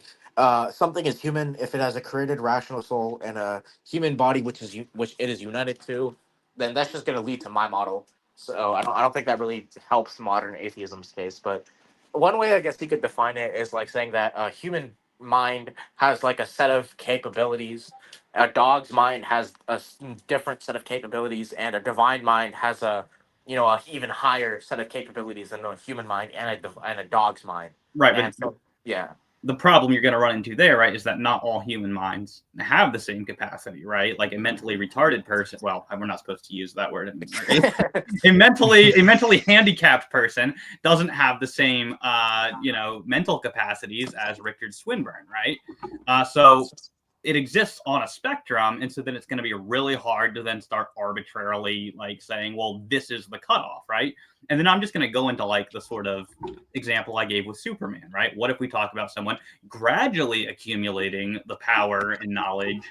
something is human if it has a created rational soul and a human body which it is united to, then that's just going to lead to my model. So I don't think that really helps modern atheism's case. But one way I guess you could define it is like saying that a human mind has like a set of capabilities, a dog's mind has a different set of capabilities, and a divine mind has a even higher set of capabilities than a human mind and a dog's mind. Right, And but so, yeah. the problem you're going to run into there, right, is that not all human minds have the same capacity, right? Like a mentally retarded person, well, we're not supposed to use that word anymore. a mentally handicapped person doesn't have the same mental capacities as Richard Swinburne, right? So it exists on a spectrum, and so then it's going to be really hard to then start arbitrarily like saying, well, this is the cutoff, right? And then I'm just going to go into like the sort of example I gave with Superman, right? What if we talk about someone gradually accumulating the power and knowledge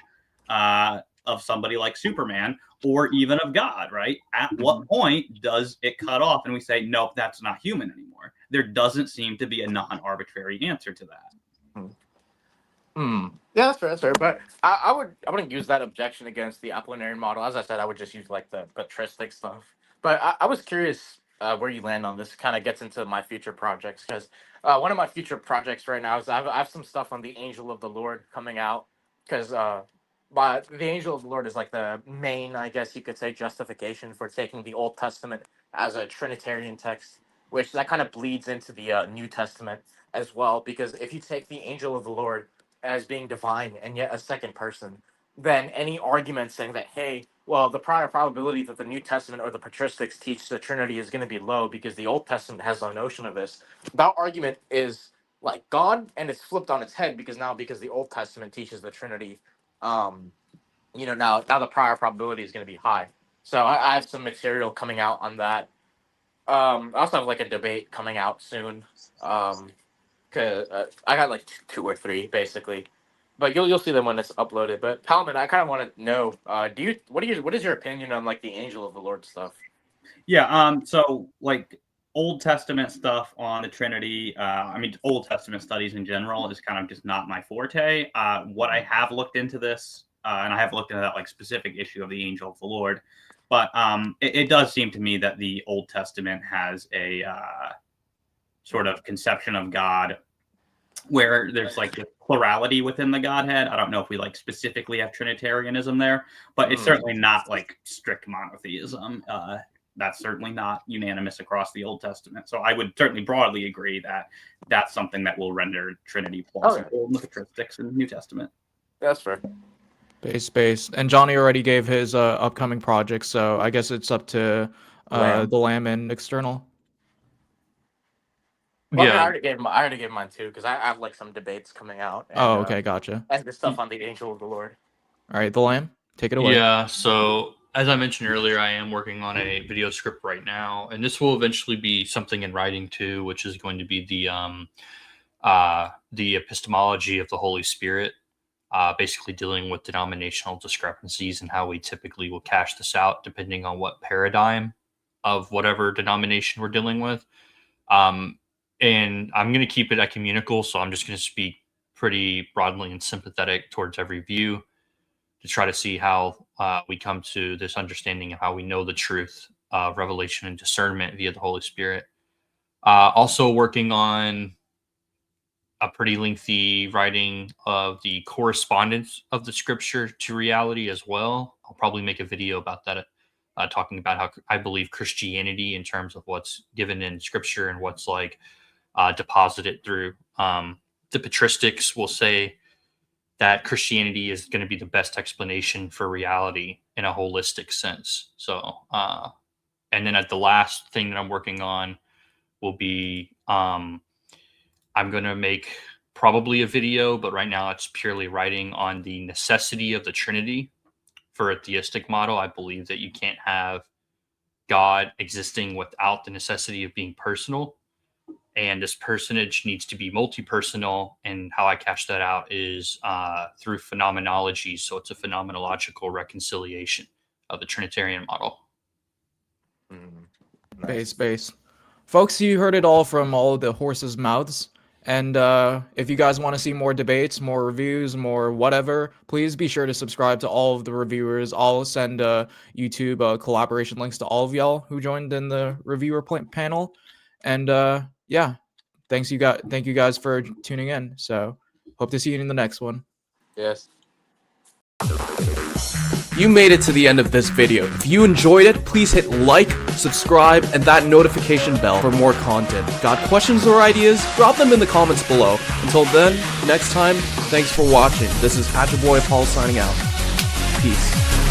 of somebody like Superman, or even of God, right? At what point does it cut off and we say, nope, that's not human anymore? There doesn't seem to be a non-arbitrary answer to that. Yeah, that's fair. That's fair. But I wouldn't use that objection against the Apollinarian model. As I said, I would just use like the patristic stuff. But I was curious where you land on this. Kind of gets into my future projects, because one of my future projects right now is I have some stuff on the angel of the Lord coming out, because but the angel of the Lord is like the main, I guess you could say, justification for taking the Old Testament as a Trinitarian text, which that kind of bleeds into the New Testament as well. Because if you take the angel of the Lord as being divine and yet a second person, then any argument saying that, hey, well, the prior probability that the New Testament or the patristics teach the Trinity is going to be low because the Old Testament has no notion of this, that argument is like gone, and it's flipped on its head, because the Old Testament teaches the Trinity, now the prior probability is going to be high. So I have some material coming out on that. I also have like a debate coming out soon. Cause I got like two or three basically, but you'll see them when it's uploaded. But Pallmann, I kind of want to know, what is your opinion on like the angel of the Lord stuff? Yeah. So like Old Testament stuff on the Trinity, Old Testament studies in general is kind of just not my forte. What I have looked into this, and I have looked into that like specific issue of the angel of the Lord, but it does seem to me that the Old Testament has a sort of conception of God where there's like the plurality within the Godhead. I don't know if we like specifically have Trinitarianism there, but it's certainly not like strict monotheism. That's certainly not unanimous across the Old Testament. So I would certainly broadly agree that that's something that will render Trinity plausible in the patristics in the New Testament. That's fair. Base. And Johnny already gave his upcoming project, so I guess it's up to the Lamb and External. Well, Yeah. I already gave mine too, because I have like some debates coming out. And, Okay, gotcha. And the stuff on the angel of the Lord. All right, the Lamb, take it away. Yeah, so as I mentioned earlier, I am working on a video script right now, and this will eventually be something in writing too, which is going to be the epistemology of the Holy Spirit, basically dealing with denominational discrepancies and how we typically will cash this out depending on what paradigm of whatever denomination we're dealing with. And I'm going to keep it ecumenical, so I'm just going to speak pretty broadly and sympathetic towards every view to try to see how we come to this understanding of how we know the truth of revelation and discernment via the Holy Spirit. Also working on a pretty lengthy writing of the correspondence of the scripture to reality as well. I'll probably make a video about that talking about how I believe Christianity in terms of what's given in Scripture and what's like deposited through. The patristics will say that Christianity is going to be the best explanation for reality in a holistic sense. So, and then at the last thing that I'm working on will be, I'm going to make probably a video, but right now it's purely writing on the necessity of the Trinity for a theistic model. I believe that you can't have God existing without the necessity of being personal. And this personage needs to be multi-personal. And how I cash that out is through phenomenology. So it's a phenomenological reconciliation of the Trinitarian model. Base. Folks, you heard it all from all of the horses' mouths. And if you guys want to see more debates, more reviews, more whatever, please be sure to subscribe to all of the reviewers. I'll send YouTube collaboration links to all of y'all who joined in the reviewer panel. And yeah, thank you guys for tuning in. So hope to see you in the next one. Yes. You made it to the end of this video. If you enjoyed it, please hit like, subscribe, and that notification bell for more content. Got questions or ideas? Drop them in the comments below. Until then, next time, thanks for watching. This is Boy Paul signing out. Peace.